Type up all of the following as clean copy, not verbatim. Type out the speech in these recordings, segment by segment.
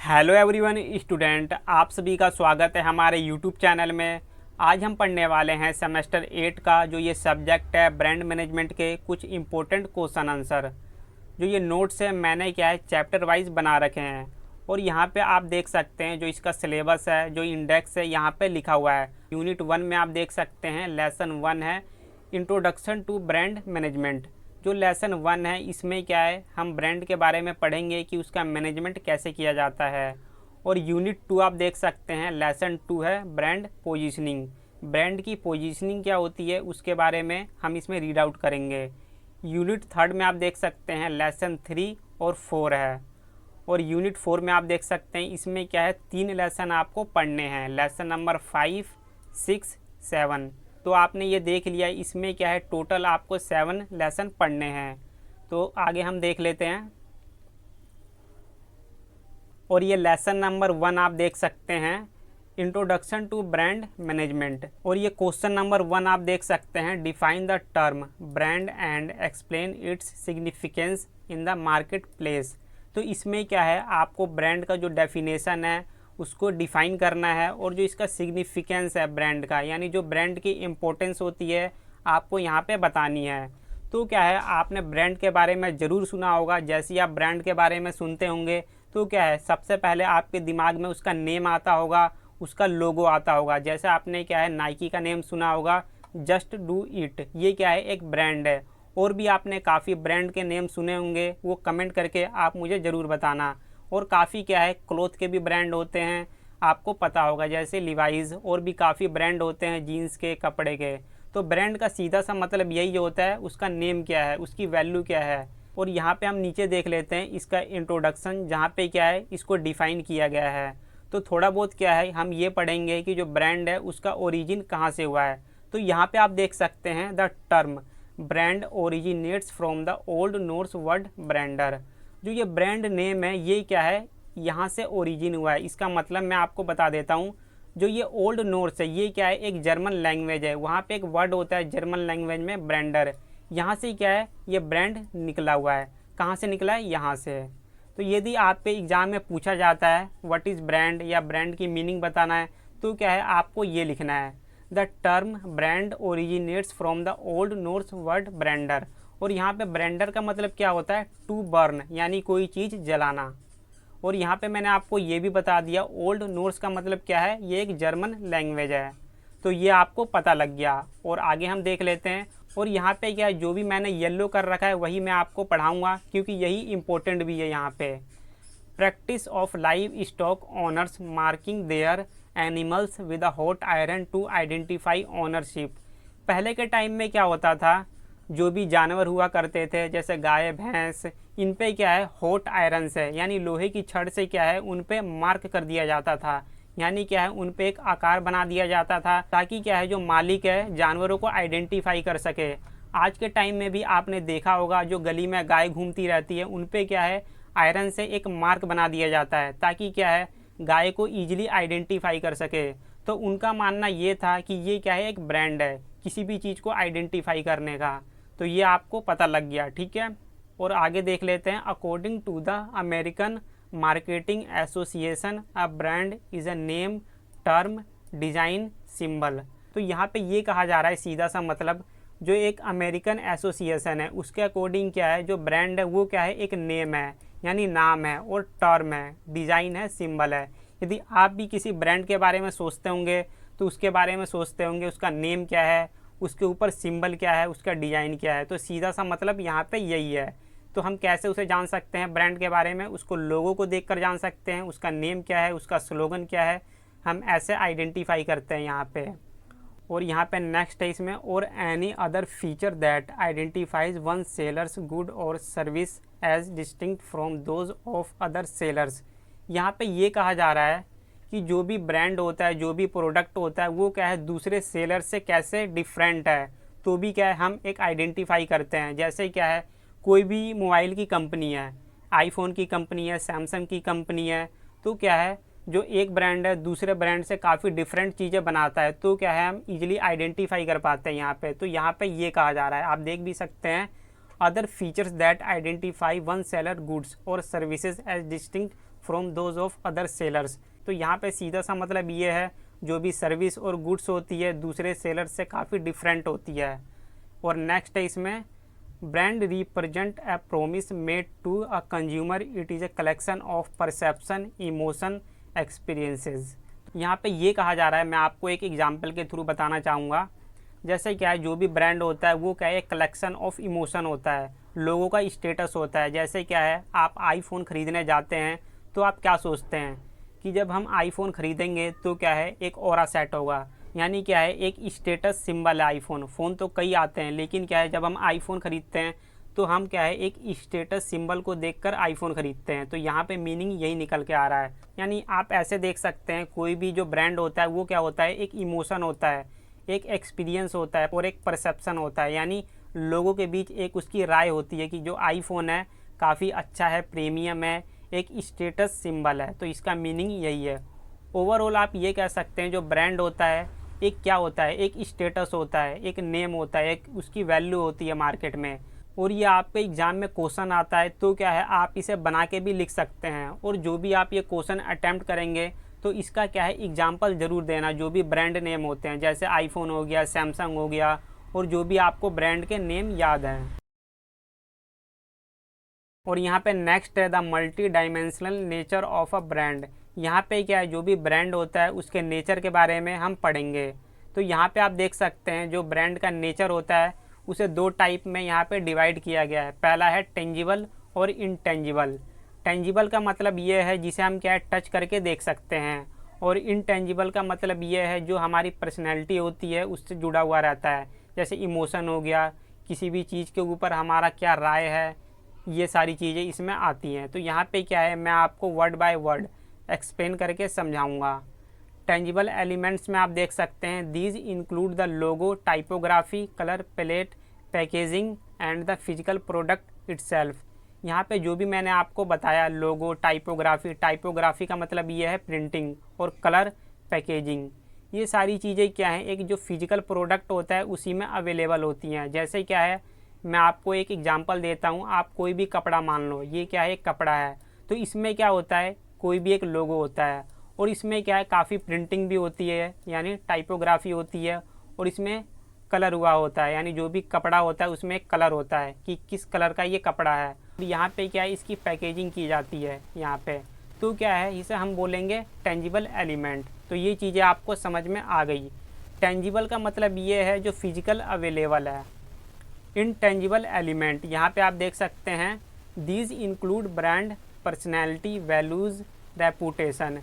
Hello everyone student, आप सभी का स्वागत है हमारे यूट्यूब चैनल में। आज हम पढ़ने वाले हैं सेमेस्टर 8 का जो ये सब्जेक्ट है ब्रांड मैनेजमेंट के कुछ इम्पोर्टेंट क्वेश्चन आंसर। जो ये नोट्स है मैंने क्या है चैप्टर वाइज बना रखे हैं और यहाँ पे आप देख सकते हैं जो इसका सिलेबस है, जो इंडेक्स है यहाँ पे लिखा हुआ है। यूनिट 1 में आप देख सकते हैं लेसन 1 है इंट्रोडक्शन टू ब्रांड मैनेजमेंट। जो लेसन 1 है इसमें क्या है हम ब्रांड के बारे में पढ़ेंगे कि उसका मैनेजमेंट कैसे किया जाता है। और यूनिट 2 आप देख सकते हैं लेसन 2 है ब्रांड पोजीशनिंग। ब्रांड की पोजीशनिंग क्या होती है उसके बारे में हम इसमें रीड आउट करेंगे। यूनिट 3 में आप देख सकते हैं लेसन 3 और 4 है। और यूनिट 4 में आप देख सकते हैं इसमें क्या है 3 लेसन आपको पढ़ने हैं, लेसन नंबर 5, 6, 7। तो आपने ये देख लिया इसमें क्या है टोटल आपको 7 लेसन पढ़ने हैं। तो आगे हम देख लेते हैं। और ये लेसन नंबर 1 आप देख सकते हैं इंट्रोडक्शन टू ब्रांड मैनेजमेंट। और ये क्वेश्चन नंबर 1 आप देख सकते हैं define the term brand and explain its significance in the market place. तो इसमें क्या है आपको ब्रांड का जो डेफिनेशन है उसको डिफ़ाइन करना है और जो इसका सिग्निफिकेंस है ब्रांड का, यानी जो ब्रांड की इम्पोर्टेंस होती है आपको यहाँ पे बतानी है। तो क्या है आपने ब्रांड के बारे में ज़रूर सुना होगा। जैसे ही आप ब्रांड के बारे में सुनते होंगे तो क्या है सबसे पहले आपके दिमाग में उसका नेम आता होगा, उसका लोगो आता होगा। जैसे आपने क्या है नाइकी का नेम सुना होगा, जस्ट डू इट, ये क्या है एक ब्रांड है। और भी आपने काफ़ी ब्रांड के नेम सुने होंगे, वो कमेंट करके आप मुझे ज़रूर बताना। और काफ़ी क्या है क्लोथ के भी ब्रांड होते हैं, आपको पता होगा, जैसे लिवाइज। और भी काफ़ी ब्रांड होते हैं जीन्स के, कपड़े के। तो ब्रांड का सीधा सा मतलब यही होता है उसका नेम क्या है, उसकी वैल्यू क्या है। और यहाँ पे हम नीचे देख लेते हैं इसका इंट्रोडक्शन, जहाँ पे क्या है इसको डिफ़ाइन किया गया है। तो थोड़ा बहुत क्या है हम ये पढ़ेंगे कि जो ब्रांड है उसका ओरिजिन कहाँ से हुआ है। तो यहाँ पे आप देख सकते हैं the term brand originates from the old Norse word brandr. जो ये ब्रांड नेम है ये क्या है यहाँ से ओरिजिन हुआ है। इसका मतलब मैं आपको बता देता हूँ। जो ये ओल्ड नॉर्स है ये क्या है एक जर्मन लैंग्वेज है, वहाँ पे एक वर्ड होता है जर्मन लैंग्वेज में ब्रांडर। यहाँ से क्या है ये ब्रांड निकला हुआ है। कहाँ से निकला है? यहाँ से। तो यदि आप पे एग्ज़ाम में पूछा जाता है व्हाट इज़ ब्रांड या ब्रांड की मीनिंग बताना है तो क्या है आपको ये लिखना है the term brand originates from the old Norse word brandr. और यहाँ पे ब्रांडर का मतलब क्या होता है? टू बर्न, यानी कोई चीज़ जलाना। और यहाँ पे मैंने आपको ये भी बता दिया ओल्ड नॉर्स का मतलब क्या है, ये एक जर्मन लैंग्वेज है। तो ये आपको पता लग गया। और आगे हम देख लेते हैं। और यहाँ पे क्या है जो भी मैंने येलो कर रखा है वही मैं आपको पढ़ाऊँगा क्योंकि यही इम्पोर्टेंट भी है। यहाँ पे practice of livestock owners marking their animals with a hot iron to identify ownership. पहले के टाइम में क्या होता था, जो भी जानवर हुआ करते थे जैसे गाय भैंस, इन पे क्या है हॉट आयरन से यानी लोहे की छड़ से क्या है उन पे मार्क कर दिया जाता था, यानी क्या है उन पे एक आकार बना दिया जाता था ताकि क्या है जो मालिक है जानवरों को आइडेंटिफाई कर सके। आज के टाइम में भी आपने देखा होगा जो गली में गाय घूमती रहती है उन पे क्या है आयरन से एक मार्क बना दिया जाता है ताकि क्या है गाय को ईजिली आइडेंटिफाई कर सके। तो उनका मानना ये था कि ये क्या है एक ब्रांड है किसी भी चीज़ को आइडेंटिफाई करने का। तो ये आपको पता लग गया, ठीक है। और आगे देख लेते हैं। According to the American Marketing Association a brand is a name term design symbol. तो यहाँ पे ये कहा जा रहा है सीधा सा मतलब जो एक अमेरिकन एसोसिएशन है उसके अकॉर्डिंग क्या है जो ब्रांड है वो क्या है एक नेम है यानी नाम है, और टर्म है, डिज़ाइन है, सिंबल है। यदि आप भी किसी ब्रांड के बारे में सोचते होंगे तो उसके बारे में सोचते होंगे उसका नेम क्या है, उसके ऊपर सिंबल क्या है, उसका डिज़ाइन क्या है। तो सीधा सा मतलब यहाँ पे यही है। तो हम कैसे उसे जान सकते हैं ब्रांड के बारे में? उसको लोगों को देखकर जान सकते हैं, उसका नेम क्या है, उसका स्लोगन क्या है, हम ऐसे आइडेंटिफाई करते हैं यहाँ पे। और यहाँ पे नेक्स्ट है इसमें और any other feature that identifies one sellers good और service as distinct from those of other sellers. यहाँ पे ये कहा जा रहा है कि जो भी ब्रांड होता है, जो भी प्रोडक्ट होता है वो क्या है दूसरे सेलर से कैसे डिफरेंट है, तो भी क्या है हम एक आइडेंटिफाई करते हैं। जैसे क्या है कोई भी मोबाइल की कंपनी है, आईफोन की कंपनी है, सैमसंग की कंपनी है, तो क्या है जो एक ब्रांड है दूसरे ब्रांड से काफ़ी डिफरेंट चीज़ें बनाता है, तो क्या है हम इजीली आइडेंटिफाई कर पाते हैं यहाँ पे। तो यहाँ पे ये कहा जा रहा है, आप देख भी सकते हैं other features that identify one seller goods और services as distinct from those of other sellers. तो यहाँ पे सीधा सा मतलब ये है जो भी सर्विस और गुड्स होती है दूसरे सेलर से काफ़ी डिफरेंट होती है। और नेक्स्ट है इसमें brand represent a promise made to a consumer, it is a collection of perception, emotion, experiences. यहाँ पे ये कहा जा रहा है, मैं आपको एक एग्जांपल के थ्रू बताना चाहूँगा। जैसे क्या है, जो भी ब्रांड होता है वो क्या है, एक कलेक्शन ऑफ इमोशन होता है, लोगों का स्टेटस होता है। जैसे क्या है, आप आईफोन ख़रीदने जाते हैं तो आप क्या सोचते हैं कि जब हम आईफोन ख़रीदेंगे तो क्या है, एक ऑरा सेट होगा, यानी क्या है, एक स्टेटस सिंबल है आईफोन। फ़ोन तो कई आते हैं लेकिन क्या है, जब हम आईफोन ख़रीदते हैं तो हम क्या है, एक स्टेटस सिंबल को देखकर आईफोन ख़रीदते हैं। तो यहाँ पे मीनिंग यही निकल के आ रहा है। यानी आप ऐसे देख सकते हैं, कोई भी जो ब्रांड होता है वो क्या होता है, एक इमोशन होता है, एक एक्सपीरियंस होता है और एक परसेप्शन होता है। यानी लोगों के बीच एक उसकी राय होती है कि जो आईफोन है काफ़ी अच्छा है, प्रीमियम है, एक स्टेटस सिंबल है। तो इसका मीनिंग यही है। ओवरऑल आप ये कह सकते हैं जो ब्रांड होता है एक क्या होता है, एक स्टेटस होता है, एक नेम होता है, एक उसकी वैल्यू होती है मार्केट में। और ये आपके एग्ज़ाम में क्वेश्चन आता है तो क्या है, आप इसे बना के भी लिख सकते हैं। और जो भी आप ये क्वेश्चन अटैम्प्ट करेंगे तो इसका क्या है, एग्जाम्पल ज़रूर देना, जो भी ब्रांड नेम होते हैं, जैसे आईफोन हो गया, सैमसंग हो गया, और जो भी आपको ब्रांड के नेम याद हैं। और यहाँ पे नेक्स्ट है the multi dimensional nature of a brand. यहाँ पे क्या है, जो भी ब्रांड होता है उसके नेचर के बारे में हम पढ़ेंगे। तो यहाँ पे आप देख सकते हैं जो ब्रांड का नेचर होता है उसे दो टाइप में यहाँ पे डिवाइड किया गया है। पहला है टेंजिबल और इनटेंजिबल। टेंजिबल का मतलब ये है जिसे हम क्या है, टच करके देख सकते हैं। और इनटेंजिबल का मतलब ये है जो हमारी पर्सनैलिटी होती है उससे जुड़ा हुआ रहता है, जैसे इमोशन हो गया, किसी भी चीज़ के ऊपर हमारा क्या राय है, ये सारी चीज़ें इसमें आती हैं। तो यहाँ पे क्या है, मैं आपको वर्ड बाय वर्ड एक्सप्लेन करके समझाऊंगा। टेंजिबल एलिमेंट्स में आप देख सकते हैं, these include the logo, typography, colour palette, packaging and the physical product itself. यहाँ पे जो भी मैंने आपको बताया, लोगो, टाइपोग्राफी का मतलब ये है प्रिंटिंग, और कलर, पैकेजिंग, ये सारी चीज़ें क्या हैं, एक जो फिजिकल प्रोडक्ट होता है उसी में अवेलेबल होती हैं। जैसे क्या है, मैं आपको एक एग्जांपल देता हूँ, आप कोई भी कपड़ा मान लो, ये क्या है, एक कपड़ा है, तो इसमें क्या होता है, कोई भी एक लोगो होता है, और इसमें क्या है, काफ़ी प्रिंटिंग भी होती है, यानी टाइपोग्राफी होती है, और इसमें कलर हुआ होता है, यानी जो भी कपड़ा होता है उसमें एक कलर होता है कि किस कलर का ये कपड़ा है। यहाँ पे क्या है, इसकी पैकेजिंग की जाती है यहाँ पे। तो क्या है, इसे हम बोलेंगे टेंजिबल एलिमेंट। तो ये चीज़ें आपको समझ में आ गई। टेंजिबल का मतलब ये है जो फिजिकल अवेलेबल है। इनटेंजिबल एलिमेंट, यहाँ पे आप देख सकते हैं, these include brand, personality, values, reputation.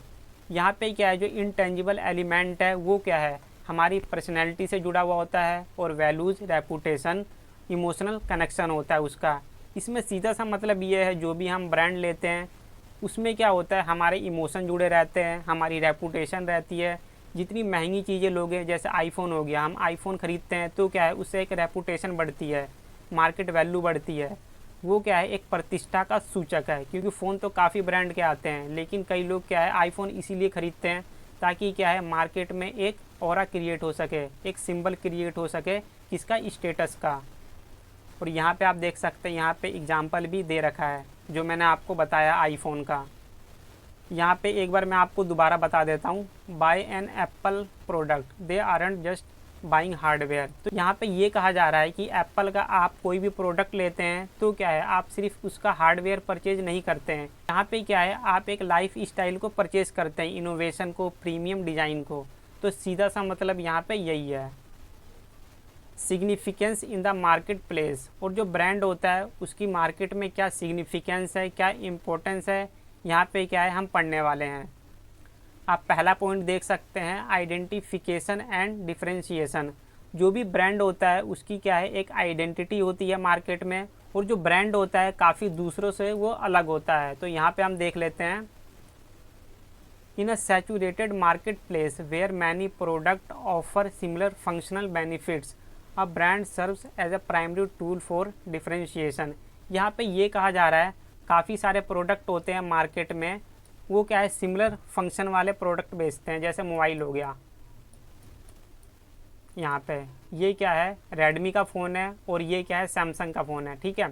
यहाँ पे क्या है, जो इनटेंजिबल एलिमेंट है वो क्या है, हमारी पर्सनैलिटी से जुड़ा हुआ होता है, और वैल्यूज़, रेपूटेशन, इमोशनल कनेक्शन होता है उसका। इसमें सीधा सा मतलब ये है जो भी हम ब्रांड लेते हैं उसमें क्या होता है, हमारे इमोशन जुड़े रहते हैं, हमारी रेपूटेशन रहती है। जितनी महंगी चीज़ें लोगे, जैसे आईफोन हो गया, हम आईफोन ख़रीदते हैं तो क्या है, उससे एक रेपूटेशन बढ़ती है, मार्केट वैल्यू बढ़ती है। वो क्या है, एक प्रतिष्ठा का सूचक है, क्योंकि फ़ोन तो काफ़ी ब्रांड के आते हैं लेकिन कई लोग क्या है, आईफोन इसीलिए ख़रीदते हैं ताकि क्या है, मार्केट में एक ऑरा क्रिएट हो सके, एक सिंबल क्रिएट हो सके किसका, स्टेटस का। और यहाँ पे आप देख सकते हैं, यहाँ पे एग्जाम्पल भी दे रखा है जो मैंने आपको बताया आईफोन का। यहाँ पे एक बार मैं आपको दोबारा बता देता हूँ, buy an Apple product, they aren't just buying hardware. तो यहाँ पे ये कहा जा रहा है कि एप्पल का आप कोई भी प्रोडक्ट लेते हैं तो क्या है, आप सिर्फ उसका हार्डवेयर परचेज नहीं करते हैं, यहाँ पे क्या है, आप एक लाइफ स्टाइल को परचेज करते हैं, इनोवेशन को, प्रीमियम डिज़ाइन को। तो सीधा सा मतलब यहाँ पे यही है। Significance in the market place, और जो ब्रांड होता है उसकी मार्केट में क्या सिग्निफिकेंस है, क्या इम्पोर्टेंस है, यहाँ पे क्या है हम पढ़ने वाले हैं। आप पहला पॉइंट देख सकते हैं, आइडेंटिफिकेशन एंड डिफरेंशिएशन। जो भी ब्रांड होता है उसकी क्या है, एक आइडेंटिटी होती है मार्केट में, और जो ब्रांड होता है काफ़ी दूसरों से वो अलग होता है। तो यहाँ पे हम देख लेते हैं, in a saturated market place where many product offer similar functional benefits, a brand serves as a primary tool for differentiation. यहाँ पे ये कहा जा रहा है, काफ़ी सारे प्रोडक्ट होते हैं मार्केट में, वो क्या है, सिमिलर फंक्शन वाले प्रोडक्ट बेचते हैं, जैसे मोबाइल हो गया। यहाँ पे ये क्या है, रेडमी का फ़ोन है, और ये क्या है, सैमसंग का फ़ोन है, ठीक है।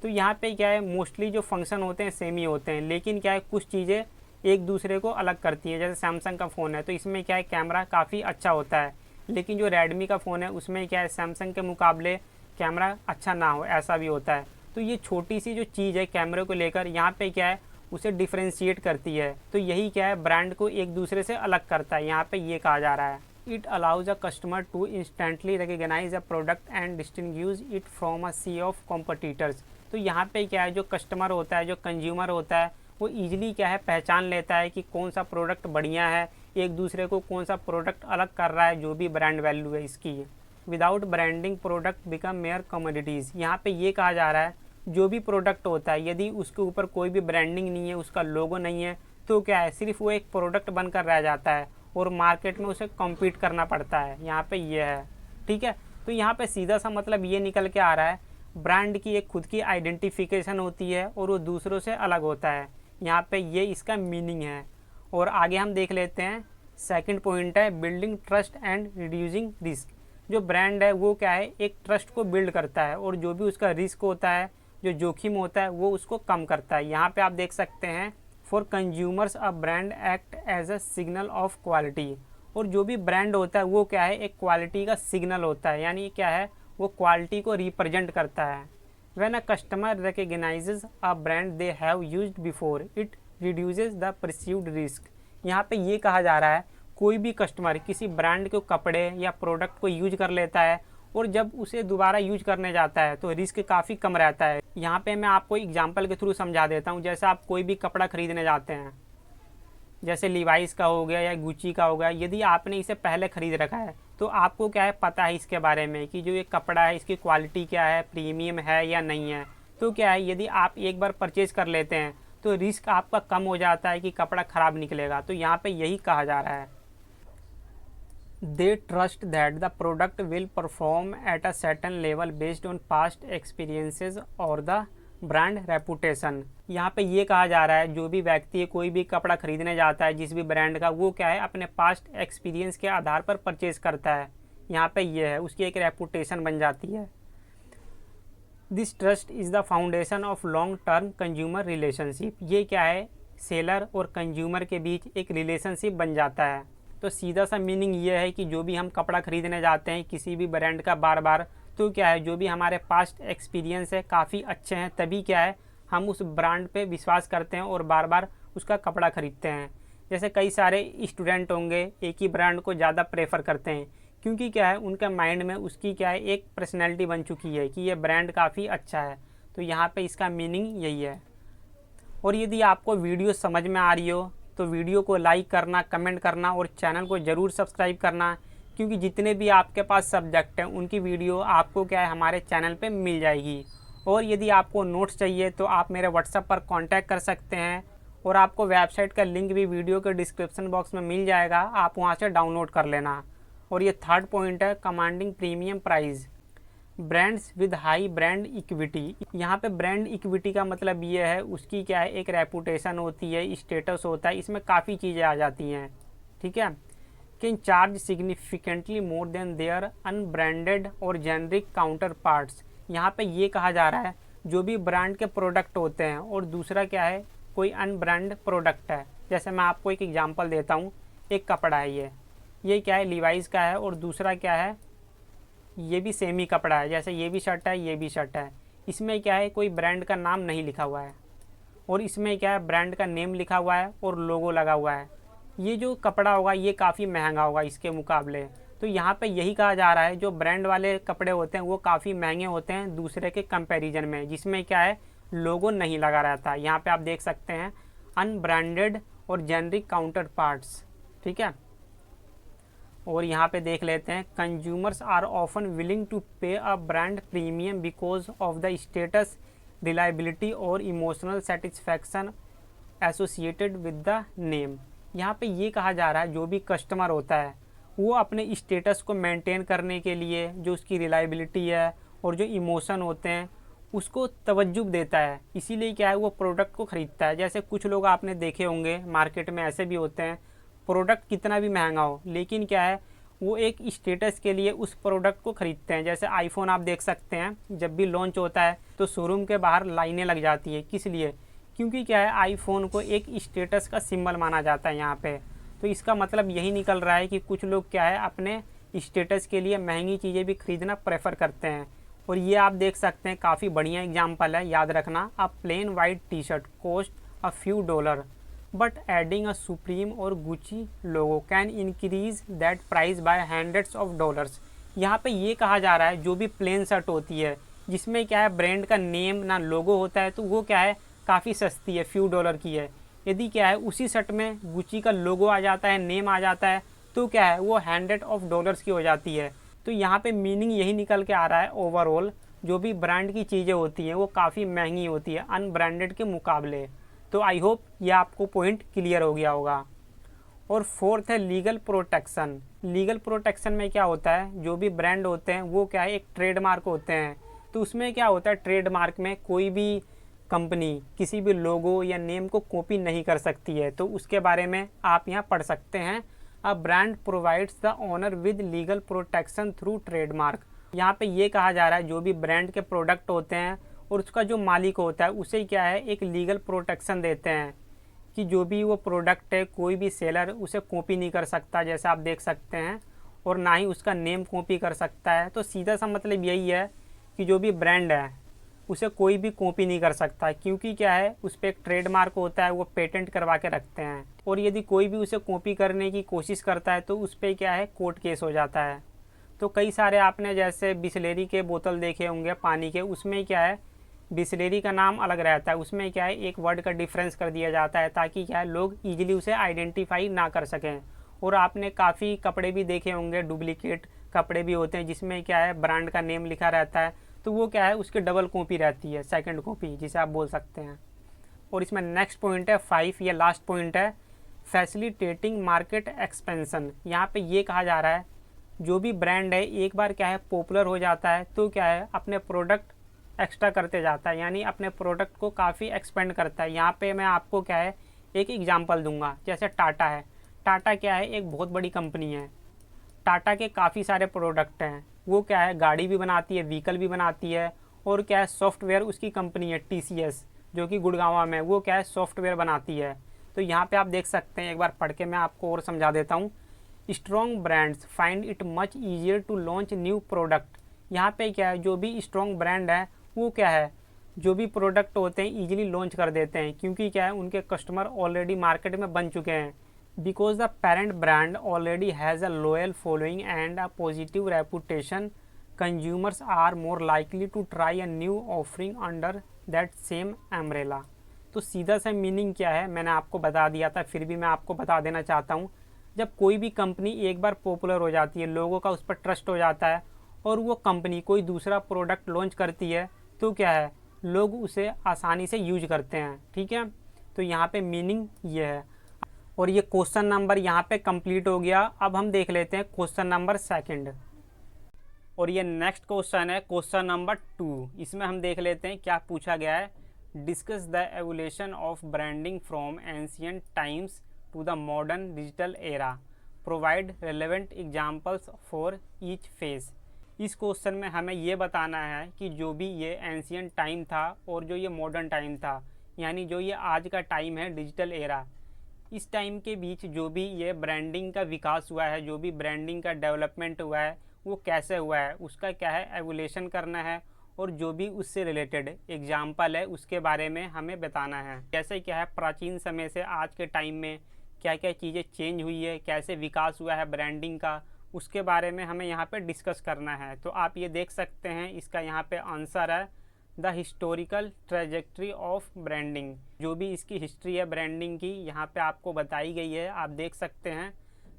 तो यहाँ पे क्या है, मोस्टली जो फंक्शन होते हैं सेम ही होते हैं, लेकिन क्या है कुछ चीज़ें एक दूसरे को अलग करती हैं। जैसे सैमसंग का फ़ोन है तो इसमें क्या है कैमरा काफ़ी अच्छा होता है, लेकिन जो रेडमी का फ़ोन है उसमें क्या है सैमसंग के मुकाबले कैमरा अच्छा ना हो, ऐसा भी होता है। तो ये छोटी सी जो चीज़ है कैमरे को लेकर यहाँ पे क्या है उसे डिफ्रेंशिएट करती है। तो यही क्या है ब्रांड को एक दूसरे से अलग करता है, यहाँ पे ये कहा जा रहा है। It allows a customer to instantly recognise a product and distinguish it from a sea of competitors. तो यहाँ पे क्या है जो कस्टमर होता है, जो कंज्यूमर होता है, वो ईजिली क्या है पहचान लेता है कि कौन सा प्रोडक्ट बढ़िया है, एक दूसरे को कौन सा प्रोडक्ट अलग कर रहा है, जो भी ब्रांड वैल्यू है इसकी। Without branding product become mayor commodities. यहाँ पे ये कहा जा रहा है जो भी प्रोडक्ट होता है यदि उसके ऊपर कोई भी ब्रांडिंग नहीं है, उसका लोगो नहीं है, तो क्या है सिर्फ वो एक प्रोडक्ट बनकर रह जाता है और मार्केट में उसे कॉम्पीट करना पड़ता है। यहाँ पे ये है, ठीक है। तो यहाँ पे सीधा सा मतलब ये निकल के आ रहा है ब्रांड की एक खुद की आइडेंटिफिकेशन होती है और वो दूसरों से अलग होता है। यहाँ पे ये इसका मीनिंग है। और आगे हम देख लेते हैं, सेकंड पॉइंट है building trust and reducing risk. जो ब्रांड है वो क्या है एक ट्रस्ट को बिल्ड करता है और जो भी उसका रिस्क होता है, जो जोखिम होता है, वो उसको कम करता है। यहाँ पे आप देख सकते हैं for consumers a brand act as a signal of quality. और जो भी ब्रांड होता है वो क्या है एक क्वालिटी का सिग्नल होता है, यानी क्या है वो क्वालिटी को रिप्रेजेंट करता है। When a customer recognises a brand they have used before it reduces the perceived risk. यहाँ पे ये कहा जा रहा है कोई भी कस्टमर किसी ब्रांड के कपड़े या प्रोडक्ट को यूज कर लेता है और जब उसे दोबारा यूज करने जाता है तो रिस्क काफ़ी कम रहता है। यहाँ पे मैं आपको एग्जांपल के थ्रू समझा देता हूँ। जैसे आप कोई भी कपड़ा खरीदने जाते हैं, जैसे लीवाइस का हो गया या गुची का हो गया, यदि आपने इसे पहले ख़रीद रखा है तो आपको क्या है पता है इसके बारे में कि जो ये कपड़ा है इसकी क्वालिटी क्या है, प्रीमियम है या नहीं है। तो क्या है यदि आप एक बार परचेज़ कर लेते हैं तो रिस्क आपका कम हो जाता है कि कपड़ा ख़राब निकलेगा। तो यहाँ पे यही कहा जा रहा है, they trust that the product will perform at a certain level based on past experiences और द ब्रांड रेपुटेशन। यहाँ पे ये कहा जा रहा है जो भी व्यक्ति कोई भी कपड़ा खरीदने जाता है जिस भी ब्रांड का, वो क्या है अपने पास्ट एक्सपीरियंस के आधार पर परचेज करता है। यहाँ पे ये है उसकी एक रेपुटेशन बन जाती है। This trust is the foundation of long term consumer relationship. ये क्या है सेलर और कंज्यूमर के बीच एक रिलेशनशिप बन जाता है। तो सीधा सा मीनिंग ये है कि जो भी हम कपड़ा खरीदने जाते हैं किसी भी ब्रांड का बार बार, तो क्या है जो भी हमारे पास्ट एक्सपीरियंस है काफ़ी अच्छे हैं, तभी क्या है हम उस ब्रांड पे विश्वास करते हैं और बार बार उसका कपड़ा खरीदते हैं। जैसे कई सारे स्टूडेंट होंगे एक ही ब्रांड को ज़्यादा प्रेफर करते हैं क्योंकि क्या है उनके माइंड में उसकी क्या है एक पर्सनैलिटी बन चुकी है कि ये ब्रांड काफ़ी अच्छा है। तो यहाँ पे इसका मीनिंग यही है। और यदि आपको वीडियो समझ में आ रही हो तो वीडियो को लाइक करना, कमेंट करना और चैनल को ज़रूर सब्सक्राइब करना, क्योंकि जितने भी आपके पास सब्जेक्ट हैं उनकी वीडियो आपको क्या है हमारे चैनल पे मिल जाएगी। और यदि आपको नोट्स चाहिए तो आप मेरे व्हाट्सएप पर कांटेक्ट कर सकते हैं और आपको वेबसाइट का लिंक भी वीडियो के डिस्क्रिप्शन बॉक्स में मिल जाएगा, आप वहाँ से डाउनलोड कर लेना। और ये थर्ड पॉइंट है commanding premium price brands with high brand equity. यहाँ पे ब्रांड इक्विटी का मतलब ये है उसकी क्या है एक रेपुटेशन होती है, स्टेटस होता है, इसमें काफ़ी चीज़ें आ जाती हैं, ठीक है। Can charge significantly more than their unbranded or generic counterparts. यहाँ पे ये कहा जा रहा है जो भी ब्रांड के प्रोडक्ट होते हैं और दूसरा क्या है कोई अनब्रांड प्रोडक्ट है। जैसे मैं आपको एक एग्जांपल देता हूँ, एक कपड़ा है ये क्या है लीवाइस का है और दूसरा क्या है ये भी सेम ही कपड़ा है। जैसे ये भी शर्ट है, ये भी शर्ट है, इसमें क्या है कोई ब्रांड का नाम नहीं लिखा हुआ है और इसमें क्या है ब्रांड का नेम लिखा हुआ है और लोगो लगा हुआ है। ये जो कपड़ा होगा ये काफ़ी महंगा होगा इसके मुकाबले। तो यहाँ पे यही कहा जा रहा है जो ब्रांड वाले कपड़े होते हैं वो काफ़ी महंगे होते हैं दूसरे के कंपैरिजन में, जिसमें क्या है लोगो नहीं लगा रहता। यहाँ पे आप देख सकते हैं unbranded or generic counter parts, ठीक है। और यहाँ पे देख लेते हैं consumers are often willing to pay a brand premium because of the status, reliability और emotional satisfaction associated with the name. यहाँ पे ये कहा जा रहा है जो भी कस्टमर होता है वो अपने स्टेटस को मेंटेन करने के लिए जो उसकी रिलायबिलिटी है और जो इमोशन होते हैं उसको तवज्जो देता है, इसीलिए क्या है वो प्रोडक्ट को ख़रीदता है। जैसे कुछ लोग आपने देखे होंगे मार्केट में ऐसे भी होते हैं प्रोडक्ट कितना भी महंगा हो लेकिन क्या है वो एक स्टेटस के लिए उस प्रोडक्ट को ख़रीदते हैं। जैसे आईफोन आप देख सकते हैं, जब भी लॉन्च होता है तो शोरूम के बाहर लाइनें लग जाती है। किस लिए? क्योंकि क्या है, आईफोन को एक स्टेटस का सिंबल माना जाता है यहाँ पे। तो इसका मतलब यही निकल रहा है कि कुछ लोग क्या है, अपने स्टेटस के लिए महंगी चीज़ें भी खरीदना प्रेफर करते हैं। और ये आप देख सकते हैं, काफ़ी बढ़िया एग्जाम्पल है, याद रखना। A plain white T shirt cost a few dollar but adding a Supreme और Gucci logo can increase that price by hundreds of dollars. यहाँ पे ये कहा जा रहा है, जो भी प्लेन शर्ट होती है जिसमें क्या है, ब्रांड का नेम ना लोगो होता है, तो वो क्या है, काफ़ी सस्ती है, फ्यू डॉलर की है। यदि क्या है, उसी शर्ट में गुची का लोगो आ जाता है, नेम आ जाता है, तो क्या है, वो हंड्रेड ऑफ डॉलर्स की हो जाती है। तो यहाँ पे मीनिंग यही निकल के आ रहा है, ओवरऑल जो भी ब्रांड की चीज़ें होती हैं वो काफ़ी महंगी होती है अनब्रांडेड के मुकाबले। तो आई होप ये आपको पॉइंट क्लियर हो गया होगा। और फोर्थ है लीगल प्रोटेक्शन। लीगल प्रोटेक्शन में क्या होता है, जो भी ब्रांड होते हैं वो क्या है, एक ट्रेडमार्क होते हैं। तो उसमें क्या होता है, ट्रेडमार्क में कोई भी कंपनी किसी भी लोगो या नेम को कॉपी नहीं कर सकती है। तो उसके बारे में आप यहाँ पढ़ सकते हैं, a brand provides the owner with legal protection through trademark. यहाँ पे ये कहा जा रहा है, जो भी ब्रांड के प्रोडक्ट होते हैं और उसका जो मालिक होता है उसे क्या है, एक लीगल प्रोटेक्शन देते हैं कि जो भी वो प्रोडक्ट है, कोई भी सेलर उसे कॉपी नहीं कर सकता, जैसे आप देख सकते हैं, और ना ही उसका नेम कॉपी कर सकता है। तो सीधा सा मतलब यही है कि जो भी ब्रांड है उसे कोई भी कॉपी नहीं कर सकता, क्योंकि क्या है, उस पर एक ट्रेडमार्क होता है, वो पेटेंट करवा के रखते हैं। और यदि कोई भी उसे कॉपी करने की कोशिश करता है तो उस पर क्या है, कोर्ट केस हो जाता है। तो कई सारे आपने जैसे बिसलेरी के बोतल देखे होंगे पानी के, उसमें क्या है, बिसलेरी का नाम अलग रहता है, उसमें क्या है, एक वर्ड का डिफरेंस कर दिया जाता है ताकि क्या है, लोग ईजिली उसे आइडेंटिफाई ना कर सकें। और आपने काफ़ी कपड़े भी देखे होंगे, डुप्लीकेट कपड़े भी होते हैं जिसमें क्या है, ब्रांड का नेम लिखा रहता है, तो वो क्या है, उसकी डबल कॉपी रहती है, सेकंड कॉपी जिसे आप बोल सकते हैं। और इसमें नेक्स्ट पॉइंट है 5, ये लास्ट पॉइंट है, फैसिलिटेटिंग मार्केट एक्सपेंशन। यहाँ पे ये कहा जा रहा है, जो भी ब्रांड है एक बार क्या है, पॉपुलर हो जाता है तो क्या है, अपने प्रोडक्ट एक्स्ट्रा करते जाता है, यानी अपने प्रोडक्ट को काफ़ी एक्सपेंड करता है। यहाँ पे मैं आपको क्या है, एक एग्जांपल दूंगा। जैसे टाटा है, टाटा क्या है, एक बहुत बड़ी कंपनी है। टाटा के काफ़ी सारे प्रोडक्ट हैं, वो क्या है, गाड़ी भी बनाती है, व्हीकल भी बनाती है, और क्या है, सॉफ्टवेयर उसकी कंपनी है TCS, जो कि गुड़गांव में, वो क्या है, सॉफ्टवेयर बनाती है। तो यहाँ पे आप देख सकते हैं, एक बार पढ़ के मैं आपको और समझा देता हूँ। Strong brands find it much easier to launch new product. यहाँ पे क्या है, जो भी स्ट्रॉन्ग ब्रांड है वो क्या है, जो भी प्रोडक्ट होते हैं ईजिली लॉन्च कर देते हैं, क्योंकि क्या है, उनके कस्टमर ऑलरेडी मार्केट में बन चुके हैं। Because the parent brand already has a loyal following and a positive reputation, consumers are more likely to try a new offering under that same umbrella. तो सीधा सा मीनिंग क्या है, मैंने आपको बता दिया था, फिर भी मैं आपको बता देना चाहता हूँ। जब कोई भी कंपनी एक बार पॉपुलर हो जाती है, लोगों का उस पर ट्रस्ट हो जाता है, और वो कंपनी कोई दूसरा प्रोडक्ट लॉन्च करती है, तो क्या है, लोग उसे आसानी से यूज करते हैं। ठीक है, तो यहाँ पे मीनिंग ये है। और ये क्वेश्चन नंबर यहाँ पे कंप्लीट हो गया। अब हम देख लेते हैं क्वेश्चन नंबर 2। और ये नेक्स्ट क्वेश्चन है क्वेश्चन नंबर 2। इसमें हम देख लेते हैं क्या पूछा गया है। Discuss the evolution of branding from ancient times to the modern digital era, provide relevant examples for each phase. इस क्वेश्चन में हमें ये बताना है कि जो भी ये एंशियंट टाइम था और जो ये मॉडर्न टाइम था, यानी जो ये आज का टाइम है डिजिटल एरा, इस टाइम के बीच जो भी ये ब्रांडिंग का विकास हुआ है, जो भी ब्रांडिंग का डेवलपमेंट हुआ है, वो कैसे हुआ है, उसका क्या है, एवोल्यूशन करना है। और जो भी उससे रिलेटेड एग्जाम्पल है उसके बारे में हमें बताना है। जैसे क्या है, प्राचीन समय से आज के टाइम में क्या क्या चीज़ें चेंज हुई है, कैसे विकास हुआ है ब्रांडिंग का, उसके बारे में हमें यहाँ पे डिस्कस करना है। तो आप ये देख सकते हैं, इसका यहाँ पे आंसर है the historical trajectory of branding. जो भी इसकी हिस्ट्री है ब्रांडिंग की, यहाँ पे आपको बताई गई है, आप देख सकते हैं।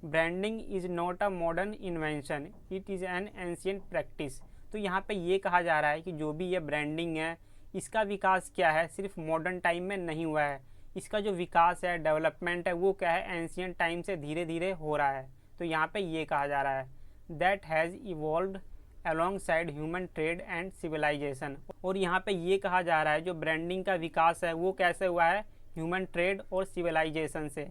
Branding is not a modern invention, it is an ancient practice. तो यहाँ पे ये कहा जा रहा है कि जो भी ये ब्रांडिंग है, इसका विकास क्या है, सिर्फ मॉडर्न टाइम में नहीं हुआ है। इसका जो विकास है, डेवलपमेंट है, वो क्या है, एंशियंट टाइम से धीरे धीरे हो रहा है। तो यहाँ पे ये कहा जा रहा है that has evolved alongside human trade and civilisation. और यहाँ पे ये कहा जा रहा है जो ब्रांडिंग का विकास है वो कैसे हुआ है, ह्यूमन ट्रेड और सिविलाइजेशन से।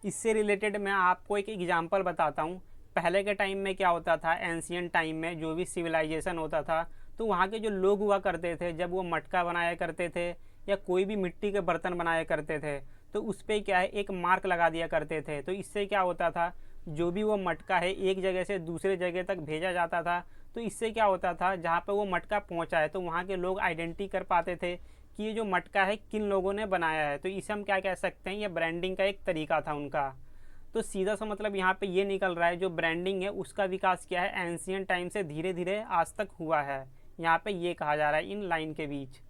इससे रिलेटेड मैं आपको एक एग्जांपल बताता हूँ। पहले के टाइम में क्या होता था, एंशियंट टाइम में जो भी सिविलाइजेशन होता था तो वहाँ के जो लोग हुआ करते थे, जब वो मटका बनाया करते थे या कोई भी मिट्टी के बर्तन बनाया करते थे तो उस पर क्या है एक मार्क लगा दिया करते थे। तो इससे क्या होता था, जो भी वो मटका है एक जगह से दूसरे जगह तक भेजा जाता था, तो इससे क्या होता था जहाँ पे वो मटका पहुँचा है तो वहाँ के लोग आइडेंटिटी कर पाते थे कि ये जो मटका है किन लोगों ने बनाया है। तो इसे हम क्या कह सकते हैं, ये ब्रांडिंग का एक तरीका था उनका। तो सीधा सा मतलब यहाँ पे ये निकल रहा है जो ब्रांडिंग है उसका विकास क्या है, एंशियंट टाइम से धीरे धीरे आज तक हुआ है। यहाँ पे ये कहा जा रहा है इन लाइन के बीच,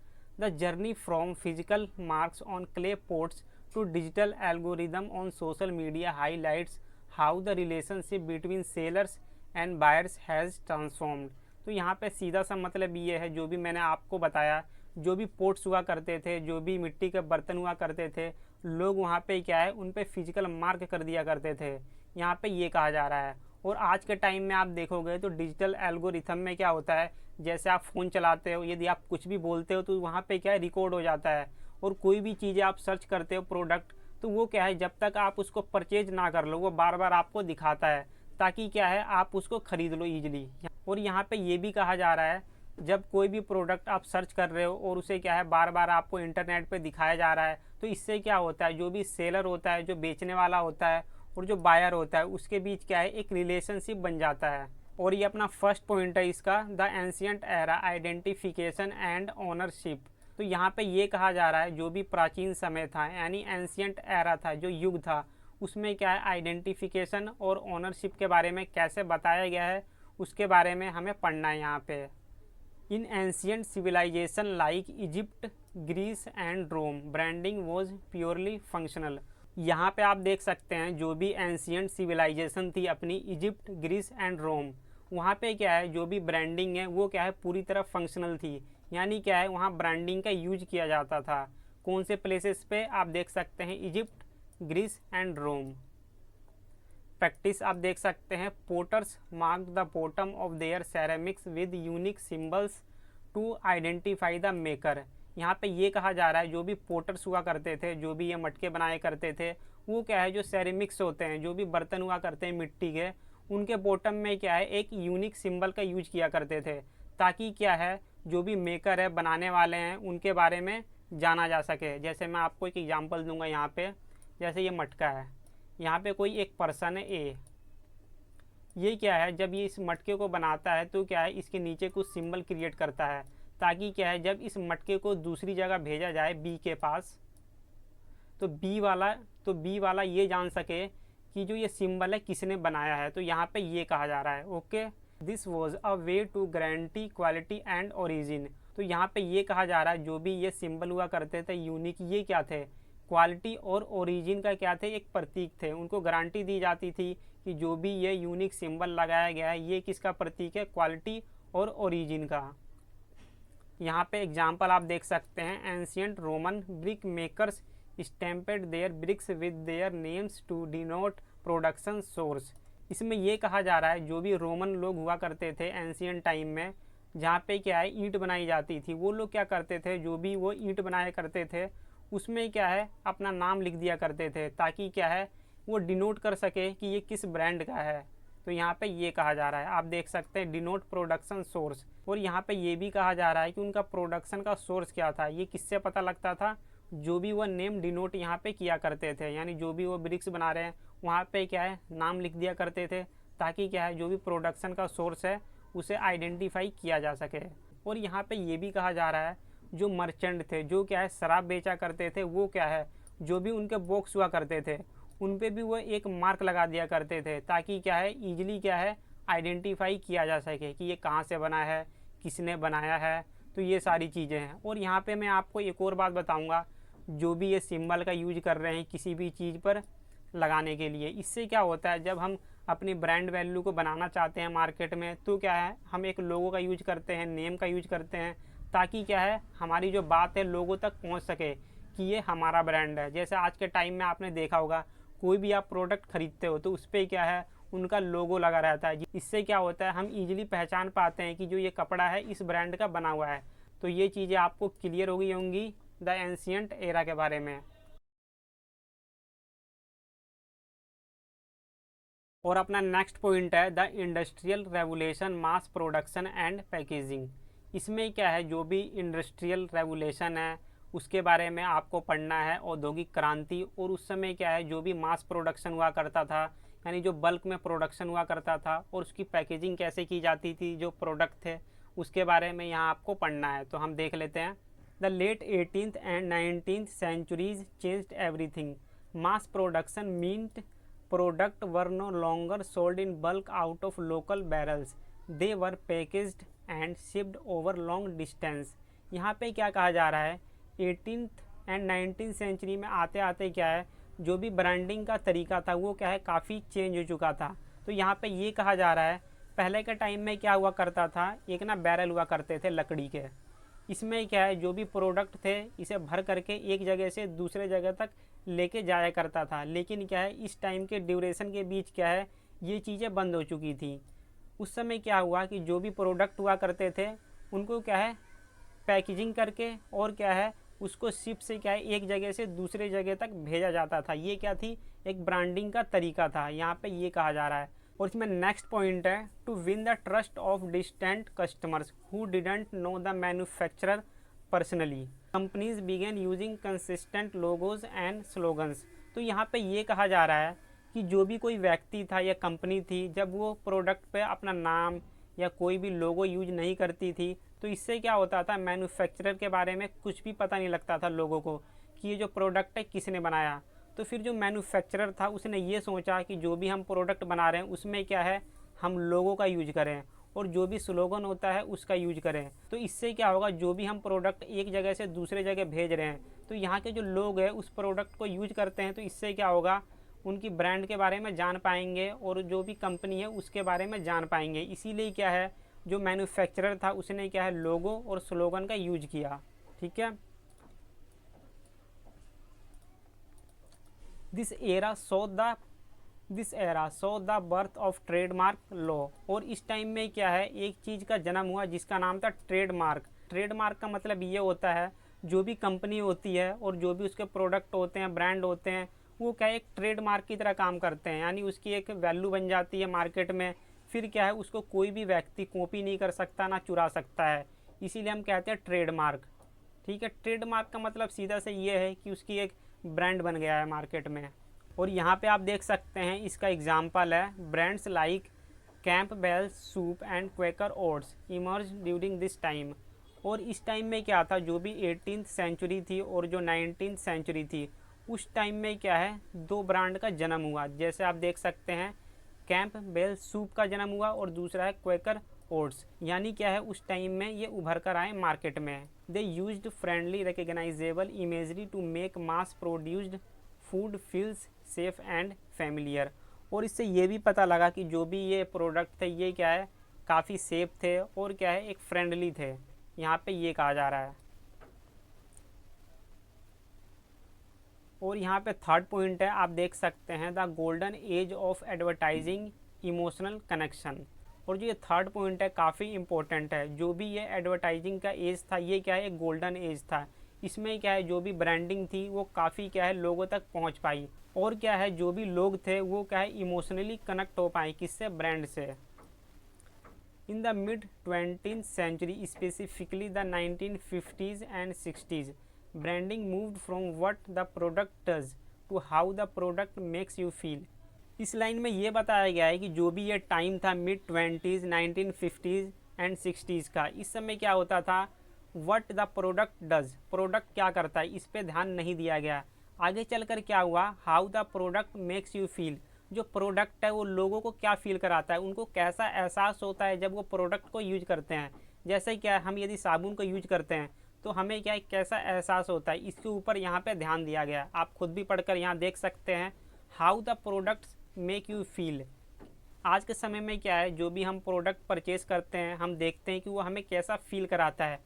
the journey from physical marks on clay pots to digital algorithm on social media highlights how the relationship between sellers and buyers has transformed. तो यहाँ पे सीधा सा मतलब ये है, जो भी मैंने आपको बताया, जो भी पोट्स हुआ करते थे, जो भी मिट्टी के बर्तन हुआ करते थे, लोग वहाँ पे क्या है उन पे फिजिकल मार्क कर दिया करते थे। यहाँ पे ये कहा जा रहा है। और आज के टाइम में आप देखोगे तो डिजिटल एल्गोरिथम में क्या होता है, जैसे आप फ़ोन चलाते हो, यदि आप कुछ भी बोलते हो तो वहाँ पे क्या है रिकॉर्ड हो जाता है। और कोई भी चीज़ें आप सर्च करते हो प्रोडक्ट, तो वो क्या है जब तक आप उसको परचेज ना कर लो वो बार बार आपको दिखाता है, ताकि क्या है आप उसको ख़रीद लो ईजिली। और यहाँ पे ये भी कहा जा रहा है, जब कोई भी प्रोडक्ट आप सर्च कर रहे हो और उसे क्या है बार बार आपको इंटरनेट पे दिखाया जा रहा है, तो इससे क्या होता है जो भी सेलर होता है, जो बेचने वाला होता है, और जो बायर होता है उसके बीच क्या है एक रिलेशनशिप बन जाता है। और ये अपना फर्स्ट पॉइंट है इसका, the ancient era identification and ownership. तो यहाँ पे ये कहा जा रहा है जो भी प्राचीन समय था यानी एंशियंट एरा था, जो युग था, उसमें क्या है आइडेंटिफिकेशन और ओनरशिप के बारे में कैसे बताया गया है उसके बारे में हमें पढ़ना है यहाँ पे। In ancient civilisation like Egypt, Greece and Rome, branding was purely functional. यहाँ पे आप देख सकते हैं जो भी एंशियंट सिविलाइजेशन थी अपनी इजिप्ट, ग्रीस एंड रोम, वहाँ पे क्या है जो भी ब्रांडिंग है वो क्या है पूरी तरह फंक्शनल थी। यानी क्या है वहाँ ब्रांडिंग का यूज किया जाता था। कौन से प्लेसेस पे आप देख सकते हैं, Egypt, Greece and Rome. Practice आप देख सकते हैं, potters mark the bottom of their ceramics with unique symbols to identify the maker. यहाँ पे ये कहा जा रहा है जो भी पोटर्स हुआ करते थे, जो भी ये मटके बनाए करते थे, वो क्या है जो सेरेमिक्स होते हैं, जो भी बर्तन हुआ करते हैं मिट्टी के, उनके बॉटम में क्या है एक यूनिक सिंबल का यूज किया करते थे, ताकि क्या है जो भी मेकर है, बनाने वाले हैं, उनके बारे में जाना जा सके। जैसे मैं आपको एक एग्जांपल दूंगा यहाँ पे, जैसे ये मटका है, यहाँ पे कोई एक पर्सन है ए, ये क्या है जब ये इस मटके को बनाता है तो क्या है इसके नीचे कुछ सिंबल क्रिएट करता है, ताकि क्या है जब इस मटके को दूसरी जगह भेजा जाए बी के पास, तो बी वाला ये जान सके कि जो ये सिंबल है किसने बनाया है। तो यहाँ पे ये कहा जा रहा है, okay, this was a way to guarantee quality and origin. तो यहाँ पे ये कहा जा रहा है जो भी ये सिंबल हुआ करते थे यूनिक, ये क्या थे, क्वालिटी और ओरिजिन का क्या थे, एक प्रतीक थे। उनको गारंटी दी जाती थी कि जो भी ये यूनिक सिंबल लगाया गया है ये किसका प्रतीक है, क्वालिटी और ओरिजिन का। यहाँ पे एग्जाम्पल आप देख सकते हैं, ancient Roman brick makers stamped their bricks with their names to denote production source. इसमें ये कहा जा रहा है जो भी रोमन लोग हुआ करते थे एंशियंट टाइम में, जहाँ पे क्या है ईंट बनाई जाती थी, वो लोग क्या करते थे जो भी वो ईंट बनाया करते थे उसमें क्या है अपना नाम लिख दिया करते थे, ताकि क्या है वो डिनोट कर सके कि ये किस ब्रांड का है। तो यहाँ पे ये कहा जा रहा है, आप देख सकते हैं डिनोट प्रोडक्शन सोर्स। और यहाँ पे ये भी कहा जा रहा है कि उनका प्रोडक्शन का सोर्स क्या था, ये किससे पता लगता था, जो भी वो नेम डिनोट यहाँ पे किया करते थे, यानी जो भी वो ब्रिक्स बना रहे हैं वहाँ पे क्या है नाम लिख दिया करते थे, ताकि क्या है जो भी प्रोडक्शन का सोर्स है उसे आइडेंटिफाई किया जा सके। और यहाँ पे ये भी कहा जा रहा है जो मर्चेंट थे, जो क्या है शराब बेचा करते थे, वो क्या है जो भी उनके बॉक्स हुआ करते थे उन पे भी वो एक मार्क लगा दिया करते थे, ताकि क्या है ईजिली क्या है आइडेंटिफाई किया जा सके कि ये कहाँ से बना है, किसने बनाया है। तो ये सारी चीज़ें हैं। और यहाँ पे मैं आपको एक और बात बताऊँगा, जो भी ये सिंबल का यूज कर रहे हैं किसी भी चीज़ पर लगाने के लिए, इससे क्या होता है जब हम अपनी ब्रांड वैल्यू को बनाना चाहते हैं मार्केट में, तो क्या है हम एक लोगो का यूज करते हैं, नेम का यूज करते हैं, ताकि क्या है हमारी जो बात है लोगों तक पहुंच सके कि ये हमारा ब्रांड है। जैसे आज के टाइम में आपने देखा होगा कोई भी आप प्रोडक्ट खरीदते हो तो उस पर क्या है उनका लोगो लगा रहता है। इससे क्या होता है हम इजीली पहचान पाते हैं कि जो ये कपड़ा है इस ब्रांड का बना हुआ है। तो ये चीज़ें आपको क्लियर हो गई होंगी द एंशियंट एरा के बारे में। और अपना नेक्स्ट पॉइंट है the industrial revolution, mass production and packaging. इसमें क्या है, जो भी इंडस्ट्रियल रेवोल्यूशन है उसके बारे में आपको पढ़ना है, औद्योगिक क्रांति, और उस समय क्या है जो भी मास प्रोडक्शन हुआ करता था, यानी जो बल्क में प्रोडक्शन हुआ करता था, और उसकी पैकेजिंग कैसे की जाती थी, जो प्रोडक्ट थे उसके बारे में यहाँ आपको पढ़ना है। तो हम देख लेते हैं। The late 18th and 19th centuries changed everything. Mass production meant products were no longer sold in bulk out of local barrels. They were packaged and shipped over long distance. यहाँ पे क्या कहा जा रहा है, 18th एंड 19th सेंचुरी में आते आते क्या है, जो भी ब्रांडिंग का तरीका था वो क्या है काफ़ी चेंज हो चुका था। तो यहाँ पे ये कहा जा रहा है, पहले के टाइम में क्या हुआ करता था, एक ना बैरल हुआ करते थे लकड़ी के। इसमें क्या है जो भी प्रोडक्ट थे इसे भर करके एक जगह से दूसरे जगह तक लेके जाया करता था। लेकिन क्या है इस टाइम के ड्यूरेशन के बीच क्या है ये चीज़ें बंद हो चुकी थी। उस समय क्या हुआ कि जो भी प्रोडक्ट हुआ करते थे उनको क्या है पैकेजिंग करके और क्या है उसको शिप से क्या है एक जगह से दूसरे जगह तक भेजा जाता था। ये क्या थी, एक ब्रांडिंग का तरीका था, यहाँ पे ये कहा जा रहा है। और इसमें नेक्स्ट पॉइंट है to win the trust of distant customers who didn't know the manufacturer personally, companies began using consistent logos and slogans. तो यहाँ पे ये कहा जा रहा है कि जो भी कोई व्यक्ति था या कंपनी थी, जब वो प्रोडक्ट पे अपना नाम या कोई भी लोगो यूज नहीं करती थी तो इससे क्या होता था, मैन्युफैक्चरर के बारे में कुछ भी पता नहीं लगता था लोगों को कि ये जो प्रोडक्ट है किसने बनाया। तो फिर जो मैन्युफैक्चरर था उसने ये सोचा कि जो भी हम प्रोडक्ट बना रहे हैं उसमें क्या है हम लोगों का यूज करें और जो भी स्लोगन होता है उसका यूज करें। तो इससे क्या होगा, जो भी हम प्रोडक्ट एक जगह से दूसरे जगह भेज रहे हैं तो यहाँ के जो लोग हैं उस प्रोडक्ट को यूज करते हैं, तो इससे क्या होगा उनकी ब्रांड के बारे में जान पाएंगे और जो भी कंपनी है उसके बारे में जान पाएंगे। इसीलिए क्या है जो मैन्युफैक्चरर था उसने क्या है लोगो और स्लोगन का यूज किया। ठीक है, this era so the birth of trademark law. और इस टाइम में क्या है एक चीज़ का जन्म हुआ जिसका नाम था ट्रेडमार्क। ट्रेडमार्क का मतलब ये होता है जो भी कंपनी होती है और जो भी उसके प्रोडक्ट होते हैं, ब्रांड होते हैं, वो क्या है एक ट्रेडमार्क की तरह काम करते हैं, यानी उसकी एक वैल्यू बन जाती है मार्केट में। फिर क्या है उसको कोई भी व्यक्ति कॉपी नहीं कर सकता, ना चुरा सकता है, इसीलिए हम कहते हैं ट्रेडमार्क। ठीक है, ट्रेडमार्क का मतलब सीधा से ये है कि उसकी एक ब्रांड बन गया है मार्केट में। और यहाँ पे आप देख सकते हैं इसका एग्जाम्पल है, brands like Campbell soup and Quaker oats emerge during this time. और इस टाइम में क्या था, जो भी 18th सेंचुरी थी और जो 19th सेंचुरी थी उस टाइम में क्या है दो ब्रांड का जन्म हुआ। जैसे आप देख सकते हैं कैंपबेल सूप का जन्म हुआ और दूसरा है क्वेकर ओट्स, यानी क्या है उस टाइम में ये उभर कर आए मार्केट में। They used friendly recognisable imagery to make mass produced food feels safe and familiar. और इससे ये भी पता लगा कि जो भी ये प्रोडक्ट थे ये क्या है काफ़ी सेफ थे और क्या है एक फ्रेंडली थे, यहाँ पे ये कहा जा रहा है। और यहाँ पे थर्ड पॉइंट है, आप देख सकते हैं the golden age of advertising emotional connection. और जो ये थर्ड पॉइंट है काफ़ी इंपॉर्टेंट है, जो भी ये एडवर्टाइजिंग का एज था ये क्या है एक गोल्डन एज था। इसमें क्या है जो भी ब्रांडिंग थी वो काफ़ी क्या है लोगों तक पहुंच पाई और क्या है जो भी लोग थे वो क्या है इमोशनली कनेक्ट हो पाए, किससे, ब्रांड से। In the mid 20th century specifically the 1950s and 60s branding moved from what the product does to how the product makes you feel. इस लाइन में ये बताया गया है कि जो भी ये टाइम था mid 20s 1950s and 60s का, इस समय क्या होता था what the product does, product क्या करता है इस पर ध्यान नहीं दिया गया। आगे चलकर क्या हुआ, how the product makes you feel, जो प्रोडक्ट है वो लोगों को क्या फील कराता है, उनको कैसा एहसास होता है जब वो प्रोडक्ट को यूज करते हैं। जैसे क्या हम यदि साबुन को यूज करते हैं तो हमें क्या कैसा एहसास होता है, इसके ऊपर यहाँ पे ध्यान दिया गया। आप खुद भी पढ़कर यहाँ देख सकते हैं how the products make you feel. आज के समय में क्या है जो भी हम प्रोडक्ट परचेज करते हैं हम देखते हैं कि वो हमें कैसा फील कराता है।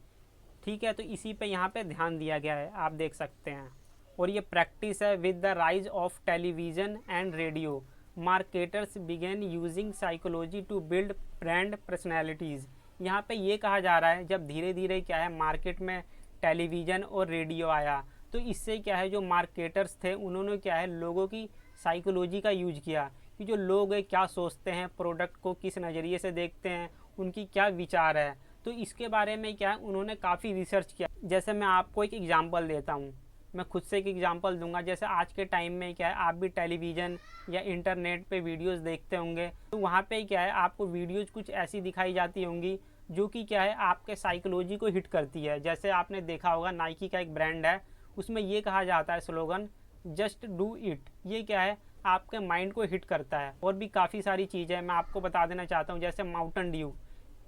ठीक है, तो इसी पे यहाँ पे ध्यान दिया गया है, आप देख सकते हैं। और ये प्रैक्टिस है with the rise of television and radio marketers began using psychology to build brand personalities. यहाँ पे ये कहा जा रहा है जब धीरे धीरे क्या है मार्केट में टेलीविज़न और रेडियो आया तो इससे क्या है जो मार्केटर्स थे उन्होंने क्या है लोगों की साइकोलॉजी का यूज किया कि जो लोग हैं क्या सोचते हैं, प्रोडक्ट को किस नज़रिए से देखते हैं, उनकी क्या विचार है। तो इसके बारे में क्या है, उन्होंने काफ़ी रिसर्च किया। जैसे मैं आपको एक एग्जांपल देता हूँ, मैं खुद से एक एग्जांपल दूंगा। जैसे आज के टाइम में क्या है, आप भी टेलीविज़न या इंटरनेट पे वीडियोस देखते होंगे, तो वहाँ पे क्या है, आपको वीडियोस कुछ ऐसी दिखाई जाती होंगी जो कि क्या है, आपके साइकोलॉजी को हिट करती है। जैसे आपने देखा होगा, नाइकी का एक ब्रांड है, उसमें ये कहा जाता है स्लोगन, जस्ट डू इट। ये क्या है, आपके माइंड को हिट करता है। और भी काफ़ी सारी चीज़ें मैं आपको बता देना चाहता हूँ। जैसे माउंटेन ड्यू,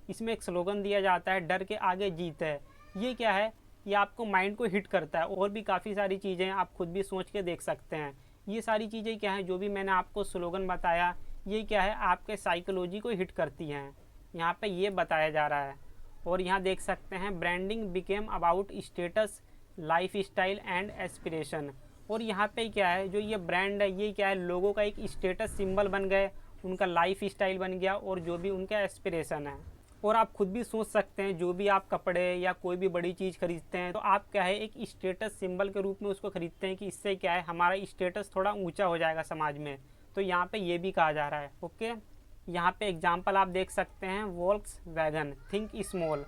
इसमें एक स्लोगन दिया जाता है, डर के आगे जीत है। ये क्या है, ये आपको माइंड को हिट करता है। और भी काफ़ी सारी चीज़ें आप खुद भी सोच के देख सकते हैं। ये सारी चीज़ें क्या है, जो भी मैंने आपको स्लोगन बताया, ये क्या है, आपके साइकोलॉजी को हिट करती हैं। यहाँ पे ये बताया जा रहा है। और यहाँ देख सकते हैं, branding became about status, life style and aspiration. और यहाँ पे क्या है, जो ये ब्रांड है, ये क्या है, लोगों का एक स्टेटस सिंबल बन गए, उनका लाइफ स्टाइल बन गया, और जो भी उनका एस्पिरेशन है। और आप खुद भी सोच सकते हैं, जो भी आप कपड़े या कोई भी बड़ी चीज़ खरीदते हैं, तो आप क्या है, एक स्टेटस सिंबल के रूप में उसको खरीदते हैं कि इससे क्या है, हमारा स्टेटस थोड़ा ऊंचा हो जाएगा समाज में। तो यहाँ पे ये भी कहा जा रहा है। ओके, यहाँ पे एग्जांपल आप देख सकते हैं, वोल्क्सवैगन, थिंक स्मॉल।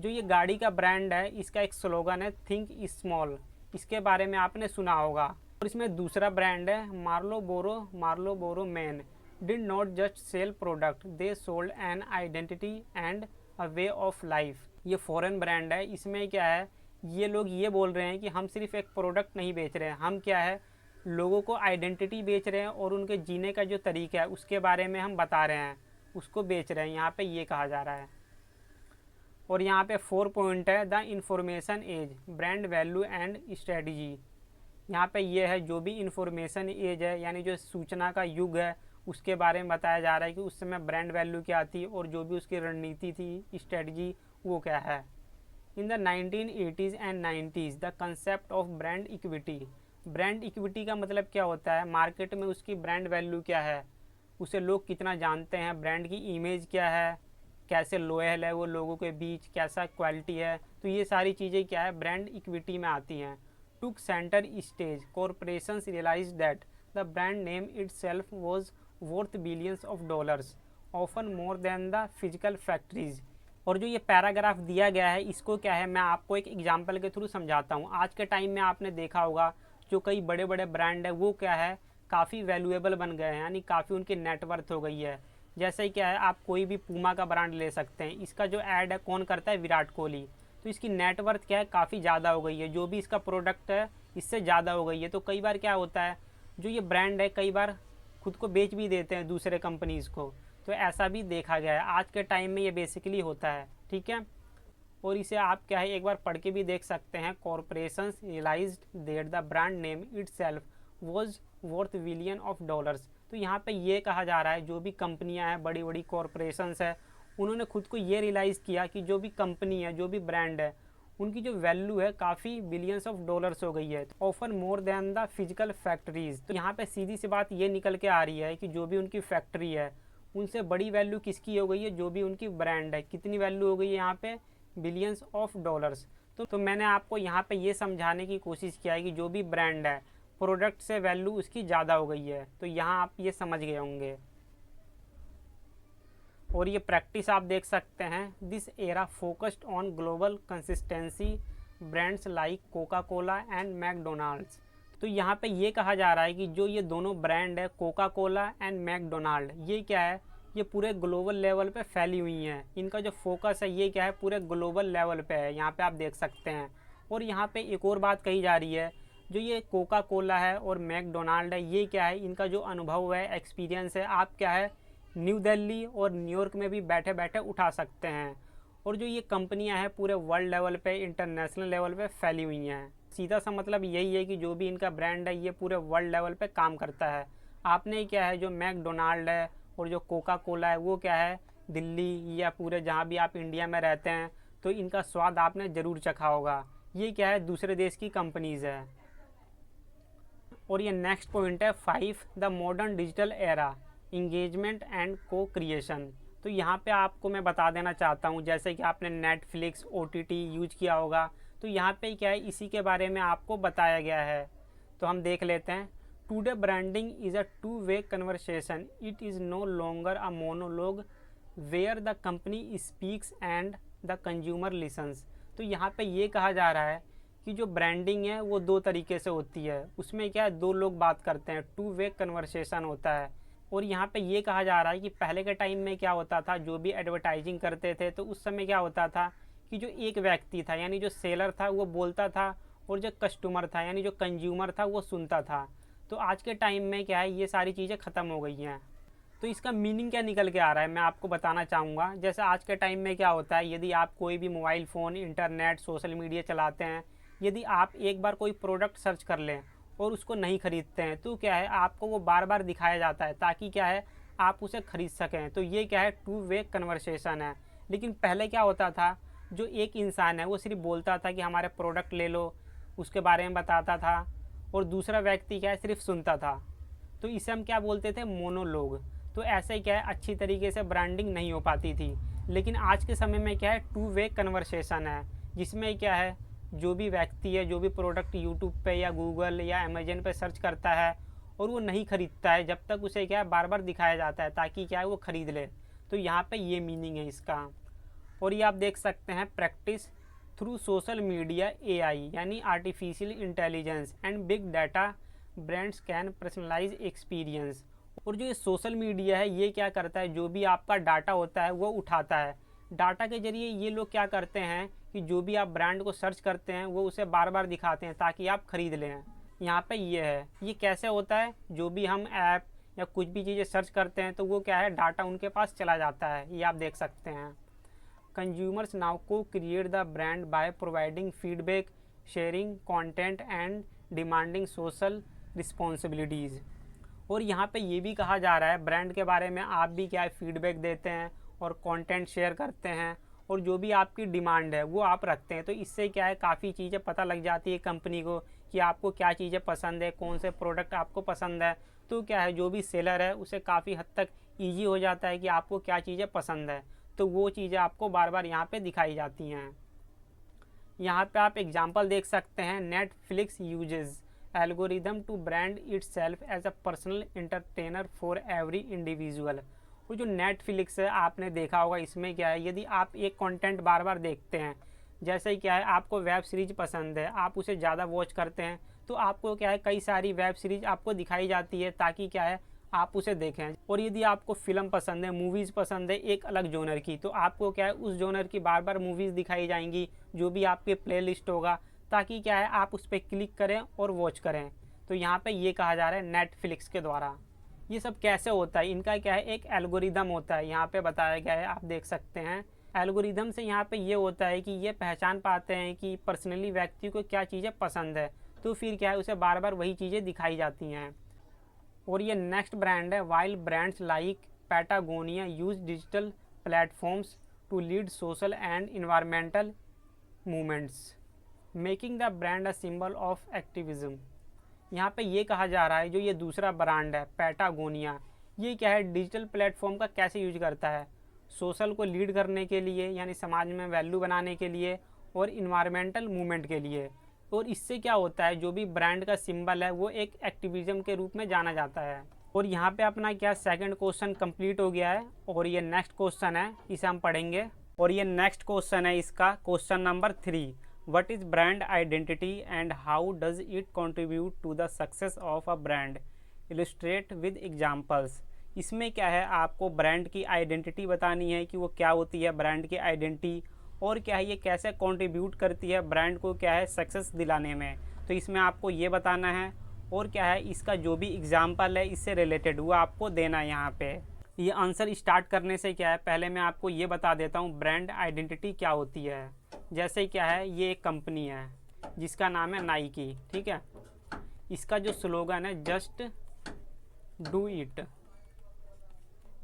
जो ये गाड़ी का ब्रांड है, इसका एक स्लोगन है, थिंक स्मॉल। इसके बारे में आपने सुना होगा। और इसमें दूसरा ब्रांड है, Marlboro man, did not just sell product, they sold an identity and a way of life. ये फॉरेन ब्रांड है। इसमें क्या है, ये लोग ये बोल रहे हैं कि हम सिर्फ एक प्रोडक्ट नहीं बेच रहे हैं, हम क्या है, लोगों को आइडेंटिटी बेच रहे हैं, और उनके जीने का जो तरीका है उसके बारे में हम बता रहे हैं, उसको बेच रहे हैं। यहाँ पे ये कहा जा रहा है। और यहाँ पे 4 पॉइंट है, the information age, brand value and strategy. यहाँ पे ये है, जो भी इंफॉर्मेशन एज है, यानी जो सूचना का युग है, उसके बारे में बताया जा रहा है कि उस समय ब्रांड वैल्यू क्या थी, और जो भी उसकी रणनीति थी, स्ट्रेटजी, वो क्या है। In the 1980s and 90s the concept of brand equity. Brand equity का मतलब क्या होता है, मार्केट में उसकी ब्रांड वैल्यू क्या है, उसे लोग कितना जानते हैं, ब्रांड की इमेज क्या है, कैसे लोयल है वो लोगों के बीच, कैसा क्वालिटी है। तो ये सारी चीज़ें क्या है, ब्रांड इक्विटी में आती हैं। Took centre stage, corporations realise that the brand name itself was worth billions of dollars, often more than the physical factories. और जो ये पैराग्राफ दिया गया है, इसको क्या है, मैं आपको एक एग्जांपल के थ्रू समझाता हूँ। आज के टाइम में आपने देखा होगा, जो कई बड़े बड़े ब्रांड है, वो क्या है, काफ़ी वैल्यूएबल बन गए हैं, यानी काफ़ी उनकी नेटवर्थ हो गई है। जैसे ही क्या है, आप कोई भी पूमा का ब्रांड ले सकते हैं, इसका जो ऐड है कौन करता है, विराट कोहली। तो इसकी नेटवर्थ क्या है, काफ़ी ज़्यादा हो गई है, जो भी इसका प्रोडक्ट है इससे ज़्यादा हो गई है। तो कई बार क्या होता है, जो ये ब्रांड है, कई बार खुद को बेच भी देते हैं दूसरे कंपनीज़ को। तो ऐसा भी देखा गया है, आज के टाइम में ये बेसिकली होता है। ठीक है, और इसे आप क्या है, एक बार पढ़ के भी देख सकते हैं। Corporations realised that the brand name itself was worth billion of dollars. तो यहाँ पे ये कहा जा रहा है, जो भी कंपनियां हैं, बड़ी बड़ी कॉरपोरेशंस है, उन्होंने खुद को ये रियलाइज़ किया कि जो भी कंपनी है, जो भी ब्रांड है, उनकी जो वैल्यू है काफ़ी बिलियंस ऑफ डॉलर्स हो गई है, offer more than the physical factories. तो यहाँ पे सीधी सी बात ये निकल के आ रही है कि जो भी उनकी फैक्ट्री है, उनसे बड़ी वैल्यू किसकी हो गई है, जो भी उनकी ब्रांड है। कितनी वैल्यू हो गई है यहाँ पे, बिलियंस ऑफ डॉलर्स। तो मैंने आपको यहाँ पे ये समझाने की कोशिश किया है कि जो भी ब्रांड है, प्रोडक्ट से वैल्यू उसकी ज़्यादा हो गई है। तो यहाँ आप ये समझ गए होंगे। और ये प्रैक्टिस आप देख सकते हैं, this era focused on global consistency, brands like Coca Cola and McDonald's. तो यहाँ पे ये कहा जा रहा है कि जो ये दोनों ब्रांड है, कोका कोला एंड मैकडोनाल्ड, ये क्या है, ये पूरे ग्लोबल लेवल पे फैली हुई हैं। इनका जो फोकस है, ये क्या है, पूरे ग्लोबल लेवल पे है। यहाँ पे आप देख सकते हैं। और यहाँ पे एक और बात कही जा रही है, जो ये कोका कोला है और मैकडोनाल्ड है, ये क्या है, इनका जो अनुभव है, एक्सपीरियंस है, आप क्या है, न्यू दिल्ली और न्यूयॉर्क में भी बैठे बैठे उठा सकते हैं। और जो ये कंपनियां हैं, पूरे वर्ल्ड लेवल पे, इंटरनेशनल लेवल पे फैली हुई हैं। सीधा सा मतलब यही है कि जो भी इनका ब्रांड है, ये पूरे वर्ल्ड लेवल पे काम करता है। आपने क्या है, जो मैकडोनाल्ड है और जो कोका कोला है, वो क्या है, दिल्ली या पूरे जहाँ भी आप इंडिया में रहते हैं, तो इनका स्वाद आपने ज़रूर चखा होगा। ये क्या है, दूसरे देश की कंपनीज़ है। और ये नेक्स्ट पॉइंट है 5, the modern digital era, engagement and को क्रिएशन। तो यहाँ पे आपको मैं बता देना चाहता हूँ, जैसे कि आपने नेटफ्लिक्स, OTT यूज किया होगा, तो यहाँ पे क्या है, इसी के बारे में आपको बताया गया है। तो हम देख लेते हैं। Today branding is a two way conversation, it is no longer a monologue where the company speaks and the consumer listens. तो यहाँ पे ये कहा जा रहा है कि जो ब्रांडिंग है वो दो तरीके से होती है, उसमें क्या है, दो लोग बात करते हैं, टू वे कन्वर्सेशन होता है। और यहाँ पे ये कहा जा रहा है कि पहले के टाइम में क्या होता था, जो भी एडवर्टाइजिंग करते थे तो उस समय क्या होता था कि जो एक व्यक्ति था यानी जो सेलर था वो बोलता था और जो कस्टमर था यानी जो कंज्यूमर था वो सुनता था। तो आज के टाइम में क्या है, ये सारी चीज़ें ख़त्म हो गई हैं। तो इसका मीनिंग क्या निकल के आ रहा है मैं आपको बताना चाहूँगा। जैसे आज के टाइम में क्या होता है, यदि आप कोई भी mobile phone, internet, social media चलाते हैं, यदि आप एक बार कोई प्रोडक्ट सर्च कर लें और उसको नहीं ख़रीदते हैं तो क्या है, आपको वो बार बार दिखाया जाता है ताकि क्या है, आप उसे ख़रीद सकें। तो ये क्या है, टू वे कन्वर्सेशन है। लेकिन पहले क्या होता था, जो एक इंसान है वो सिर्फ बोलता था कि हमारे प्रोडक्ट ले लो, उसके बारे में बताता था, और दूसरा व्यक्ति क्या है, सिर्फ सुनता था। तो इसे हम क्या बोलते थे, मोनोलॉग। तो ऐसे क्या है, अच्छी तरीके से ब्रांडिंग नहीं हो पाती थी। लेकिन आज के समय में क्या है, टू वे कन्वर्सेशन है, जिसमें क्या है, जो भी व्यक्ति है, जो भी प्रोडक्ट यूट्यूब पे या गूगल या अमेजन पे सर्च करता है और वो नहीं ख़रीदता है, जब तक उसे क्या है बार बार दिखाया जाता है ताकि क्या है वो ख़रीद ले। तो यहाँ पे ये मीनिंग है इसका। और ये आप देख सकते हैं, practice through social media AI यानी artificial intelligence and big data brands can personalise experience. और जो ये सोशल मीडिया है ये क्या करता है, जो भी आपका डाटा होता है वो उठाता है। डाटा के ज़रिए ये लोग क्या करते हैं कि जो भी आप ब्रांड को सर्च करते हैं वो उसे बार बार दिखाते हैं ताकि आप ख़रीद लें। यहाँ पे ये है, ये कैसे होता है, जो भी हम ऐप या कुछ भी चीज़ें सर्च करते हैं तो वो क्या है, डाटा उनके पास चला जाता है, ये आप देख सकते हैं। कंज्यूमर्स नाउ को create the brand by providing feedback, sharing content and demanding social responsibilities. और यहाँ पे ये भी कहा जा रहा है, ब्रांड के बारे में आप भी क्या है, फीडबैक देते हैं और कंटेंट शेयर करते हैं और जो भी आपकी डिमांड है वो आप रखते हैं। तो इससे क्या है, काफ़ी चीज़ें पता लग जाती है कंपनी को कि आपको क्या चीज़ें पसंद है, कौन से प्रोडक्ट आपको पसंद है। तो क्या है, जो भी सेलर है उसे काफ़ी हद तक ईजी हो जाता है कि आपको क्या चीज़ें पसंद है, तो वो चीज़ें आपको बार बार यहाँ पे दिखाई जाती हैं। यहाँ पे आप एग्जांपल देख सकते हैं, Netflix uses algorithm to brand itself as a personal entertainer for every individual. वो जो नेटफ्लिक्स है आपने देखा होगा, इसमें क्या है, यदि आप एक कंटेंट बार बार देखते हैं, जैसे क्या है, आपको वेब सीरीज पसंद है, आप उसे ज़्यादा वॉच करते हैं, तो आपको क्या है, कई सारी वेब सीरीज आपको दिखाई जाती है ताकि क्या है, आप उसे देखें। और यदि आपको फिल्म पसंद है, मूवीज़ पसंद है एक अलग जोनर की, तो आपको क्या है, उस जोनर की बार बार मूवीज़ दिखाई जाएंगी जो भी आपके प्लेलिस्ट होगा, ताकि क्या है, आप उस पर क्लिक करें और वॉच करें। तो यहाँ पे ये कहा जा रहा है नेटफ्लिक्स के द्वारा। ये सब कैसे होता है, इनका क्या है, एक एल्गोरिदम होता है, यहाँ पे बताया गया है, आप देख सकते हैं। एल्गोरिदम से यहाँ पे ये होता है कि ये पहचान पाते हैं कि पर्सनली व्यक्ति को क्या चीज़ें पसंद है, तो फिर क्या है, उसे बार बार वही चीज़ें दिखाई जाती हैं। और ये नेक्स्ट ब्रांड है, while brands like Patagonia use digital platforms to lead social and environmental movements, making the brand a symbol of activism. यहाँ पे ये कहा जा रहा है, जो ये दूसरा ब्रांड है पैटागोनिया, ये क्या है, डिजिटल प्लेटफॉर्म का कैसे यूज करता है, सोशल को लीड करने के लिए यानी समाज में वैल्यू बनाने के लिए और इन्वायरमेंटल मूवमेंट के लिए। और इससे क्या होता है, जो भी ब्रांड का सिंबल है वो एक एक्टिविज्म के रूप में जाना जाता है। और यहाँ पे अपना क्या सेकंड क्वेश्चन कंप्लीट हो गया है और ये नेक्स्ट क्वेश्चन है, इसे हम पढ़ेंगे। और ये नेक्स्ट क्वेश्चन है इसका, question number 3, What is brand identity and how does it contribute to the success of a brand? Illustrate with examples. इसमें क्या है, आपको ब्रांड की आइडेंटिटी बतानी है कि वो क्या होती है ब्रांड की आइडेंटिटी, और क्या है ये कैसे कंट्रीब्यूट करती है ब्रांड को क्या है सक्सेस दिलाने में। तो इसमें आपको ये बताना है, और क्या है इसका जो भी एग्जाम्पल है इससे रिलेटेड वो आपको देना है। यहाँ पे ये आंसर स्टार्ट करने से क्या है, पहले मैं आपको ये बता देता हूँ ब्रांड आइडेंटिटी क्या होती है। जैसे क्या है, ये एक कंपनी है जिसका नाम है नाइकी, ठीक है। इसका जो स्लोगन है जस्ट डू इट।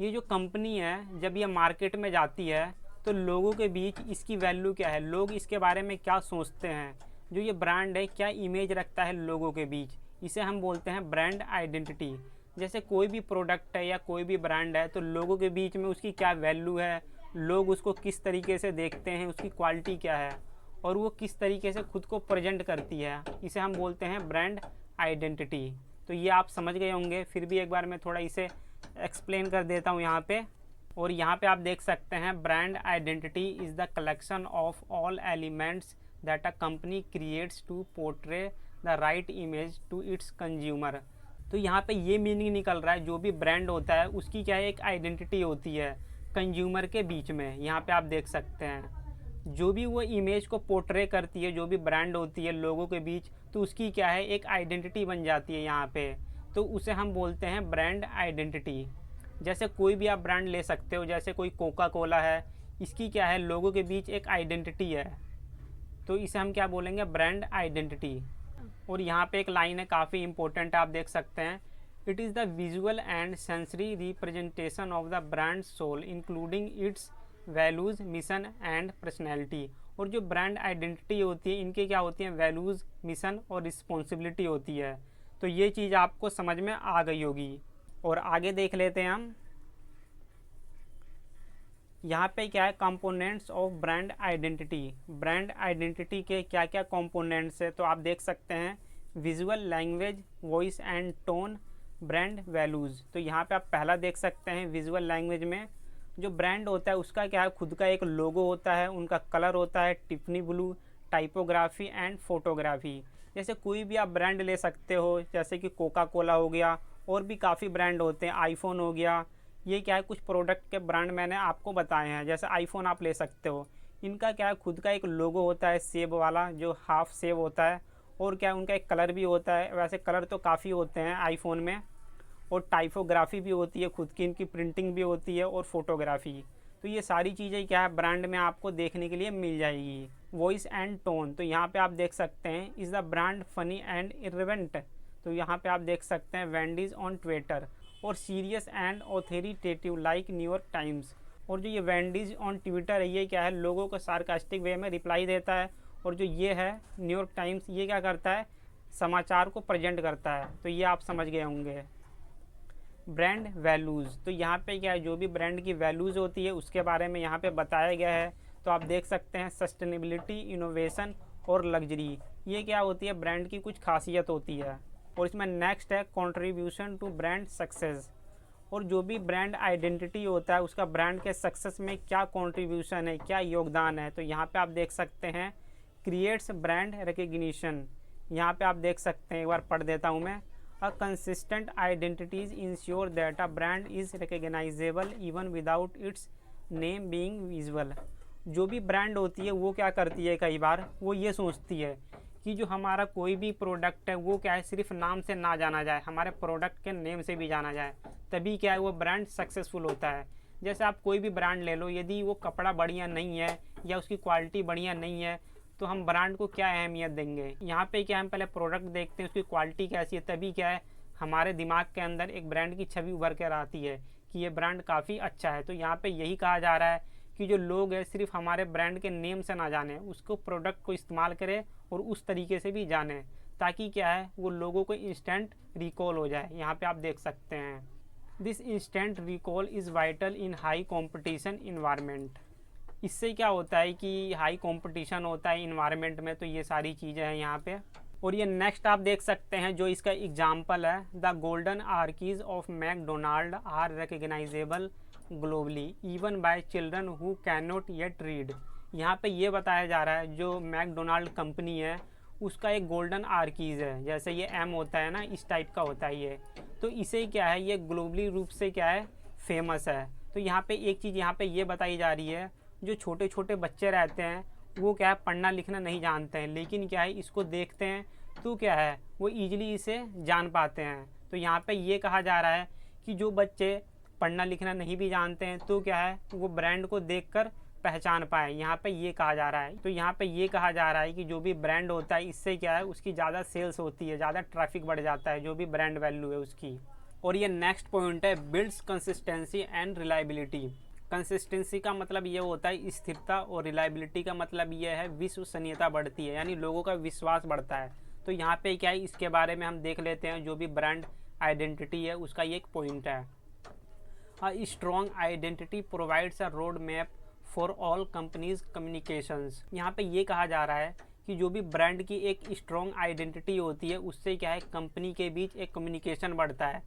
ये जो कंपनी है जब ये मार्केट में जाती है तो लोगों के बीच इसकी वैल्यू क्या है, लोग इसके बारे में क्या सोचते हैं, जो ये ब्रांड है क्या इमेज रखता है लोगों के बीच, इसे हम बोलते हैं ब्रांड आइडेंटिटी। जैसे कोई भी प्रोडक्ट है या कोई भी ब्रांड है तो लोगों के बीच में उसकी क्या वैल्यू है, लोग उसको किस तरीके से देखते हैं, उसकी क्वालिटी क्या है और वो किस तरीके से खुद को प्रेजेंट करती है, इसे हम बोलते हैं ब्रांड आइडेंटिटी। तो ये आप समझ गए होंगे, फिर भी एक बार मैं थोड़ा इसे एक्सप्लेन कर देता हूँ यहाँ पे। और यहाँ पे आप देख सकते हैं brand identity is the collection of all elements that a company creates to portray the right image to its consumer. तो यहाँ पे ये मीनिंग निकल रहा है, जो भी ब्रांड होता है उसकी क्या है, एक आइडेंटिटी होती है कंज्यूमर के बीच में। यहाँ पे आप देख सकते हैं जो भी वो इमेज को पोर्ट्रे करती है, जो भी ब्रांड होती है लोगों के बीच, तो उसकी क्या है, एक आइडेंटिटी बन जाती है यहाँ पे। तो उसे हम बोलते हैं ब्रांड आइडेंटिटी। जैसे कोई भी आप ब्रांड ले सकते हो, जैसे कोई कोका कोला है, इसकी क्या है, लोगों के बीच एक आइडेंटिटी है, तो इसे हम क्या बोलेंगे, ब्रांड आइडेंटिटी। और यहाँ पे एक लाइन है काफ़ी इंपॉर्टेंट, आप देख सकते हैं, it is the visual and sensory representation of the brand soul including its values, mission and personality. और जो ब्रांड आइडेंटिटी होती है, इनके क्या होती हैं, वैल्यूज़, मिशन और रिस्पॉन्सिबिलिटी होती है। तो ये चीज़ आपको समझ में आ गई होगी। और आगे देख लेते हैं हम, यहाँ पे क्या है, components of brand identity. Brand identity के क्या क्या कंपोनेंट्स है, तो आप देख सकते हैं visual, language, voice and tone, brand values. तो यहाँ पे आप पहला देख सकते हैं, विजुअल लैंग्वेज में जो ब्रांड होता है उसका क्या है, खुद का एक लोगो होता है, उनका कलर होता है Tiffany blue, typography and photography. जैसे कोई भी आप ब्रांड ले सकते हो, जैसे कि कोका कोला हो गया, और भी काफ़ी ब्रांड होते हैं, आईफोन हो गया। ये क्या है, कुछ प्रोडक्ट के ब्रांड मैंने आपको बताए हैं। जैसे आईफोन आप ले सकते हो, इनका क्या है, खुद का एक लोगो होता है सेब वाला, जो हाफ सेब होता है, और क्या उनका एक कलर भी होता है। वैसे कलर तो काफ़ी होते हैं आईफोन में, और टाइपोग्राफी भी होती है, खुद की इनकी प्रिंटिंग भी होती है, और फोटोग्राफी। तो ये सारी चीज़ें क्या है, ब्रांड में आपको देखने के लिए मिल जाएगी। वॉइस एंड टोन, तो यहाँ पे आप देख सकते हैं, is the brand funny and irrelevant. तो यहाँ पे आप देख सकते हैं वेंडीज ऑन ट्विटर, और serious and authoritative like New York times. और जो ये वेंडीज ऑन ट्विटर है, ये क्या है, लोगों को सार्कास्टिक वे में रिप्लाई देता है। और जो ये है न्यूयॉर्क टाइम्स, ये क्या करता है, समाचार को प्रेजेंट करता है। तो ये आप समझ गए होंगे। ब्रांड वैल्यूज़, तो यहाँ पे क्या है, जो भी ब्रांड की वैल्यूज़ होती है उसके बारे में यहाँ पे बताया गया है। तो आप देख सकते हैं सस्टेनेबिलिटी, इनोवेशन और लग्जरी, ये क्या होती है, ब्रांड की कुछ खासियत होती है। और इसमें नेक्स्ट है कंट्रीब्यूशन टू ब्रांड सक्सेस। और जो भी ब्रांड आइडेंटिटी होता है उसका ब्रांड के सक्सेस में क्या कंट्रीब्यूशन है, क्या योगदान है। तो यहाँ पे आप देख सकते हैं क्रिएट्स ब्रांड रिकग्निशन। यहाँ पे आप देख सकते हैं, एक बार पढ़ देता हूँ मैं, a consistent identities ensure that a brand is recognisable even without its name being visual. जो भी ब्रांड होती है वो क्या करती है, कई बार वो ये सोचती है कि जो हमारा कोई भी प्रोडक्ट है वो क्या है, सिर्फ नाम से ना जाना जाए, हमारे प्रोडक्ट के नेम से भी जाना जाए, तभी क्या है वो ब्रांड सक्सेसफुल होता है। जैसे आप कोई भी ब्रांड ले लो, यदि वो कपड़ा बढ़िया नहीं है या उसकी क्वालिटी बढ़िया नहीं है, तो हम ब्रांड को क्या अहमियत देंगे। यहाँ पे क्या हम पहले प्रोडक्ट देखते हैं, उसकी क्वालिटी कैसी है, तभी क्या है हमारे दिमाग के अंदर एक ब्रांड की छवि उभर कर आती है कि ये ब्रांड काफ़ी अच्छा है। तो यहाँ पे यही कहा जा रहा है कि जो लोग हैं सिर्फ हमारे ब्रांड के नेम से ना जाने, उसको प्रोडक्ट को इस्तेमाल करें और उस तरीके से भी जाने, ताकि क्या है वो लोगों को इंस्टेंट रिकॉल हो जाए। यहाँ पे आप देख सकते हैं, this instant recall is vital in high competition environment. इससे क्या होता है कि हाई कंपटीशन होता है इन्वायरमेंट में, तो ये सारी चीज़ें हैं यहाँ पे। और ये नेक्स्ट आप देख सकते हैं जो इसका एग्जाम्पल है, the golden arches of McDonald are recognisable globally even by children who can not yet read. यहाँ पे ये बताया जा रहा है जो मैकडोनाल्ड कंपनी है उसका एक गोल्डन आर्कीज़ है, जैसे ये एम होता है ना, इस टाइप का होता है ये। तो इसे क्या है, ये ग्लोबली रूप से क्या है, फेमस है। तो यहाँ पे एक चीज़ यहाँ पे ये बताई जा रही है, जो छोटे छोटे बच्चे रहते हैं वो क्या है पढ़ना लिखना नहीं जानते हैं, लेकिन क्या है इसको देखते हैं तो क्या है वो ईजिली इसे जान पाते हैं। तो यहाँ पे ये कहा जा रहा है कि जो बच्चे पढ़ना लिखना नहीं भी जानते हैं तो क्या है वो ब्रांड को देखकर पहचान पाए, यहाँ पे ये कहा जा रहा है। तो यहाँ पे ये कहा जा रहा है कि जो भी ब्रांड होता है इससे क्या है उसकी ज़्यादा सेल्स होती है, ज़्यादा ट्रैफिक बढ़ जाता है, जो भी ब्रांड वैल्यू है उसकी। और ये नेक्स्ट पॉइंट है, builds consistency and reliability. Consistency का मतलब ये होता है स्थिरता, और रिलायबिलिटी का मतलब ये है विश्वसनीयता बढ़ती है, यानी लोगों का विश्वास बढ़ता है। तो यहाँ पे क्या है इसके बारे में हम देख लेते हैं, जो भी ब्रांड आइडेंटिटी है उसका ये एक पॉइंट है, a strong identity provides a road map for all companies communications. यहाँ पे ये कहा जा रहा है कि जो भी ब्रांड की एक स्ट्रॉन्ग आइडेंटिटी होती है उससे क्या है कंपनी के बीच एक कम्युनिकेशन बढ़ता है।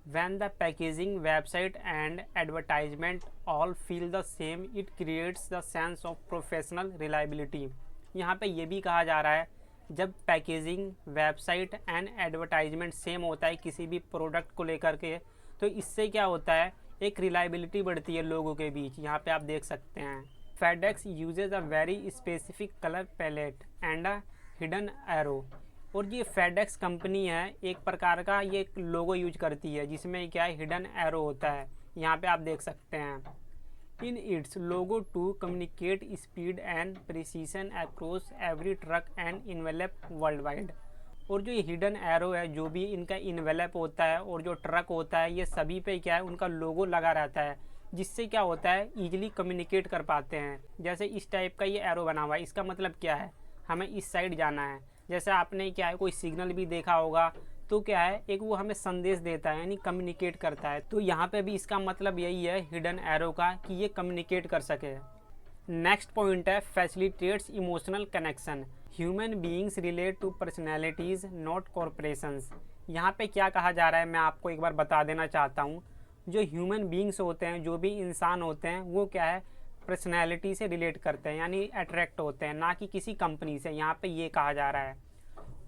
When the packaging, website and advertisement all feel the same, it creates the sense of professional reliability। यहाँ पे ये भी कहा जा रहा है जब packaging, website and advertisement same होता है किसी भी प्रोडक्ट को लेकर के, तो इससे क्या होता है एक रिलायबिलिटी बढ़ती है लोगों के बीच। यहाँ पे आप देख सकते हैं FedEx uses a very specific color palette and a hidden arrow। और ये FedEx कंपनी है एक प्रकार का ये लोगो यूज करती है जिसमें क्या है हिडन एरो होता है। यहाँ पे आप देख सकते हैं in its logo to communicate speed and precision across every truck and envelope worldwide. और जो ये हिडन एरो है जो भी इनका इन्वेलप होता है और जो ट्रक होता है ये सभी पे क्या है उनका लोगो लगा रहता है जिससे क्या होता है ईजिली कम्युनिकेट कर पाते हैं। जैसे इस टाइप का ये एरो बना हुआ है, इसका मतलब क्या है हमें इस साइड जाना है। जैसे आपने क्या है कोई सिग्नल भी देखा होगा तो क्या है एक वो हमें संदेश देता है यानी कम्युनिकेट करता है। तो यहाँ पे भी इसका मतलब यही है हिडन एरो का कि ये कम्युनिकेट कर सके। नेक्स्ट पॉइंट है facilitates emotional connection. Human beings relate to personalities not corporations. यहाँ पे क्या कहा जा रहा है मैं आपको एक बार बता देना चाहता हूँ। जो ह्यूमन बीइंग्स होते हैं जो भी इंसान होते हैं वो क्या है पर्सनैलिटी से रिलेट करते हैं यानी अट्रैक्ट होते हैं ना कि किसी कंपनी से। यहाँ पे ये कहा जा रहा है।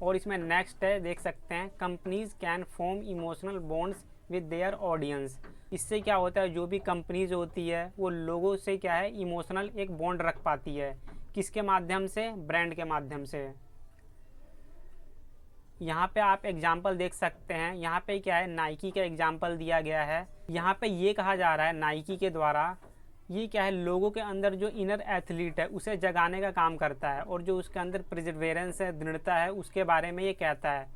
और इसमें नेक्स्ट है देख सकते हैं companies can form emotional bonds with their audience. इससे क्या होता है जो भी कंपनीज होती है वो लोगों से क्या है इमोशनल एक बॉन्ड रख पाती है। किसके माध्यम से? ब्रांड के माध्यम से। यहाँ पे आप एग्जाम्पल देख सकते हैं। यहाँ पे क्या है नाइकी का एग्जाम्पल दिया गया है। यहाँ पे ये कहा जा रहा है नाइकी के द्वारा ये क्या है लोगों के अंदर जो इनर एथलीट है उसे जगाने का काम करता है और जो उसके अंदर प्रिजर्वेरेंस है दृढ़ता है उसके बारे में ये कहता है।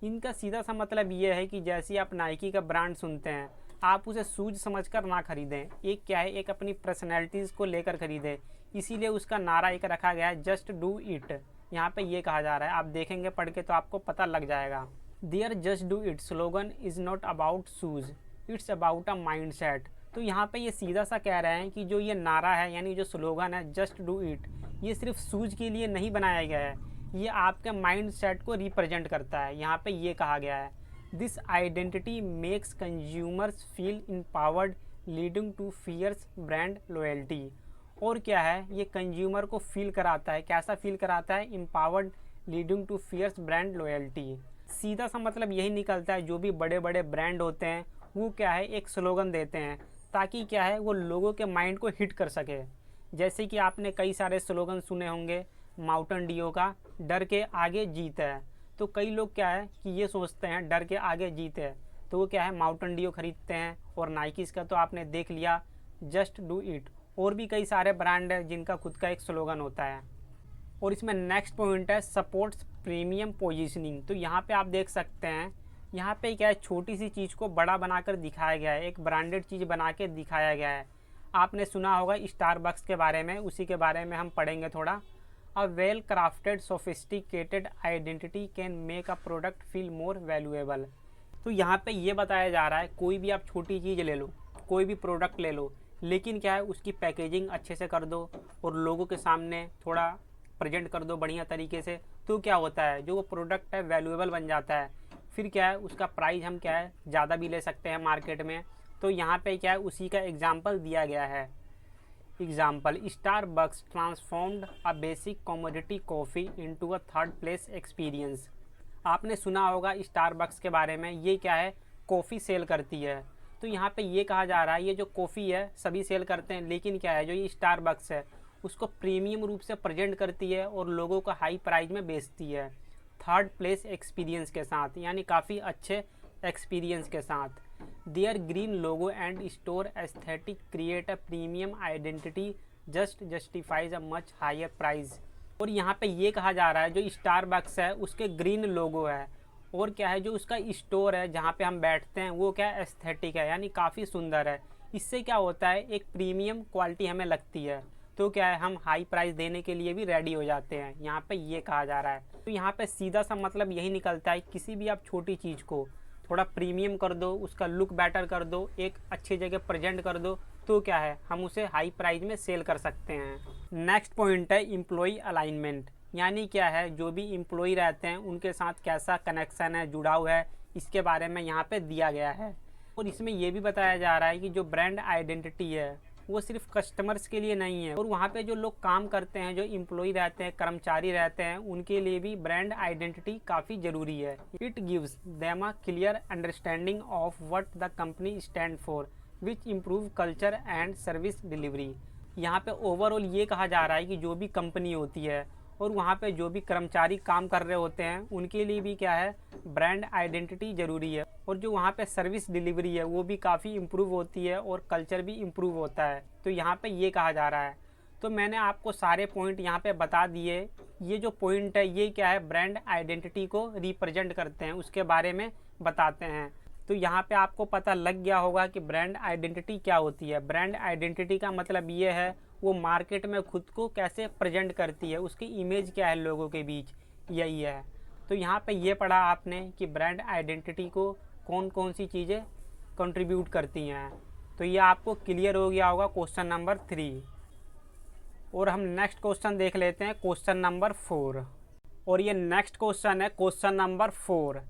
इनका सीधा सा मतलब ये है कि जैसे आप नाइकी का ब्रांड सुनते हैं आप उसे सूझ समझकर ना खरीदें, एक क्या है एक अपनी पर्सनैलिटीज़ को लेकर खरीदें। इसीलिए उसका नारा एक रखा गया है जस्ट डू इट। यहाँ पे ये कहा जा रहा है, आप देखेंगे पढ़ के तो आपको पता लग जाएगा। Their just do it slogan is not about shoes, it's about a mindset. तो यहाँ पे ये सीधा सा कह रहे हैं कि जो ये नारा है यानी जो स्लोगन है जस्ट डू इट ये सिर्फ शूज़ के लिए नहीं बनाया गया है, ये आपके माइंड सेट को रिप्रेजेंट करता है। यहाँ पे ये कहा गया है this identity makes consumers feel empowered leading to fierce brand loyalty. और क्या है ये कंज्यूमर को फील कराता है, कैसा फील कराता है? Empowered leading to fierce brand loyalty. सीधा सा मतलब यही निकलता है जो भी बड़े बड़े ब्रांड होते हैं वो क्या है एक स्लोगन देते हैं ताकि क्या है वो लोगों के माइंड को हिट कर सके। जैसे कि आपने कई सारे स्लोगन सुने होंगे माउंटेन ड्यू का डर के आगे जीत है। तो कई लोग क्या है कि ये सोचते हैं डर के आगे जीत है तो वो क्या है माउंटेन ड्यू खरीदते हैं। और नाइकीज़ का तो आपने देख लिया जस्ट डू इट। और भी कई सारे ब्रांड है जिनका खुद का एक स्लोगन होता है। और इसमें नेक्स्ट पॉइंट है सपोर्ट्स प्रीमियम पोजीशनिंग। तो यहाँ पे आप देख सकते हैं यहाँ पे क्या है छोटी सी चीज़ को बड़ा बनाकर दिखाया गया है, एक ब्रांडेड चीज़ बना के दिखाया गया है। आपने सुना होगा स्टारबक्स के बारे में, उसी के बारे में हम पढ़ेंगे थोड़ा। A well crafted sophisticated identity can make a product feel more valuable. तो यहाँ पे ये बताया जा रहा है कोई भी आप छोटी चीज़ ले लो, कोई भी प्रोडक्ट ले लो, लेकिन क्या है उसकी पैकेजिंग अच्छे से कर दो और लोगों के सामने थोड़ा प्रेजेंट कर दो बढ़िया तरीके से, तो क्या होता है जो वो प्रोडक्ट है वैल्यूएबल बन जाता है। फिर क्या है उसका प्राइस हम क्या है ज़्यादा भी ले सकते हैं मार्केट में। तो यहाँ पे क्या है उसी का एग्जाम्पल दिया गया है। Example Starbucks transformed a basic commodity coffee into a third place experience. आपने सुना होगा स्टारबक्स के बारे में, ये क्या है कॉफ़ी सेल करती है। तो यहाँ पे ये कहा जा रहा है ये जो कॉफ़ी है सभी सेल करते हैं, लेकिन क्या है जो ये स्टारबक्स है उसको प्रीमियम रूप से प्रेजेंट करती है और लोगों को हाई प्राइस में बेचती है थर्ड प्लेस एक्सपीरियंस के साथ, यानी काफ़ी अच्छे एक्सपीरियंस के साथ। Their green logo and store aesthetic create a premium identity just justifies a much higher price. और यहाँ पे ये कहा जा रहा है जो स्टारबक्स है उसके ग्रीन लोगो है और क्या है जो उसका स्टोर है जहाँ पे हम बैठते हैं वो क्या एस्थेटिक है यानी काफ़ी सुंदर है। इससे क्या होता है एक प्रीमियम क्वालिटी हमें लगती है, तो क्या है हम हाई प्राइस देने के लिए भी रेडी हो जाते हैं। यहाँ पे ये कहा जा रहा है। तो यहाँ पे सीधा सा मतलब यही निकलता है किसी भी आप छोटी चीज़ को थोड़ा प्रीमियम कर दो, उसका लुक बेटर कर दो, एक अच्छी जगह प्रेजेंट कर दो, तो क्या है हम उसे हाई प्राइस में सेल कर सकते हैं। नेक्स्ट पॉइंट है एम्प्लॉय अलाइनमेंट। यानी क्या है, जो भी एम्प्लॉय रहते हैं उनके साथ कैसा कनेक्शन है, जुड़ाव है, इसके बारे में यहाँ पे दिया गया है। और इसमें ये भी बताया जा रहा है कि जो ब्रांड आइडेंटिटी है वो सिर्फ कस्टमर्स के लिए नहीं है, और वहाँ पे जो लोग काम करते हैं, जो एम्प्लॉय रहते हैं, कर्मचारी रहते हैं, उनके लिए भी ब्रांड आइडेंटिटी काफ़ी ज़रूरी है। It gives them a clear understanding of what the company stand for which improve culture and service delivery. यहाँ पे ओवरऑल ये कहा जा रहा है कि जो भी कंपनी होती है और वहाँ पे जो भी कर्मचारी काम कर रहे होते हैं उनके लिए भी क्या है, ब्रांड आइडेंटिटी ज़रूरी है। और जो वहाँ पे सर्विस डिलीवरी है वो भी काफ़ी इम्प्रूव होती है और कल्चर भी इम्प्रूव होता है। तो यहाँ पे ये कहा जा रहा है। तो मैंने आपको सारे पॉइंट यहाँ पे बता दिए। ये जो पॉइंट है ये क्या है, ब्रांड आइडेंटिटी को रिप्रेजेंट करते हैं, उसके बारे में बताते हैं। तो यहाँ पे आपको पता लग गया होगा कि ब्रांड आइडेंटिटी क्या होती है। ब्रांड आइडेंटिटी का मतलब ये है वो मार्केट में खुद को कैसे प्रेजेंट करती है, उसकी इमेज क्या है लोगों के बीच, यही है। तो यहाँ पे ये पढ़ा आपने कि ब्रांड आइडेंटिटी को कौन कौन सी चीज़ें कंट्रीब्यूट करती हैं। तो ये आपको क्लियर हो गया होगा क्वेश्चन नंबर 3। और हम नेक्स्ट क्वेश्चन देख लेते हैं, क्वेश्चन नंबर 4। और ये नेक्स्ट क्वेश्चन है question number 4।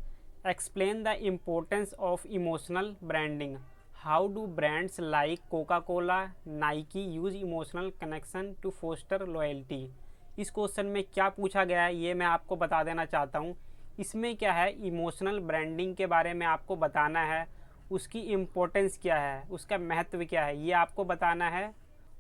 Explain the importance of emotional branding. How do brands like Coca Cola, Nike use emotional connection to foster loyalty. इस क्वेश्चन में क्या पूछा गया है ये मैं आपको बता देना चाहता हूँ। इसमें क्या है, इमोशनल ब्रांडिंग के बारे में आपको बताना है, उसकी इम्पोर्टेंस क्या है, उसका महत्व क्या है, ये आपको बताना है।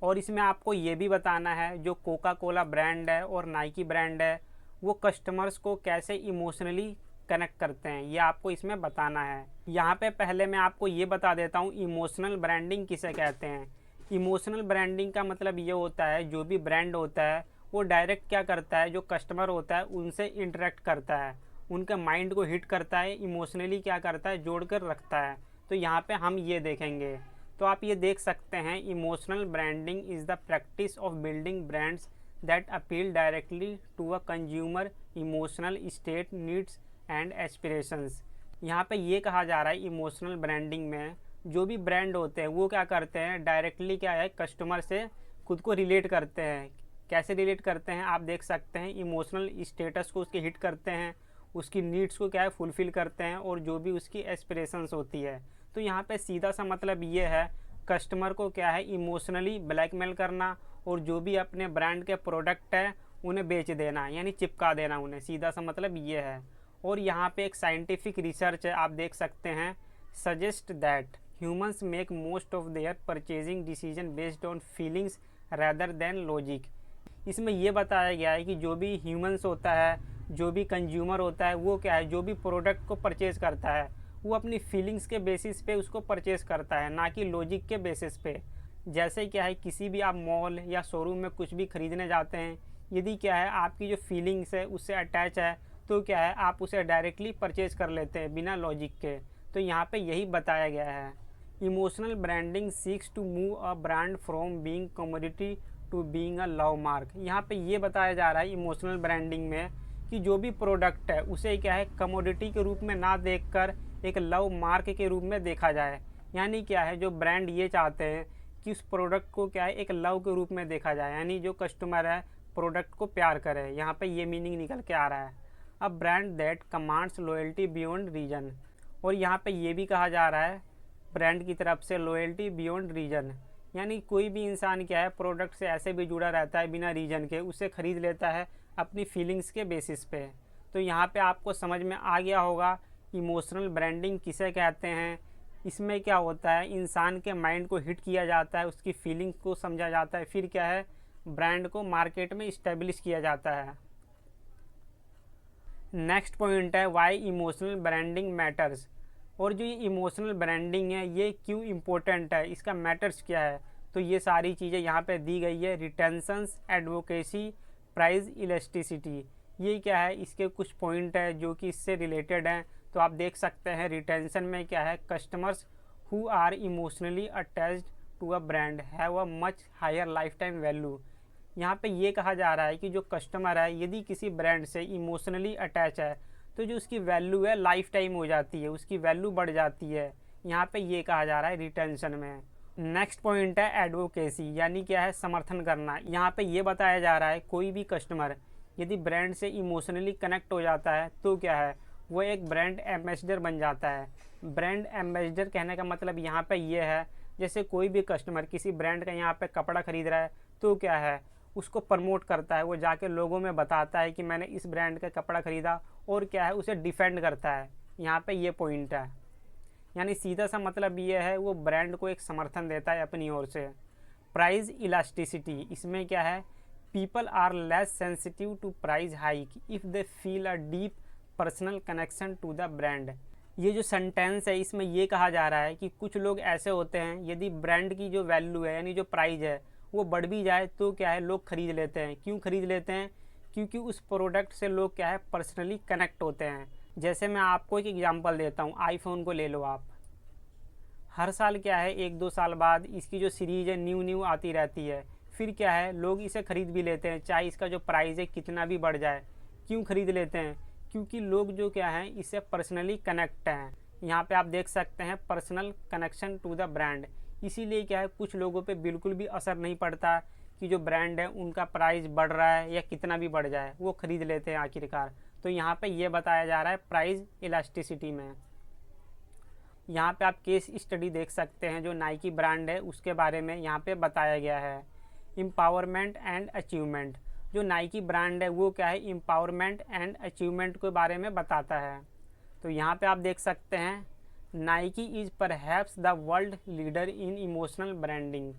और इसमें आपको ये भी बताना है जो कोका कोला ब्रांड है और नाइकी ब्रांड है वो कस्टमर्स को कैसे इमोशनली कनेक्ट करते हैं, ये आपको इसमें बताना है। यहाँ पे पहले मैं आपको ये बता देता हूँ इमोशनल ब्रांडिंग किसे कहते हैं। इमोशनल ब्रांडिंग का मतलब ये होता है जो भी ब्रांड होता है वो डायरेक्ट क्या करता है, जो कस्टमर होता है उनसे इंटरेक्ट करता है, उनके माइंड को हिट करता है, इमोशनली क्या करता है, जोड़ कर रखता है। तो यहाँ पे हम ये देखेंगे। तो आप ये देख सकते हैं, emotional branding is the practice of building brands that appeal directly to a consumer emotional state, needs and aspirations. यहाँ पे ये कहा जा रहा है इमोशनल ब्रांडिंग में जो भी ब्रांड होते हैं वो क्या करते हैं, डायरेक्टली क्या है, कस्टमर से खुद को रिलेट करते हैं। कैसे रिलेट करते हैं आप देख सकते हैं, इमोशनल स्टेटस को उसके हिट करते हैं, उसकी नीड्स को क्या है फुलफ़िल करते हैं, और जो भी उसकी एस्पिरेशंस होती है। तो यहाँ पे सीधा सा मतलब ये है, कस्टमर को क्या है इमोशनली ब्लैकमेल करना और जो भी अपने ब्रांड के प्रोडक्ट है उन्हें बेच देना, यानी चिपका देना उन्हें, सीधा सा मतलब ये है। और यहाँ पे एक साइंटिफिक रिसर्च है, आप देख सकते हैं, suggest that humans make most of their purchasing decision based on feelings rather than logic. इसमें यह बताया गया है कि जो भी ह्यूमंस होता है, जो भी कंज्यूमर होता है, वो क्या है, जो भी प्रोडक्ट को परचेज़ करता है वो अपनी फीलिंग्स के बेसिस पे उसको परचेज़ करता है, ना कि लॉजिक के बेसिस पे। जैसे क्या है, किसी भी आप मॉल या शोरूम में कुछ भी ख़रीदने जाते हैं, यदि क्या है आपकी जो फीलिंग्स है उससे अटैच है तो क्या है आप उसे डायरेक्टली परचेज़ कर लेते हैं बिना लॉजिक के। तो यहाँ पे यही बताया गया है। Emotional branding seeks to move a brand from being commodity to being a love mark. यहाँ पे ये बताया जा रहा है इमोशनल ब्रांडिंग में कि जो भी प्रोडक्ट है उसे क्या है कमोडिटी के रूप में ना देखकर एक लव मार्क के रूप में देखा जाए। यानी क्या है, जो ब्रांड ये चाहते हैं कि उस प्रोडक्ट को क्या है एक लव के रूप में देखा जाए, यानी जो कस्टमर है प्रोडक्ट को प्यार करे। यहाँ पे ये मीनिंग निकल के आ रहा है। A brand that commands loyalty beyond reason. और यहाँ पे ये भी कहा जा रहा है ब्रांड की तरफ से, लॉयल्टी बियॉन्ड रीजन, यानी कोई भी इंसान क्या है प्रोडक्ट से ऐसे भी जुड़ा रहता है बिना रीजन के, उसे ख़रीद लेता है अपनी फीलिंग्स के बेसिस पे। तो यहाँ पे आपको समझ में आ गया होगा इमोशनल ब्रांडिंग किसे कहते हैं। इसमें क्या होता है, इंसान के माइंड को हिट किया जाता है, उसकी फीलिंग्स को समझा जाता है, फिर क्या है ब्रांड को मार्केट में इस्टेब्लिश किया जाता है। नेक्स्ट पॉइंट है वाई इमोशनल ब्रांडिंग मैटर्स। और जो ये इमोशनल ब्रांडिंग है ये क्यों इम्पोर्टेंट है, इसका मैटर्स क्या है। तो ये सारी चीज़ें यहाँ पे दी गई है। रिटेंशंस, एडवोकेसी, प्राइस इलास्टिसिटी, ये क्या है, इसके कुछ पॉइंट है जो कि इससे रिलेटेड हैं। तो आप देख सकते हैं रिटेंशन में क्या है, customers who are emotionally attached to a brand have a much higher lifetime value. यहाँ पे ये कहा जा रहा है कि जो कस्टमर है यदि किसी ब्रांड से इमोशनली अटैच है तो जो उसकी वैल्यू है लाइफ टाइम हो जाती है, उसकी वैल्यू बढ़ जाती है। यहाँ पे ये कहा जा रहा है रिटेंशन में। नेक्स्ट पॉइंट है एडवोकेसी, यानी क्या है समर्थन करना। यहाँ पे ये बताया जा रहा है कोई भी कस्टमर यदि ब्रांड से इमोशनली कनेक्ट हो जाता है तो क्या है, वो एक ब्रांड एम्बेसडर बन जाता है। ब्रांड एम्बेसडर कहने का मतलब यहाँ पे ये है, जैसे कोई भी कस्टमर किसी ब्रांड का यहाँ पे कपड़ा खरीद रहा है तो क्या है, उसको प्रमोट करता है, वो जाके लोगों में बताता है कि मैंने इस ब्रांड का कपड़ा खरीदा, और क्या है, उसे डिफेंड करता है। यहाँ पे ये पॉइंट है, यानी सीधा सा मतलब ये है, वो ब्रांड को एक समर्थन देता है अपनी ओर से। प्राइस इलास्टिसिटी, इसमें क्या है, people are less sensitive to price hike if they feel a deep personal connection to the brand. ये जो सेंटेंस है इसमें ये कहा जा रहा है कि कुछ लोग ऐसे होते हैं, यदि ब्रांड की जो वैल्यू है यानी जो प्राइस है वो बढ़ भी जाए तो क्या है, लोग खरीद लेते हैं। क्यों खरीद लेते हैं? क्योंकि उस प्रोडक्ट से लोग क्या है, पर्सनली कनेक्ट होते हैं। जैसे मैं आपको एक एग्जांपल देता हूँ, आईफोन को ले लो आप। हर साल क्या है, 1-2 साल बाद इसकी जो सीरीज़ है न्यू आती रहती है, फिर क्या है, लोग इसे ख़रीद भी लेते हैं चाहे इसका जो प्राइस है कितना भी बढ़ जाए। क्यों खरीद लेते हैं? क्योंकि लोग जो क्या है, इससे पर्सनली कनेक्ट हैं। यहाँ पे आप देख सकते हैं personal connection to the brand. इसीलिए क्या है, कुछ लोगों पे बिल्कुल भी असर नहीं पड़ता कि जो ब्रांड है उनका प्राइस बढ़ रहा है या कितना भी बढ़ जाए, वो खरीद लेते हैं आखिरकार। तो यहाँ पे ये बताया जा रहा है प्राइस इलास्टिसिटी में। यहाँ पे आप केस स्टडी देख सकते हैं, जो नाइकी ब्रांड है उसके बारे में यहाँ पे बताया गया है। एम्पावरमेंट एंड अचीवमेंट, जो नाइकी ब्रांड है वो क्या है, एम्पावरमेंट एंड अचीवमेंट के बारे में बताता है। तो यहाँ पे आप देख सकते हैं, Nike is perhaps the world leader in emotional branding.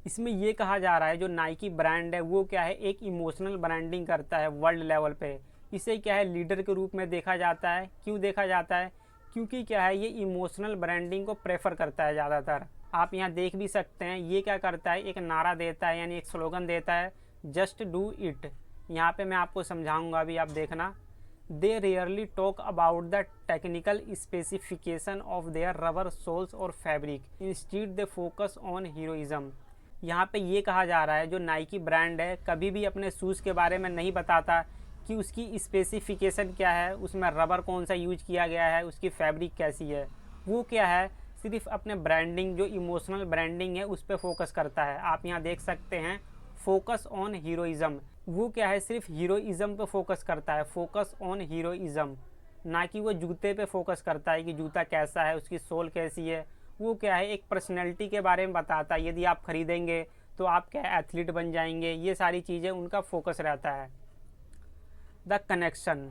इसमें ये कहा जा रहा है जो नाइकी ब्रांड है वो क्या है, एक इमोशनल ब्रांडिंग करता है वर्ल्ड लेवल पे। इसे क्या है, लीडर के रूप में देखा जाता है। क्यों देखा जाता है? क्योंकि क्या है, ये इमोशनल ब्रांडिंग को प्रेफर करता है ज़्यादातर। आप यहाँ देख भी सकते हैं, ये क्या करता है, एक नारा देता है यानी एक स्लोगन देता है, जस्ट डू इट। यहाँ पे मैं आपको समझाऊंगा अभी, आप देखना। They rarely talk about the technical specification of their rubber soles और fabric, instead they focus on heroism. यहाँ पे ये कहा जा रहा है जो नाइकी ब्रांड है कभी भी अपने शूज़ के बारे में नहीं बताता कि उसकी स्पेसिफिकेशन क्या है, उसमें रबर कौन सा यूज किया गया है, उसकी फैब्रिक कैसी है। वो क्या है, सिर्फ अपने ब्रांडिंग जो इमोशनल ब्रांडिंग है उस पर फोकस करता है। आप यहाँ देख सकते हैं, फोकस ऑन हीरोइज्म। वो क्या है, सिर्फ हीरोइज्म पे फोकस करता है, फोकस ऑन हीरोइज्म। ना कि वो जूते पे फोकस करता है कि जूता कैसा है, उसकी सोल कैसी है। वो क्या है, एक पर्सनैलिटी के बारे में बताता है, यदि आप खरीदेंगे तो आप क्या एथलीट बन जाएंगे। ये सारी चीज़ें उनका फोकस रहता है। The connection,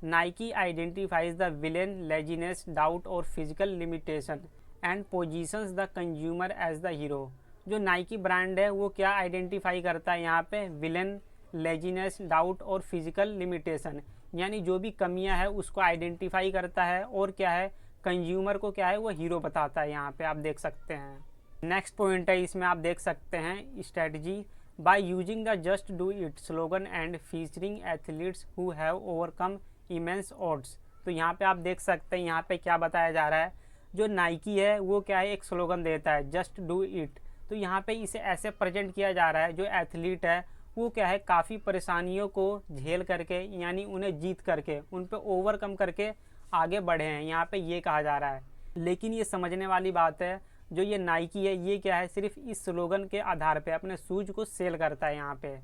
Nike identifies the villain, laziness, doubt और physical limitation and positions the consumer as the hero. जो नाइकी ब्रांड है वो क्या आइडेंटिफाई करता है यहाँ पे, विलेन, लेजीनेस, डाउट और फिजिकल लिमिटेशन, यानी जो भी कमियां है उसको आइडेंटिफाई करता है, और क्या है, कंज्यूमर को क्या है, वो हीरो बताता है। यहाँ पे आप देख सकते हैं। नेक्स्ट पॉइंट है, इसमें आप देख सकते हैं strategy, by using the just do it slogan and featuring athletes who have overcome immense odds. तो यहाँ पे आप देख सकते हैं, यहाँ पे क्या बताया जा रहा है, जो नाइकी है वो क्या है, एक स्लोगन देता है, जस्ट डू इट। तो यहाँ पे इसे ऐसे प्रेजेंट किया जा रहा है, जो एथलीट है वो क्या है, काफ़ी परेशानियों को झेल करके यानी उन्हें जीत करके, उन पे ओवरकम करके आगे बढ़े हैं, यहाँ पे ये कहा जा रहा है। लेकिन ये समझने वाली बात है, जो ये नाइकी है ये क्या है, सिर्फ इस स्लोगन के आधार पे अपने शूज को सेल करता है। यहाँ पे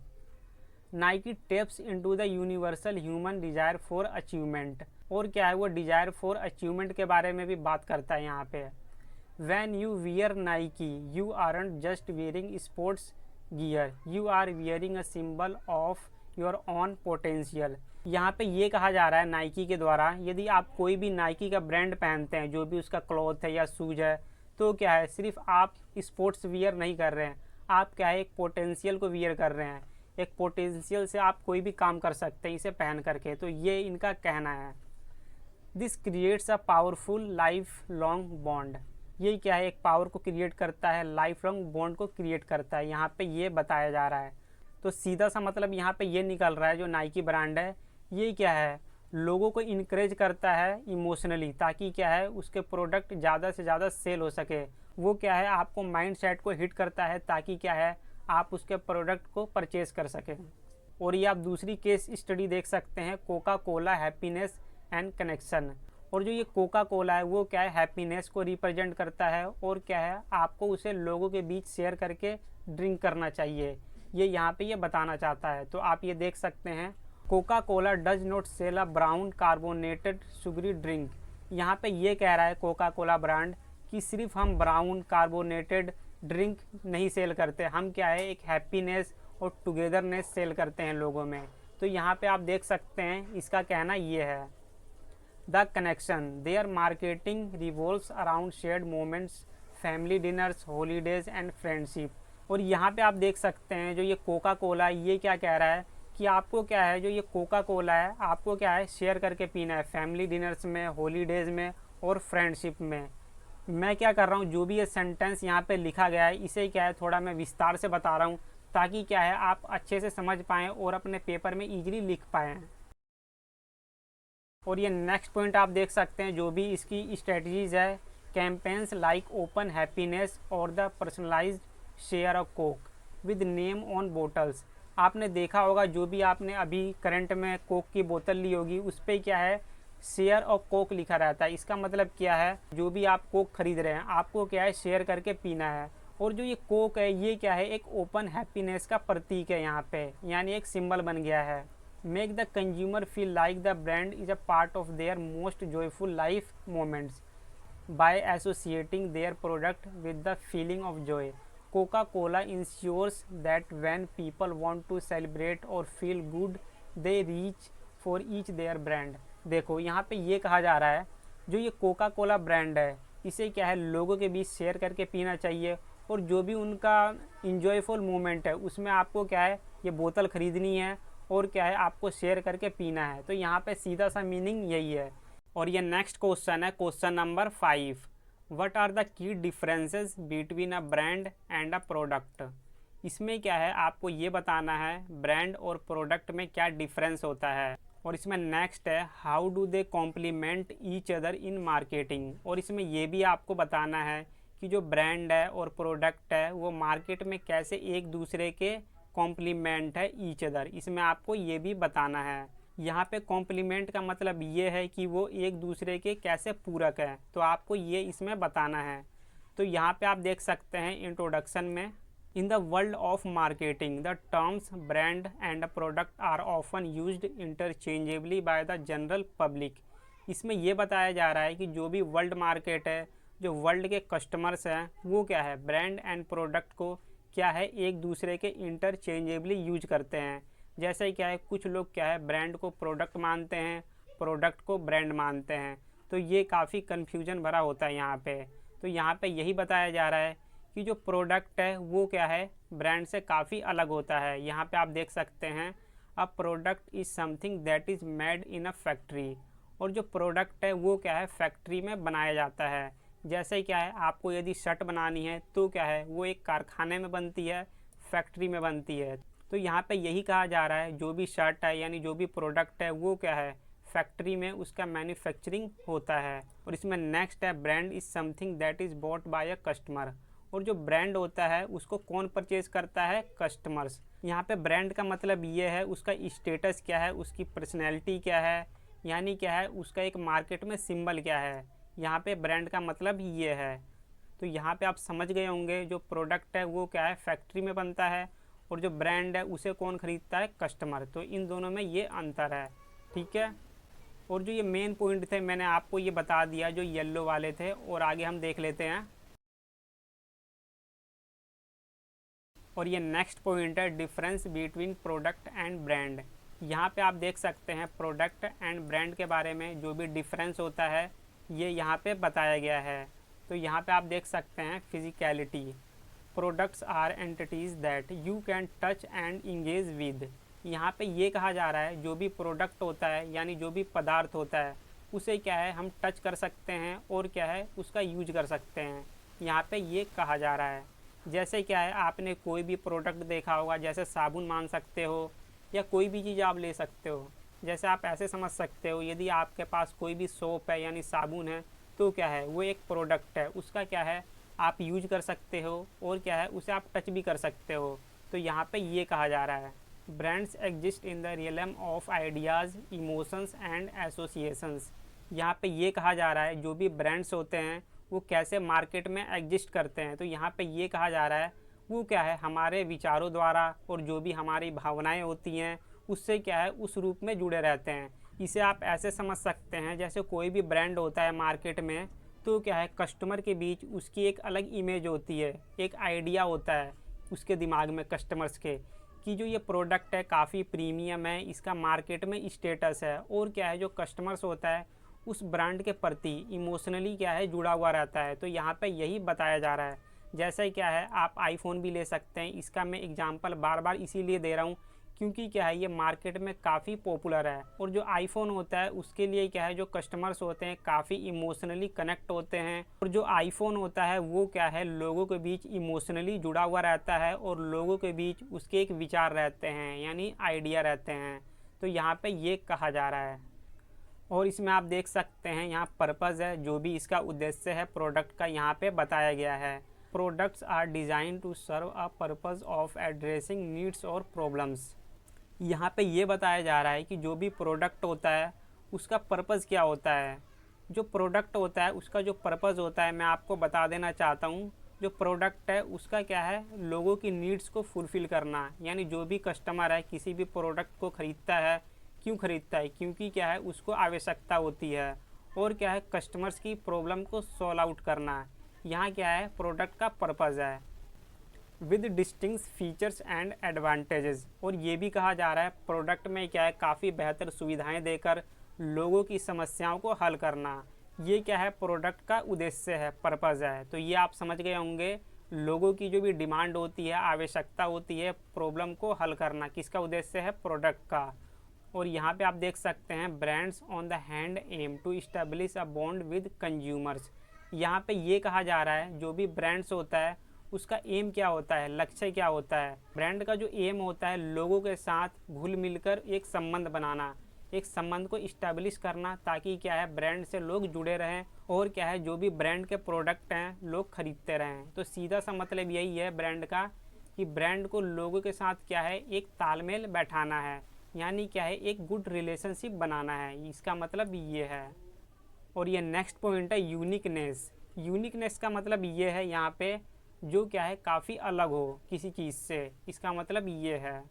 Nike tapes into the universal human desire for achievement, और क्या है, वो डिजायर फॉर अचीवमेंट के बारे में भी बात करता है यहाँ पे। When you wear Nike, you aren't just wearing sports gear, you are wearing a symbol of your own potential। यहाँ पे ये कहा जा रहा है नाइकी के द्वारा, यदि आप कोई भी नाइकी का ब्रांड पहनते हैं, जो भी उसका क्लॉथ है या शूज है, तो क्या है, सिर्फ आप स्पोर्ट्स वियर नहीं कर रहे हैं, आप क्या है, एक पोटेंशियल को वियर कर रहे हैं। एक पोटेंशियल से आप कोई भी काम कर सकते हैं इसे पहन करके। तो ये इनका कहना है। This creates a powerful life long bond, ये क्या है, एक पावर को क्रिएट करता है, लाइफ लॉन्ग बॉन्ड को क्रिएट करता है, यहाँ पे ये बताया जा रहा है। तो सीधा सा मतलब यहाँ पे ये निकल रहा है, जो नाइकी ब्रांड है ये क्या है, लोगों को इनक्रेज करता है इमोशनली, ताकि क्या है, उसके प्रोडक्ट ज़्यादा से ज़्यादा सेल हो सके। वो क्या है, आपको माइंड सेट को हिट करता है, ताकि क्या है, आप उसके प्रोडक्ट को परचेज कर सकें। और ये आप दूसरी केस स्टडी देख सकते हैं, Coca Cola happiness and connection. और जो ये कोका कोला है वो क्या है, हैप्पीनेस को रिप्रेजेंट करता है, और क्या है, आपको उसे लोगों के बीच शेयर करके ड्रिंक करना चाहिए, ये यहाँ पे ये बताना चाहता है। तो आप ये देख सकते हैं। Coca Cola does not sell a brown carbonated sugary drink. यहाँ पे ये कह रहा है कोका कोला ब्रांड कि सिर्फ हम ब्राउन कार्बोनेटेड ड्रिंक नहीं सेल करते, हम क्या है एक हैप्पीनेस और टुगेदरनेस सेल करते हैं लोगों में। तो यहाँ पे आप देख सकते हैं इसका कहना ये है, the connection their marketing revolves around shared moments, family dinners, holidays and friendship. और यहाँ पे आप देख सकते हैं जो ये कोका कोला ये क्या कह रहा है कि आपको क्या है जो ये कोका कोला है आपको क्या है शेयर करके पीना है फैमिली डिनर्स में, हॉलीडेज़ में और फ्रेंडशिप में। मैं क्या कर रहा हूँ, जो भी ये सेंटेंस यहाँ पे लिखा गया है इसे क्या है थोड़ा मैं विस्तार से बता रहा हूँ ताकि क्या है आप अच्छे से समझ पाएँ और अपने पेपर में ईजिली लिख पाएँ। और ये नेक्स्ट पॉइंट आप देख सकते हैं जो भी इसकी स्ट्रेटजीज है, कैंपेन्स लाइक ओपन हैप्पीनेस और the personalised share of Coke with name on bottles. आपने देखा होगा जो भी आपने अभी करंट में कोक की बोतल ली होगी उस पर क्या है शेयर ऑफ कोक लिखा रहता है। इसका मतलब क्या है, जो भी आप कोक खरीद रहे हैं आपको क्या है शेयर करके पीना है। और जो ये कोक है ये क्या है एक ओपन हैप्पीनेस का प्रतीक है यहाँ पे, यानी एक सिंबल बन गया है। Make the consumer feel like the brand is a part of their most joyful life moments by associating their product with the feeling of joy. Coca-Cola ensures that when people want to celebrate or feel good, they reach for each their brand। देखो यहाँ पे ये कहा जा रहा है जो ये कोका कोला ब्रांड है इसे क्या है लोगों के बीच शेयर करके पीना चाहिए, और जो भी उनका इंजॉयफुल मोमेंट है उसमें आपको क्या है ये बोतल ख़रीदनी है और क्या है आपको शेयर करके पीना है। तो यहाँ पे सीधा सा मीनिंग यही है। और ये नेक्स्ट क्वेश्चन है question number 5, what are the key differences between a brand and a product. इसमें क्या है आपको ये बताना है ब्रांड और प्रोडक्ट में क्या डिफरेंस होता है। और इसमें नेक्स्ट है how do they complement each other in marketing. और इसमें ये भी आपको बताना है कि जो ब्रांड है और प्रोडक्ट है वो मार्केट में कैसे एक दूसरे के कॉम्प्लीमेंट है ईच अदर, इसमें आपको ये भी बताना है। यहाँ पे कॉम्प्लीमेंट का मतलब ये है कि वो एक दूसरे के कैसे पूरक है, तो आपको ये इसमें बताना है। तो यहाँ पे आप देख सकते हैं इंट्रोडक्शन में, in the world of marketing the terms brand and product are often used interchangeably by the general public. इसमें ये बताया जा रहा है कि जो भी वर्ल्ड मार्केट है, जो वर्ल्ड के कस्टमर्स हैं वो क्या है ब्रांड एंड प्रोडक्ट को क्या है एक दूसरे के इंटरचेंजेबली यूज करते हैं। जैसे क्या है कुछ लोग क्या है ब्रांड को प्रोडक्ट मानते हैं, प्रोडक्ट को ब्रांड मानते हैं, तो ये काफ़ी कन्फ्यूजन भरा होता है यहाँ पे। तो यहाँ पे यही बताया जा रहा है कि जो प्रोडक्ट है वो क्या है ब्रांड से काफ़ी अलग होता है। यहाँ पे आप देख सकते हैं a product is something that is made in a factory. और जो प्रोडक्ट है वो क्या है फैक्ट्री में बनाया जाता है। जैसे क्या है आपको यदि शर्ट बनानी है तो क्या है वो एक कारखाने में बनती है, फैक्ट्री में बनती है। तो यहाँ पे यही कहा जा रहा है जो भी शर्ट है यानी जो भी प्रोडक्ट है वो क्या है फैक्ट्री में उसका मैन्युफैक्चरिंग होता है। और इसमें नेक्स्ट है brand is something that is bought by a customer. और जो ब्रांड होता है उसको कौन परचेज करता है, कस्टमर्स। यहाँ पे ब्रांड का मतलब ये है उसका स्टेटस क्या है, उसकी पर्सनैलिटी क्या है, यानी क्या है उसका एक मार्केट में सिंबल क्या है। यहाँ पे ब्रांड का मतलब ये है। तो यहाँ पे आप समझ गए होंगे जो प्रोडक्ट है वो क्या है फैक्ट्री में बनता है और जो ब्रांड है उसे कौन ख़रीदता है, कस्टमर। तो इन दोनों में ये अंतर है, ठीक है। और जो ये मेन पॉइंट थे मैंने आपको ये बता दिया जो येलो वाले थे, और आगे हम देख लेते हैं। और ये नेक्स्ट पॉइंट है difference between product and brand. यहाँ पे आप देख सकते हैं प्रोडक्ट एंड ब्रांड के बारे में जो भी डिफरेंस होता है ये यहाँ पे बताया गया है। तो यहाँ पे आप देख सकते हैं physicality, products are entities that you can touch and engage with. यहाँ पे ये कहा जा रहा है जो भी प्रोडक्ट होता है यानी जो भी पदार्थ होता है उसे क्या है हम टच कर सकते हैं और क्या है उसका यूज कर सकते हैं, यहाँ पे ये कहा जा रहा है। जैसे क्या है आपने कोई भी प्रोडक्ट देखा होगा, जैसे साबुन मान सकते हो या कोई भी चीज़ आप ले सकते हो। जैसे आप ऐसे समझ सकते हो यदि आपके पास कोई भी सोप है यानी साबुन है तो क्या है वो एक प्रोडक्ट है, उसका क्या है आप यूज कर सकते हो और क्या है उसे आप टच भी कर सकते हो। तो यहाँ पे ये कहा जा रहा है brands exist in the realm of ideas, emotions and associations. यहाँ पे ये कहा जा रहा है जो भी ब्रांड्स होते हैं वो कैसे मार्केट में एग्जिस्ट करते हैं। तो यहाँ पे ये कहा जा रहा है वो क्या है हमारे विचारों द्वारा और जो भी हमारी भावनाएं होती हैं उससे क्या है उस रूप में जुड़े रहते हैं। इसे आप ऐसे समझ सकते हैं जैसे कोई भी ब्रांड होता है मार्केट में, तो क्या है कस्टमर के बीच उसकी एक अलग इमेज होती है, एक आइडिया होता है उसके दिमाग में कस्टमर्स के कि जो ये प्रोडक्ट है काफ़ी प्रीमियम है, इसका मार्केट में स्टेटस है, और क्या है जो कस्टमर्स होता है उस ब्रांड के प्रति इमोशनली क्या है जुड़ा हुआ रहता है। तो यहाँ पे यही बताया जा रहा है। जैसे क्या है आप आईफोन भी ले सकते हैं, इसका मैं एग्जांपल बार बार इसीलिए दे रहा हूँ क्योंकि क्या है ये मार्केट में काफ़ी पॉपुलर है, और जो आईफोन होता है उसके लिए क्या है जो कस्टमर्स होते हैं काफ़ी इमोशनली कनेक्ट होते हैं, और जो आईफोन होता है वो क्या है लोगों के बीच इमोशनली जुड़ा हुआ रहता है, और लोगों के बीच उसके एक विचार रहते हैं यानी आइडिया रहते हैं। तो यहाँ पे ये कहा जा रहा है। और इसमें आप देख सकते हैं यहाँ पर्पज़ है, जो भी इसका उद्देश्य है प्रोडक्ट का यहाँ पे बताया गया है। Products are design to serve a purpose of addressing needs और प्रॉब्लम्स। यहाँ पे ये बताया जा रहा है कि जो भी प्रोडक्ट होता है उसका पर्पज़ क्या होता है। जो प्रोडक्ट होता है उसका जो पर्पज़ होता है मैं आपको बता देना चाहता हूँ। जो प्रोडक्ट है उसका क्या है लोगों की नीड्स को फुलफ़िल करना, यानी जो भी कस्टमर है किसी भी प्रोडक्ट को ख़रीदता है, क्यों ख़रीदता है, क्योंकि क्या है उसको आवश्यकता होती है, और क्या है कस्टमर्स की प्रॉब्लम को सॉल्व आउट करना। यहाँ क्या है प्रोडक्ट का पर्पज़ है with distinct features and advantages. और ये भी कहा जा रहा है प्रोडक्ट में क्या है काफ़ी बेहतर सुविधाएं देकर लोगों की समस्याओं को हल करना। ये क्या है प्रोडक्ट का उद्देश्य है, पर्पज़ है। तो ये आप समझ गए होंगे, लोगों की जो भी डिमांड होती है, आवश्यकता होती है, प्रॉब्लम को हल करना किसका उद्देश्य है, प्रोडक्ट का। और यहाँ पे आप देख सकते हैं brands on the hand aim to establish a bond with consumers. यहाँ पे ये कहा जा रहा है जो भी ब्रांड्स होता है उसका एम क्या होता है, लक्ष्य क्या होता है। ब्रांड का जो एम होता है लोगों के साथ घुल मिलकर एक संबंध बनाना, एक संबंध को इस्टेब्लिश करना, ताकि क्या है ब्रांड से लोग जुड़े रहें, और क्या है जो भी ब्रांड के प्रोडक्ट हैं लोग खरीदते रहें। तो सीधा सा मतलब यही है ब्रांड का कि ब्रांड को लोगों के साथ क्या है एक तालमेल बैठाना है, यानी क्या है एक गुड रिलेशनशिप बनाना है, इसका मतलब ये है। और ये नेक्स्ट पॉइंट है यूनिकनेस। यूनिकनेस का मतलब ये है यहाँ पे जो क्या है काफ़ी अलग हो किसी चीज़ से, इसका मतलब ये है।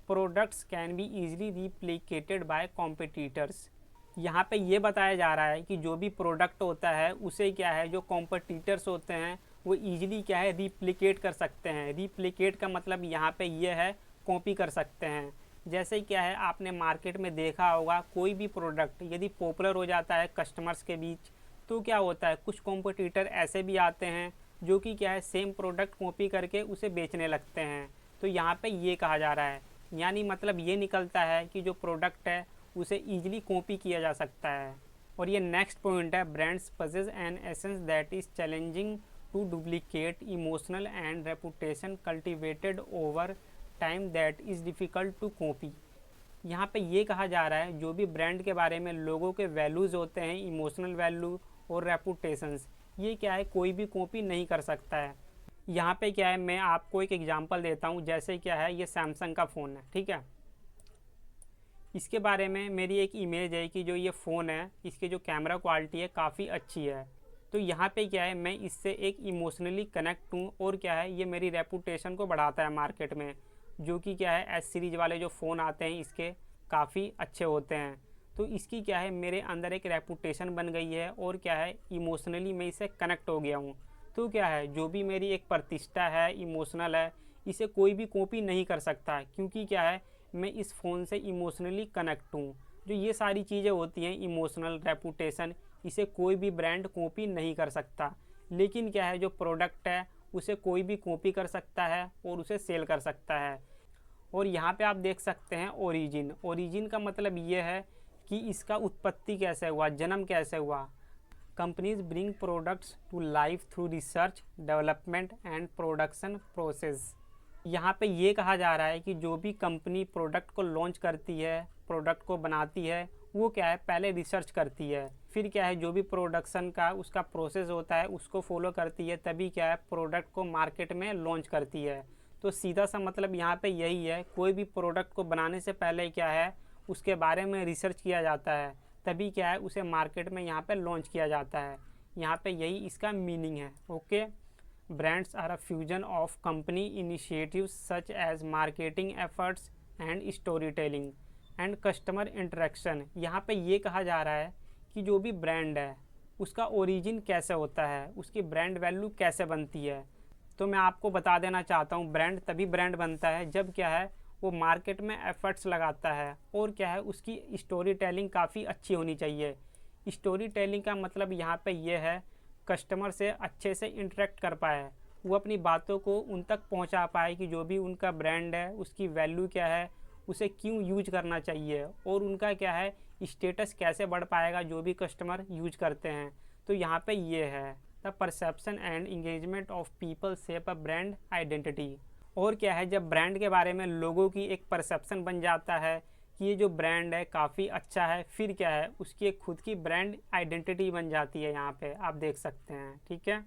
Products can be easily replicated by competitors. यहाँ पे ये बताया जा रहा है कि जो भी प्रोडक्ट होता है उसे क्या है जो कॉम्पिटिटर्स होते हैं वो ईजिली क्या है रिप्लिकेट कर सकते हैं। रिप्लिकेट का मतलब यहाँ पे ये है कॉपी कर सकते हैं। जैसे क्या है आपने मार्केट में देखा होगा कोई भी प्रोडक्ट यदि पॉपुलर हो जाता है कस्टमर्स के बीच, तो क्या होता है कुछ कॉम्पिटिटर ऐसे भी आते हैं जो कि क्या है सेम प्रोडक्ट कॉपी करके उसे बेचने लगते हैं। तो यहाँ पे ये कहा जा रहा है, यानी मतलब ये निकलता है कि जो प्रोडक्ट है उसे ईजिली कॉपी किया जा सकता है। और ये नेक्स्ट पॉइंट है brands possess an essence that is challenging to duplicate, emotional and reputation cultivated over time that is difficult to copy. यहाँ पे ये कहा जा रहा है जो भी ब्रांड के बारे में लोगों के वैल्यूज़ होते हैं, इमोशनल वैल्यू और रेपुटेशंस, ये क्या है कोई भी कॉपी नहीं कर सकता है। यहाँ पे क्या है मैं आपको एक एग्जांपल देता हूँ। जैसे क्या है ये सैमसंग का फ़ोन है, ठीक है। इसके बारे में मेरी एक इमेज है कि जो ये फ़ोन है इसके जो कैमरा क्वालिटी है काफ़ी अच्छी है। तो यहाँ पे क्या है मैं इससे एक इमोशनली कनेक्ट हूँ, और क्या है ये मेरी रेपुटेशन को बढ़ाता है मार्केट में, जो कि क्या है एस सीरीज़ वाले जो फ़ोन आते हैं इसके काफ़ी अच्छे होते हैं। तो इसकी क्या है मेरे अंदर एक रेपुटेशन बन गई है, और क्या है इमोशनली मैं इससे कनेक्ट हो गया हूँ। तो क्या है जो भी मेरी एक प्रतिष्ठा है, इमोशनल है, इसे कोई भी कॉपी नहीं कर सकता, क्योंकि क्या है मैं इस फ़ोन से इमोशनली कनेक्ट हूँ। जो ये सारी चीज़ें होती हैं इमोशनल, रेपुटेशन, इसे कोई भी ब्रांड कॉपी नहीं कर सकता। लेकिन क्या है जो प्रोडक्ट है उसे कोई भी कॉपी कर सकता है और उसे सेल कर सकता है। और यहाँ पे आप देख सकते हैं ओरिजिन। ओरिजिन का मतलब ये है कि इसका उत्पत्ति कैसे हुआ, जन्म कैसे हुआ। Companies bring products to life through research, development and production process. यहाँ पे ये कहा जा रहा है कि जो भी कंपनी प्रोडक्ट को लॉन्च करती है, प्रोडक्ट को बनाती है, वो क्या है पहले रिसर्च करती है, फिर क्या है जो भी प्रोडक्शन का उसका प्रोसेस होता है उसको फॉलो करती है, तभी क्या है प्रोडक्ट को मार्केट में लॉन्च करती है। तो सीधा सा मतलब यहाँ पे यही है, कोई भी प्रोडक्ट को बनाने से पहले क्या है उसके बारे में रिसर्च किया जाता है, तभी क्या है उसे मार्केट में यहाँ पे लॉन्च किया जाता है। यहाँ पे यही इसका मीनिंग है। Okay, brands are a fusion of company initiatives such as marketing efforts, and story telling and customer interaction. यहाँ पे ये कहा जा रहा है कि जो भी ब्रांड है उसका ओरिजिन कैसे होता है, उसकी ब्रांड वैल्यू कैसे बनती है। तो मैं आपको बता देना चाहता हूँ, ब्रांड तभी ब्रांड बनता है जब क्या है वो मार्केट में एफर्ट्स लगाता है और क्या है उसकी स्टोरी टेलिंग काफ़ी अच्छी होनी चाहिए। स्टोरी टेलिंग का मतलब यहाँ पे ये है कस्टमर से अच्छे से इंटरेक्ट कर पाए, वो अपनी बातों को उन तक पहुँचा पाए कि जो भी उनका ब्रांड है उसकी वैल्यू क्या है, उसे क्यों यूज करना चाहिए और उनका क्या है स्टेटस कैसे बढ़ पाएगा जो भी कस्टमर यूज करते हैं। तो यहाँ पे ये है the perception and engagement of people shape a brand identity. और क्या है जब ब्रांड के बारे में लोगों की एक परसेप्शन बन जाता है कि ये जो ब्रांड है काफ़ी अच्छा है, फिर क्या है उसकी एक खुद की ब्रांड आइडेंटिटी बन जाती है। यहाँ पे आप देख सकते हैं, ठीक है।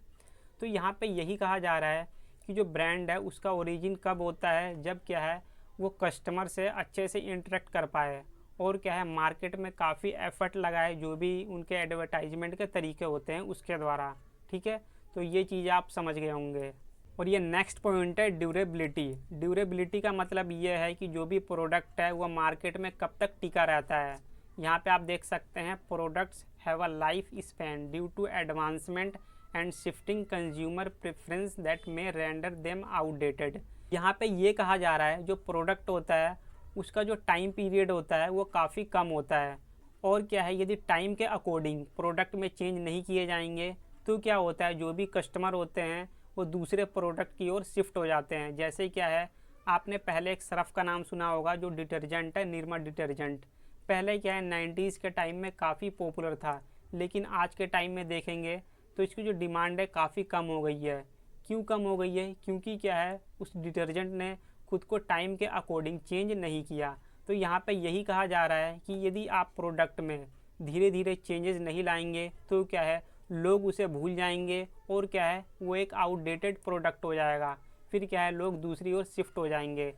तो यहाँ पे यही कहा जा रहा है कि जो ब्रांड है उसका ओरिजिन कब होता है, जब क्या है वो कस्टमर से अच्छे से इंटरेक्ट कर पाए और क्या है मार्केट में काफ़ी एफर्ट लगाए जो भी उनके एडवर्टाइजमेंट के तरीके होते हैं उसके द्वारा, ठीक है। तो ये चीज़ आप समझ गए होंगे। और ये नेक्स्ट पॉइंट है ड्यूरेबिलिटी। ड्यूरेबिलिटी का मतलब ये है कि जो भी प्रोडक्ट है वो मार्केट में कब तक टिका रहता है। यहाँ पे आप देख सकते हैं products have a life span due to advancement and shifting consumer preference that may render them outdated. यहाँ पे ये कहा जा रहा है जो प्रोडक्ट होता है उसका जो टाइम पीरियड होता है वो काफ़ी कम होता है और क्या है यदि टाइम के अकॉर्डिंग प्रोडक्ट में चेंज नहीं किए जाएंगे तो क्या होता है जो भी कस्टमर होते हैं वो दूसरे प्रोडक्ट की ओर शिफ्ट हो जाते हैं। जैसे क्या है आपने पहले एक सर्फ का नाम सुना होगा जो डिटर्जेंट है, निरमा डिटर्जेंट। पहले क्या है 90s के टाइम में काफ़ी पॉपुलर था, लेकिन आज के टाइम में देखेंगे तो इसकी जो डिमांड है काफ़ी कम हो गई है। क्यों कम हो गई है? क्योंकि क्या है उस डिटर्जेंट ने खुद को टाइम के अकॉर्डिंग चेंज नहीं किया। तो यहाँ पे यही कहा जा रहा है कि यदि आप प्रोडक्ट में धीरे धीरे चेंजेस नहीं लाएंगे तो क्या है लोग उसे भूल जाएंगे और क्या है वो एक आउटडेटेड प्रोडक्ट हो जाएगा। फिर क्या है लोग दूसरी ओर शिफ्ट हो जाएंगे।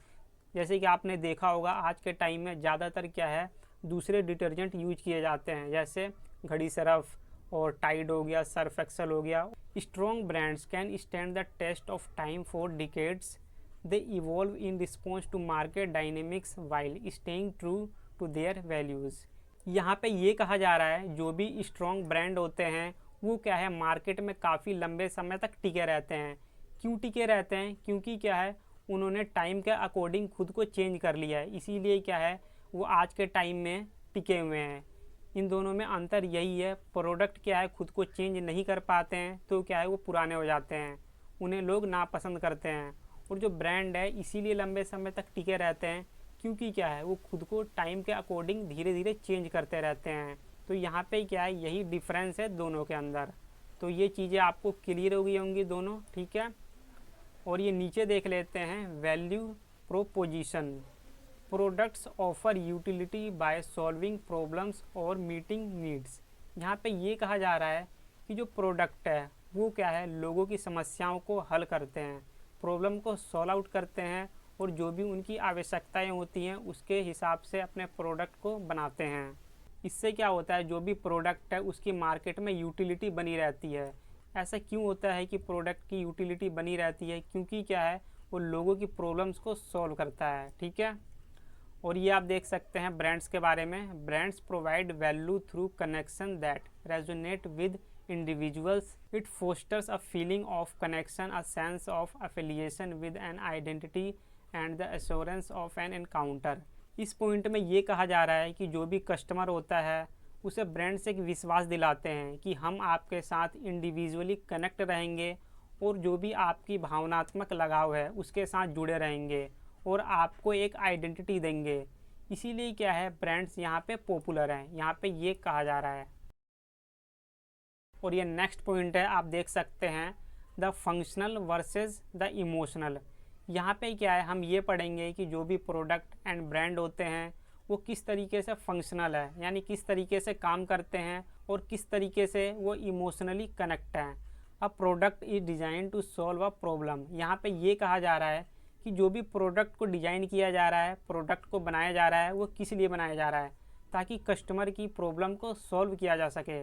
जैसे कि आपने देखा होगा आज के टाइम में ज़्यादातर क्या है दूसरे डिटर्जेंट यूज किए जाते हैं, जैसे घड़ी सर्फ और टाइड हो गया, सर्फ एक्सल हो गया। Strong brands can stand the test of time for decades. They evolve in response to market dynamics while staying true to their values. यहाँ पे ये कहा जा रहा है जो भी स्ट्रॉन्ग ब्रांड होते हैं वो क्या है मार्केट में काफ़ी लंबे समय तक टिके रहते हैं। क्यों टिके रहते हैं? क्योंकि क्या है उन्होंने टाइम के अकॉर्डिंग खुद को चेंज कर लिया है, इसीलिए क्या है वो आज के टाइम में टिके हुए हैं। इन दोनों में अंतर यही है, प्रोडक्ट क्या है खुद को चेंज नहीं कर पाते हैं तो क्या है वो पुराने हो जाते हैं, उन्हें लोग नापसंद करते हैं। और जो ब्रांड है इसीलिए लंबे समय तक टिके रहते हैं क्योंकि क्या है वो खुद को टाइम के अकॉर्डिंग धीरे धीरे चेंज करते रहते हैं। तो यहाँ पे क्या है यही डिफरेंस है दोनों के अंदर। तो ये चीज़ें आपको क्लियर हो गई होंगी दोनों, ठीक है। और ये नीचे देख लेते हैं value proposition. Products offer utility by solving problems और मीटिंग नीड्स। यहाँ पे ये कहा जा रहा है कि जो प्रोडक्ट है वो क्या है लोगों की समस्याओं को हल करते हैं, प्रॉब्लम को सॉल्व आउट करते हैं और जो भी उनकी आवश्यकताएं होती हैं उसके हिसाब से अपने प्रोडक्ट को बनाते हैं। इससे क्या होता है जो भी प्रोडक्ट है उसकी मार्केट में यूटिलिटी बनी रहती है। ऐसा क्यों होता है कि प्रोडक्ट की यूटिलिटी बनी रहती है? क्योंकि क्या है वो लोगों की प्रॉब्लम्स को सॉल्व करता है, ठीक है। और ये आप देख सकते हैं ब्रांड्स के बारे में। Brands provide value through connection that resonate with individuals. It fosters a feeling of connection, a sense of affiliation with N identity and the assurance of N encounter. इस पॉइंट में ये कहा जा रहा है कि जो भी कस्टमर होता है उसे ब्रांड से एक विश्वास दिलाते हैं कि हम आपके साथ इंडिविजुअली कनेक्ट रहेंगे और जो भी आपकी भावनात्मक लगाव है उसके साथ जुड़े रहेंगे और आपको एक आइडेंटिटी देंगे। इसीलिए क्या है ब्रांड्स यहाँ पे पॉपुलर हैं, यहाँ पे ये कहा जा रहा है। और ये नेक्स्ट पॉइंट है, आप देख सकते हैं the functional versus the emotional. यहाँ पे क्या है हम ये पढ़ेंगे कि जो भी प्रोडक्ट एंड ब्रांड होते हैं वो किस तरीके से फंक्शनल है, यानी किस तरीके से काम करते हैं और किस तरीके से वो इमोशनली कनेक्ट हैं। A product is design to solve a problem. यहाँ पे ये कहा जा रहा है कि जो भी प्रोडक्ट को डिज़ाइन किया जा रहा है, प्रोडक्ट को बनाया जा रहा है, वो किस लिए बनाया जा रहा है? ताकि कस्टमर की प्रॉब्लम को सॉल्व किया जा सके।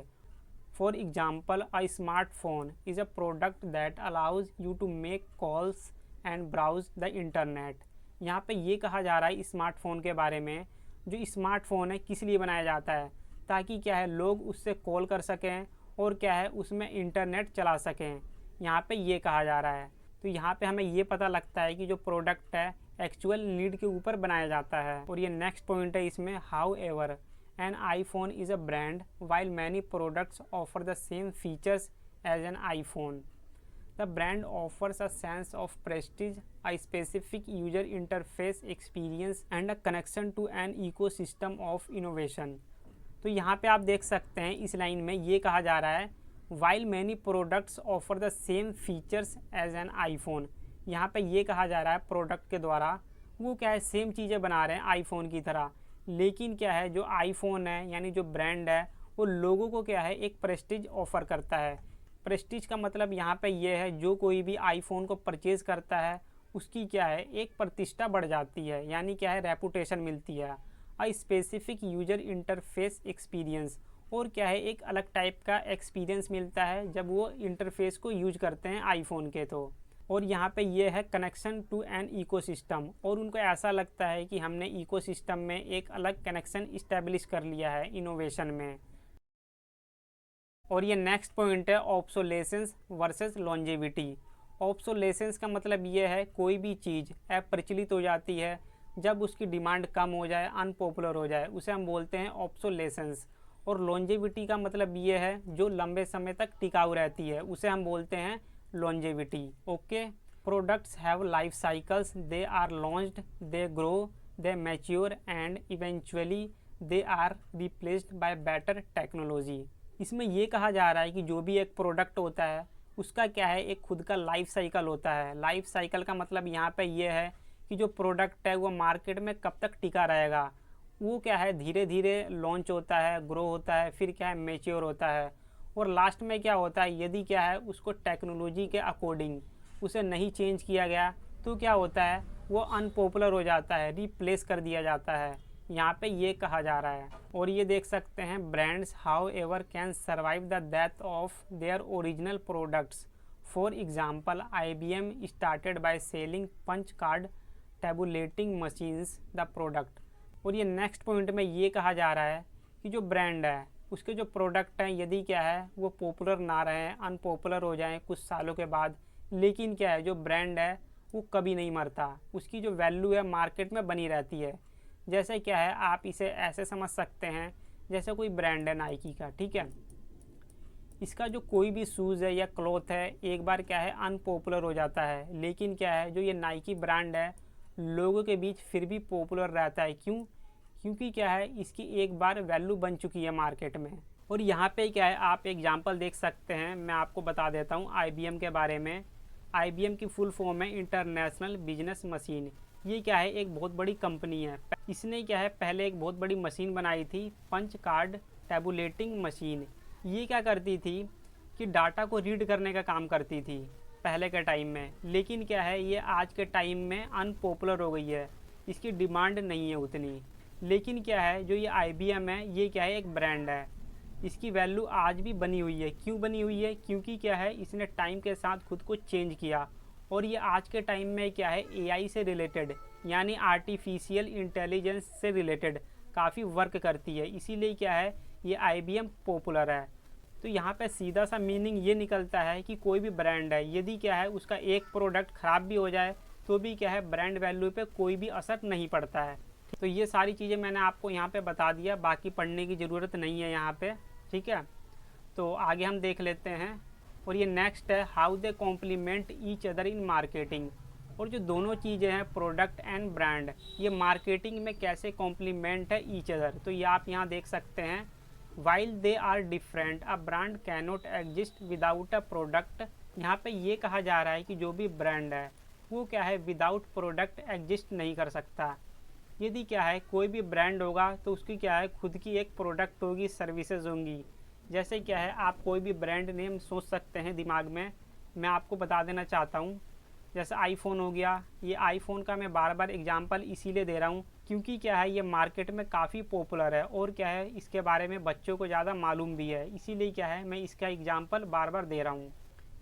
For example a smartphone is a product that allows you to make calls and browse the internet. यहाँ पे ये कहा जा रहा है स्मार्टफोन के बारे में, जो स्मार्टफोन है किस लिए बनाया जाता है, ताकि क्या है लोग उससे कॉल कर सकें और क्या है उसमें इंटरनेट चला सकें, यहाँ पे ये कहा जा रहा है। तो यहाँ पे हमें ये पता लगता है कि जो प्रोडक्ट है एक्चुअल नीड के ऊपर बनाया जाता है। और ये नेक्स्ट पॉइंट है इसमें, however an iPhone is a brand while many products offer the same features as an iPhone. The brand offers a sense of prestige, a specific user interface experience and a connection to an ecosystem of innovation। तो यहाँ पे आप देख सकते हैं इस line में ये कहा जा रहा है while many products offer the same features as an iPhone। यहाँ पे ये कहा जा रहा है प्रोडक्ट के द्वारा वो क्या है सेम चीज़ें बना रहे हैं आईफोन की तरह, लेकिन क्या है जो आईफोन है यानी जो ब्रांड है वो लोगों को क्या है एक प्रेस्टीज ऑफर करता है। प्रेस्टीज का मतलब यहाँ पे ये है जो कोई भी आईफोन को परचेज़ करता है उसकी क्या है एक प्रतिष्ठा बढ़ जाती है, यानी क्या है रेपुटेशन मिलती है। A specific user interface experience, और क्या है एक अलग टाइप का एक्सपीरियंस मिलता है जब वो इंटरफेस को यूज करते हैं आईफोन के। तो और यहाँ पे ये है कनेक्शन टू एन इकोसिस्टम, और उनको ऐसा लगता है कि हमने इकोसिस्टम में एक अलग कनेक्शन इस्टेब्लिश कर लिया है इनोवेशन में। और ये नेक्स्ट पॉइंट है ऑब्सोलेसेंस वर्सेस लॉन्जेविटी। ऑब्सोलेसेंस का मतलब ये है कोई भी चीज़ अप्रचलित हो जाती है जब उसकी डिमांड कम हो जाए, अनपॉपुलर हो जाए, उसे हम बोलते हैं ऑब्सोलेसेंस। और लॉन्जेविटी का मतलब ये है जो लंबे समय तक टिकाऊ रहती है, उसे हम बोलते हैं longevity. Okay, products have life cycles, they are launched, they grow, they mature and eventually they are replaced by better technology. इसमें ये कहा जा रहा है कि जो भी एक प्रोडक्ट होता है उसका क्या है एक खुद का लाइफ साइकिल होता है। लाइफ साइकिल का मतलब यहाँ पे ये है कि जो प्रोडक्ट है वो मार्केट में कब तक टिका रहेगा। वो क्या है धीरे धीरे लॉन्च होता है, ग्रो होता है, फिर क्या है मेच्योर होता है, और लास्ट में क्या होता है यदि क्या है उसको टेक्नोलॉजी के अकॉर्डिंग उसे नहीं चेंज किया गया तो क्या होता है वो अनपॉपुलर हो जाता है, रिप्लेस कर दिया जाता है, यहाँ पे ये कहा जा रहा है। और ये देख सकते हैं brands however can survive the death of their original products. For example IBM started by selling punch card tabulating machines the product. और ये नेक्स्ट पॉइंट में ये कहा जा रहा है कि जो ब्रांड है उसके जो प्रोडक्ट हैं यदि क्या है वो पॉपुलर ना रहे, अनपॉपुलर हो जाएं कुछ सालों के बाद, लेकिन क्या है जो ब्रांड है वो कभी नहीं मरता, उसकी जो वैल्यू है मार्केट में बनी रहती है। जैसे क्या है आप इसे ऐसे समझ सकते हैं जैसे कोई ब्रांड है नाइकी का, ठीक है, इसका जो कोई भी शूज़ है या क्लॉथ है एक बार क्या है अनपॉपुलर हो जाता है, लेकिन क्या है जो ये नाइकी ब्रांड है लोगों के बीच फिर भी पॉपुलर रहता है। क्यों? क्योंकि क्या है इसकी एक बार वैल्यू बन चुकी है मार्केट में। और यहाँ पे क्या है आप एग्जांपल देख सकते हैं, मैं आपको बता देता हूँ IBM के बारे में। IBM की फुल फॉर्म है इंटरनेशनल बिजनेस मशीन। ये क्या है एक बहुत बड़ी कंपनी है। इसने क्या है पहले एक बहुत बड़ी मशीन बनाई थी पंच कार्ड टेबुलेटिंग मशीन। ये क्या करती थी कि डाटा को रीड करने का काम करती थी पहले के टाइम में, लेकिन क्या है ये आज के टाइम में अनपॉपुलर हो गई है, इसकी डिमांड नहीं है उतनी। लेकिन क्या है जो ये IBM है ये क्या है एक ब्रांड है, इसकी वैल्यू आज भी बनी हुई है। क्यों बनी हुई है? क्योंकि क्या है इसने टाइम के साथ खुद को चेंज किया, और ये आज के टाइम में क्या है AI से रिलेटेड यानी आर्टिफिशियल इंटेलिजेंस से रिलेटेड काफ़ी वर्क करती है, इसीलिए क्या है ये IBM पॉपुलर है। तो यहाँ पे सीधा सा मीनिंग ये निकलता है कि कोई भी ब्रांड है यदि क्या है उसका एक प्रोडक्ट ख़राब भी हो जाए तो भी क्या है ब्रांड वैल्यू पे कोई भी असर नहीं पड़ता है। तो ये सारी चीज़ें मैंने आपको यहाँ पे बता दिया, बाकी पढ़ने की ज़रूरत नहीं है यहाँ पे, ठीक है। तो आगे हम देख लेते हैं। और ये नेक्स्ट है how they complement each other in marketing. और जो दोनों चीज़ें हैं प्रोडक्ट एंड ब्रांड, ये मार्केटिंग में कैसे कॉम्प्लीमेंट है ईच अदर। तो ये आप यहाँ देख सकते हैं while they are different a brand can not exist without a product. यहाँ पे ये कहा जा रहा है कि जो भी ब्रांड है वो क्या है विदाउट प्रोडक्ट एग्जिस्ट नहीं कर सकता। यदि क्या है कोई भी ब्रांड होगा तो उसकी क्या है खुद की एक प्रोडक्ट होगी, सर्विसेज होंगी। जैसे क्या है आप कोई भी ब्रांड नेम सोच सकते हैं दिमाग में, मैं आपको बता देना चाहता हूँ। जैसे आईफोन हो गया, ये आईफोन का मैं बार बार एग्जांपल इसीलिए दे रहा हूँ क्योंकि क्या है ये मार्केट में काफ़ी पॉपुलर है, और क्या है इसके बारे में बच्चों को ज़्यादा मालूम भी है, इसीलिए क्या है मैं इसका एग्जांपल बार बार दे रहा हूँ।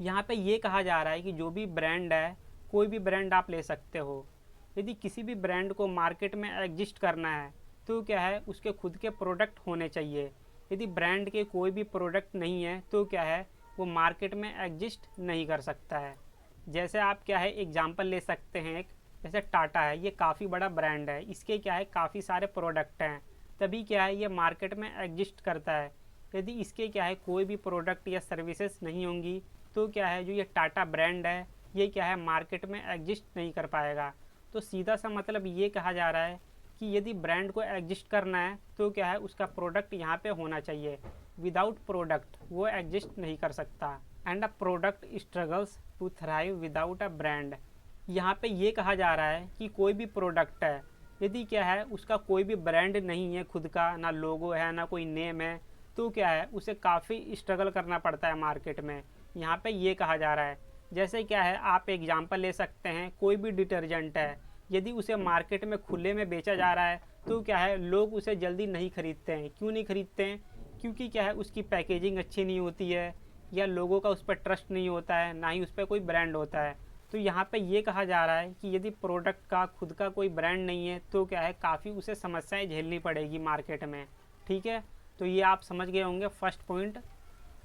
यहाँ पे ये कहा जा रहा है कि जो भी ब्रांड है, कोई भी ब्रांड आप ले सकते हो, यदि किसी भी ब्रांड को मार्केट में एग्जिस्ट करना है तो क्या है, उसके खुद के प्रोडक्ट होने चाहिए। यदि ब्रांड के कोई भी प्रोडक्ट नहीं है तो क्या है, वो मार्केट में एग्जिस्ट नहीं कर सकता है। जैसे आप क्या है एग्जांपल ले सकते हैं, एक जैसे टाटा है, ये काफ़ी बड़ा ब्रांड है, इसके क्या है काफ़ी सारे प्रोडक्ट हैं, तभी क्या है ये मार्केट में एग्जिस्ट करता है। यदि इसके क्या है कोई भी प्रोडक्ट या सर्विसेज नहीं होंगी तो क्या है जो ये टाटा ब्रांड है ये क्या है मार्केट में एग्जिस्ट नहीं कर पाएगा। तो सीधा सा मतलब ये कहा जा रहा है कि यदि ब्रांड को एग्जिस्ट करना है तो क्या है उसका प्रोडक्ट यहाँ पे होना चाहिए। विदाउट प्रोडक्ट वो एग्जिस्ट नहीं कर सकता। And a product struggles to thrive without a brand. यहाँ पे ये कहा जा रहा है कि कोई भी प्रोडक्ट है, यदि क्या है उसका कोई भी ब्रांड नहीं है खुद का, ना लोगो है ना कोई नेम है, तो क्या है उसे काफ़ी स्ट्रगल करना पड़ता है मार्केट में। यहाँ पे ये कहा जा रहा है। जैसे क्या है आप एग्जांपल ले सकते हैं, कोई भी डिटर्जेंट है, यदि उसे मार्केट में खुले में बेचा जा रहा है तो क्या है लोग उसे जल्दी नहीं खरीदते हैं। क्यों नहीं खरीदते हैं? क्योंकि क्या है उसकी पैकेजिंग अच्छी नहीं होती है, या लोगों का उस पर ट्रस्ट नहीं होता है, ना ही उस पर कोई ब्रांड होता है। तो यहाँ पे ये कहा जा रहा है कि यदि प्रोडक्ट का खुद का कोई ब्रांड नहीं है तो क्या है काफ़ी उसे समस्याएं झेलनी पड़ेगी मार्केट में। ठीक है, तो ये आप समझ गए होंगे फर्स्ट पॉइंट।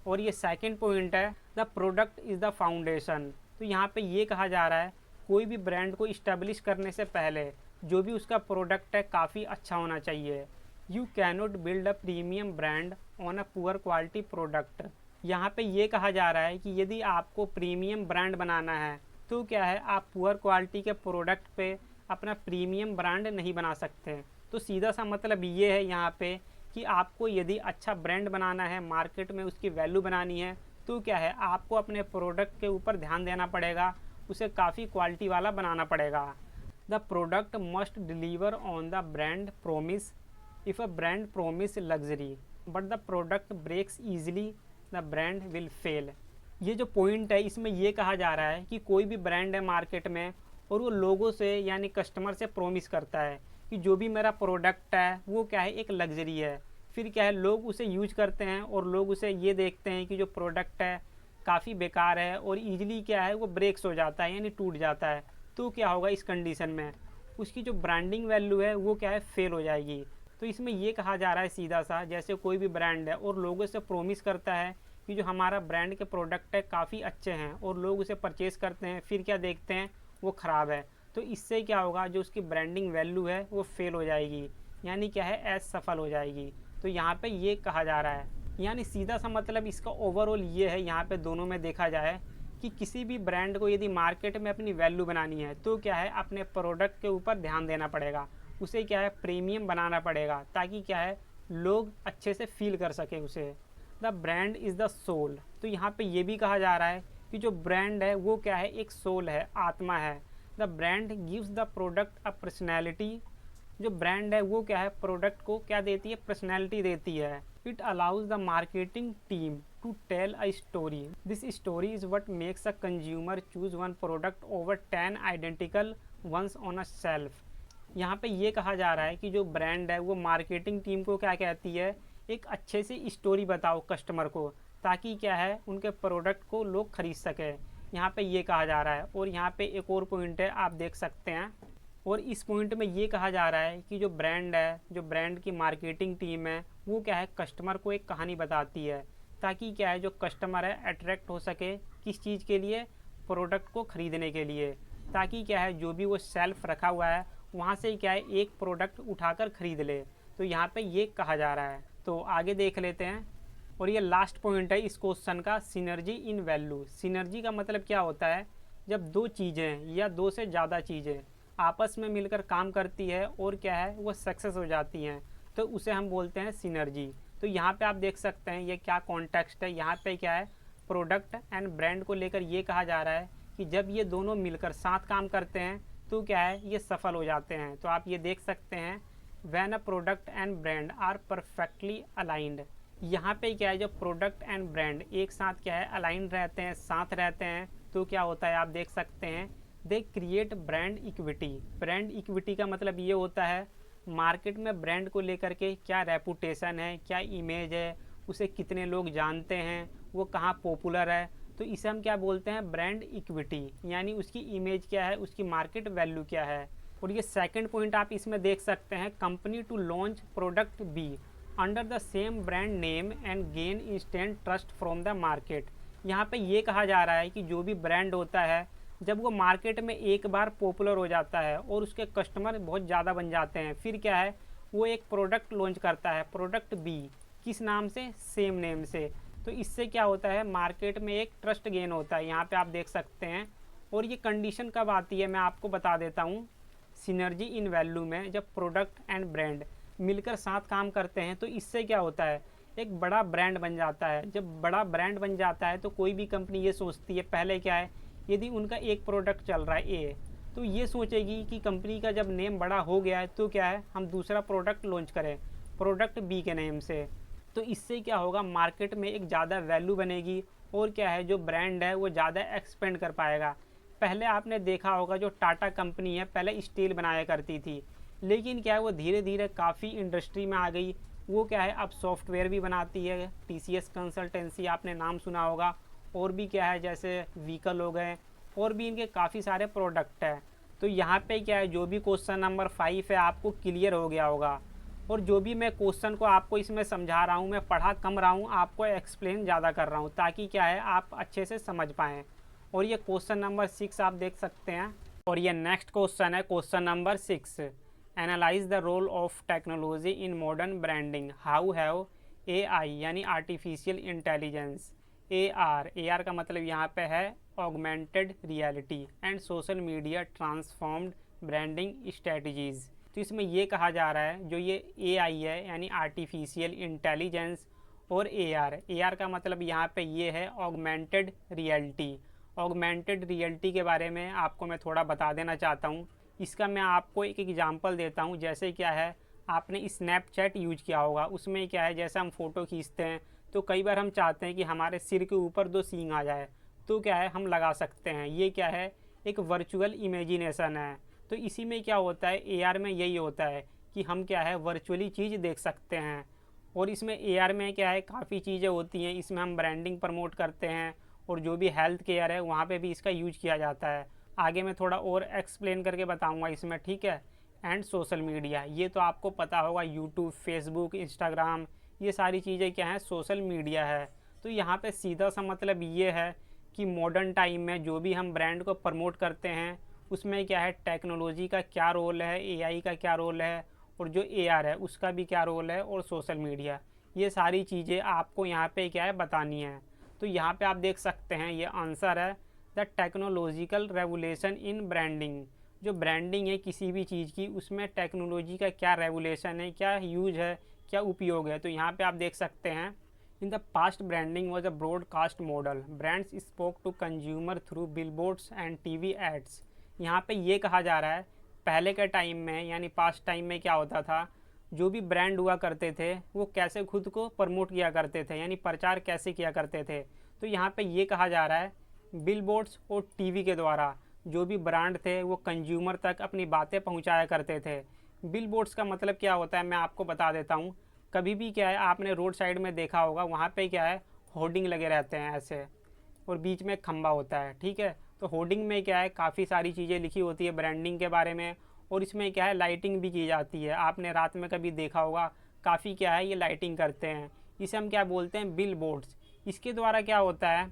और ये सेकंड पॉइंट है, the product is the foundation. तो यहाँ पे ये कहा जा रहा है कोई भी ब्रांड को इस्टेब्लिश करने से पहले जो भी उसका प्रोडक्ट है काफ़ी अच्छा होना चाहिए। You cannot build a premium brand on a poor quality product. यहाँ पे ये कहा जा रहा है कि यदि आपको प्रीमियम ब्रांड बनाना है तो क्या है आप पुअर क्वालिटी के प्रोडक्ट पे अपना प्रीमियम ब्रांड नहीं बना सकते। तो सीधा सा मतलब ये है यहाँ पे कि आपको यदि अच्छा ब्रांड बनाना है, मार्केट में उसकी वैल्यू बनानी है, तो क्या है आपको अपने प्रोडक्ट के ऊपर ध्यान देना पड़ेगा, उसे काफ़ी क्वालिटी वाला बनाना पड़ेगा। The product must deliver on the brand promise. If a brand promise luxury but the product breaks easily, the brand will fail. ये जो पॉइंट है इसमें ये कहा जा रहा है कि कोई भी ब्रांड है मार्केट में और वो लोगों से यानी कस्टमर से प्रोमिस करता है कि जो भी मेरा प्रोडक्ट है वो क्या है एक लग्जरी है, फिर क्या है लोग उसे यूज करते हैं और लोग उसे ये देखते हैं कि जो प्रोडक्ट है काफ़ी बेकार है और ईजिली क्या है वो ब्रेक्स हो जाता है यानी टूट जाता है। तो क्या होगा इस कंडीशन में, उसकी जो ब्रांडिंग वैल्यू है वो क्या है फेल हो जाएगी। तो इसमें ये कहा जा रहा है सीधा सा, जैसे कोई भी ब्रांड है और लोगों से प्रोमिस करता है कि जो हमारा ब्रांड के प्रोडक्ट है काफ़ी अच्छे हैं और लोग उसे परचेस करते हैं, फिर क्या देखते हैं वो ख़राब है, तो इससे क्या होगा जो उसकी ब्रांडिंग वैल्यू है वो फेल हो जाएगी, यानी क्या है असफल हो जाएगी। तो यहाँ पे ये कहा जा रहा है, यानी सीधा सा मतलब इसका ओवरऑल ये है यहाँ पे दोनों में देखा जाए कि किसी भी ब्रांड को यदि मार्केट में अपनी वैल्यू बनानी है तो क्या है अपने प्रोडक्ट के ऊपर ध्यान देना पड़ेगा, उसे क्या है प्रीमियम बनाना पड़ेगा, ताकि क्या है लोग अच्छे से फील कर सकें उसे। The brand is the soul. तो यहाँ पे ये भी कहा जा रहा है कि जो ब्रांड है वो क्या है एक सोल है, आत्मा है। The brand gives the product a personality. जो ब्रांड है वो क्या है प्रोडक्ट को क्या देती है, पर्सनैलिटी देती है। It allows the marketing team to tell a story. This story is what makes a consumer choose one product over 10 identical ones on a shelf. यहाँ पे ये कहा जा रहा है कि जो ब्रांड है वो मार्केटिंग टीम को क्या कहती है, एक अच्छे से स्टोरी बताओ कस्टमर को, ताकि क्या है उनके प्रोडक्ट को लोग खरीद सकें। यहाँ पे ये कहा जा रहा है। और यहाँ पे एक और पॉइंट है आप देख सकते हैं, और इस पॉइंट में ये कहा जा रहा है कि जो ब्रांड है, जो ब्रांड की मार्केटिंग टीम है वो क्या है कस्टमर को एक कहानी बताती है, ताकि क्या है जो कस्टमर है अट्रैक्ट हो सके किस चीज़ के लिए, प्रोडक्ट को ख़रीदने के लिए, ताकि क्या है जो भी वो शेल्फ रखा हुआ है वहाँ से क्या है एक प्रोडक्ट उठाकर ख़रीद ले। तो यहाँ पे ये कहा जा रहा है। तो आगे देख लेते हैं। और ये लास्ट पॉइंट है इस क्वेश्चन का, सिनर्जी इन वैल्यू। सिनर्जी का मतलब क्या होता है, जब दो चीज़ें या दो से ज़्यादा चीज़ें आपस में मिलकर काम करती है और क्या है वो सक्सेस हो जाती हैं, तो उसे हम बोलते हैं सिनर्जी। तो यहाँ पे आप देख सकते हैं ये क्या कॉन्टेक्स्ट है, यहाँ पे क्या है प्रोडक्ट एंड ब्रांड को लेकर ये कहा जा रहा है कि जब ये दोनों मिलकर साथ काम करते हैं तो क्या है ये सफल हो जाते हैं। तो आप ये देख सकते हैं, when a product and brand are perfectly aligned. यहाँ पे क्या है, जब प्रोडक्ट एंड ब्रांड एक साथ क्या है अलाइंड रहते हैं, साथ रहते हैं, तो क्या होता है आप देख सकते हैं, they create brand equity. Brand equity का मतलब ये होता है मार्केट में ब्रांड को लेकर के क्या रेपुटेशन है, क्या इमेज है, उसे कितने लोग जानते हैं, वो कहाँ पॉपुलर है, तो इसे हम क्या बोलते हैं ब्रांड इक्विटी, यानी उसकी इमेज क्या है, उसकी मार्केट वैल्यू क्या है। और ये सेकंड पॉइंट आप इसमें देख सकते हैं, company to launch product be under the same brand name and gain instant trust from the market. यहाँ पे ये कहा जा रहा है कि जो भी ब्रांड होता है जब वो मार्केट में एक बार पॉपुलर हो जाता है और उसके कस्टमर बहुत ज़्यादा बन जाते हैं, फिर क्या है वो एक प्रोडक्ट लॉन्च करता है, प्रोडक्ट बी, किस नाम से, सेम नेम से। तो इससे क्या होता है, मार्केट में एक ट्रस्ट गेन होता है, यहाँ पे आप देख सकते हैं। और ये कंडीशन कब आती है मैं आपको बता देता हूँ, सिनर्जी इन वैल्यू में, जब प्रोडक्ट एंड ब्रांड मिलकर साथ काम करते हैं तो इससे क्या होता है, एक बड़ा ब्रांड बन जाता है। जब बड़ा ब्रांड बन जाता है तो कोई भी कंपनी ये सोचती है, पहले क्या है, यदि उनका एक प्रोडक्ट चल रहा है ए, तो ये सोचेगी कि कंपनी का जब नेम बड़ा हो गया है तो क्या है, हम दूसरा प्रोडक्ट लॉन्च करें प्रोडक्ट बी के नेम से। तो इससे क्या होगा, मार्केट में एक ज़्यादा वैल्यू बनेगी और क्या है, जो ब्रांड है वो ज़्यादा एक्सपेंड कर पाएगा। पहले आपने देखा होगा जो टाटा कंपनी है पहले स्टील बनाया करती थी, लेकिन क्या है वो धीरे धीरे काफ़ी इंडस्ट्री में आ गई। वो क्या है अब सॉफ्टवेयर भी बनाती है, TCS कंसल्टेंसी आपने नाम सुना होगा, और भी क्या है जैसे व्हीकल हो गए, और भी इनके काफ़ी सारे प्रोडक्ट हैं। तो यहाँ पे क्या है, जो भी क्वेश्चन नंबर 5 है आपको क्लियर हो गया होगा। और जो भी मैं क्वेश्चन को आपको इसमें समझा रहा हूँ, मैं पढ़ा कम रहा हूँ, आपको एक्सप्लेन ज़्यादा कर रहा हूँ ताकि क्या है आप अच्छे से समझ पाएँ। और ये क्वेश्चन नंबर 6 आप देख सकते हैं। और ये नेक्स्ट क्वेश्चन है, question number 6, analyze the role of technology in modern branding, how have AI यानी आर्टिफिशियल इंटेलिजेंस, AR का मतलब यहाँ पे है augmented reality and social media transformed branding strategies. तो इसमें ये कहा जा रहा है जो ये AI है यानी आर्टिफिशियल इंटेलिजेंस और AR का मतलब यहाँ पे ये है ऑगमेंटेड रियलिटी। ऑगमेंटेड रियलिटी के बारे में आपको मैं थोड़ा बता देना चाहता हूँ। इसका मैं आपको एक एग्जांपल देता हूँ। जैसे क्या है, आपने स्नैपचैट यूज किया होगा, उसमें क्या है जैसे हम फ़ोटो खींचते हैं तो कई बार हम चाहते हैं कि हमारे सिर के ऊपर 2 सींग आ जाए, तो क्या है हम लगा सकते हैं। ये क्या है, एक वर्चुअल इमेजिनेशन है। तो इसी में क्या होता है, AR में यही होता है कि हम क्या है वर्चुअली चीज़ देख सकते हैं। और इसमें AR में क्या है काफ़ी चीज़ें होती हैं, इसमें हम ब्रांडिंग प्रमोट करते हैं और जो भी हेल्थ केयर है वहाँ पे भी इसका यूज किया जाता है। आगे मैं थोड़ा और एक्सप्लेन करके बताऊँगा इसमें, ठीक है। एंड सोशल मीडिया, ये तो आपको पता होगा, यूट्यूब, फेसबुक, इंस्टाग्राम, ये सारी चीज़ें क्या है, सोशल मीडिया है। तो यहाँ पे सीधा सा मतलब ये है कि मॉडर्न टाइम में जो भी हम ब्रांड को प्रमोट करते हैं उसमें क्या है टेक्नोलॉजी का क्या रोल है, AI का क्या रोल है, और जो AR है उसका भी क्या रोल है, और सोशल मीडिया, ये सारी चीज़ें आपको यहाँ पे क्या है बतानी है। तो यहाँ पे आप देख सकते हैं ये आंसर है, the technological revolution in branding. जो ब्रांडिंग है किसी भी चीज़ की, उसमें टेक्नोलॉजी का क्या रेवोल्यूशन है, क्या यूज है, क्या उपयोग है। तो यहाँ पे आप देख सकते हैं, in the past branding was a broadcast model, brands spoke to consumer through billboards and TV ads. यहाँ पे ये कहा जा रहा है पहले के टाइम में यानी पास्ट टाइम में क्या होता था, जो भी ब्रांड हुआ करते थे वो कैसे खुद को प्रमोट किया करते थे, यानी प्रचार कैसे किया करते थे। तो यहाँ पे ये कहा जा रहा है बिलबोर्ड्स और TV के द्वारा जो भी ब्रांड थे वो कंज्यूमर तक अपनी बातें पहुँचाया करते थे। बिलबोर्ड्स का मतलब क्या होता है मैं आपको बता देता हूँ। कभी भी क्या है आपने रोड साइड में देखा होगा, वहाँ पे क्या है होर्डिंग लगे रहते हैं ऐसे, और बीच में खंबा होता है, ठीक है। तो होर्डिंग में क्या है काफ़ी सारी चीज़ें लिखी होती है ब्रांडिंग के बारे में, और इसमें क्या है लाइटिंग भी की जाती है। आपने रात में कभी देखा होगा, काफ़ी क्या है ये लाइटिंग करते हैं, इसे हम क्या बोलते हैं, बिल बोर्ड्स। इसके द्वारा क्या होता है,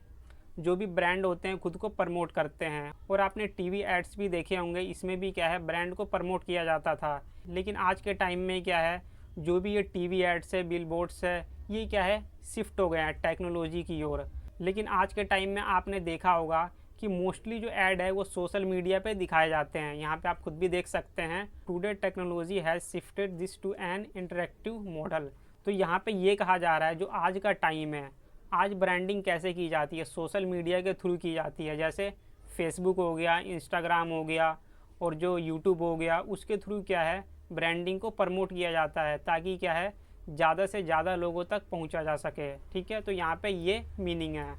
जो भी ब्रांड होते हैं खुद को प्रमोट करते हैं। और आपने TV एड्स भी देखे होंगे, इसमें भी क्या है ब्रांड को प्रमोट किया जाता था। लेकिन आज के टाइम में क्या है, जो भी ये TV एड्स है, बिल बोर्ड्स है, ये क्या है शिफ्ट हो गया है टेक्नोलॉजी की ओर। लेकिन आज के टाइम में आपने देखा होगा कि मोस्टली जो ऐड है वो सोशल मीडिया पे दिखाए जाते हैं। यहाँ पे आप खुद भी देख सकते हैं, today technology has shifted this to an interactive model. तो यहाँ पे ये कहा जा रहा है जो आज का टाइम है, आज ब्रांडिंग कैसे की जाती है, सोशल मीडिया के थ्रू की जाती है। जैसे फेसबुक हो गया, इंस्टाग्राम हो गया, और जो यूट्यूब हो गया, उसके थ्रू क्या है ब्रांडिंग को प्रमोट किया जाता है ताकि क्या है ज़्यादा से ज़्यादा लोगों तक पहुंचा जा सके, ठीक है। तो यहाँ पे ये मीनिंग है।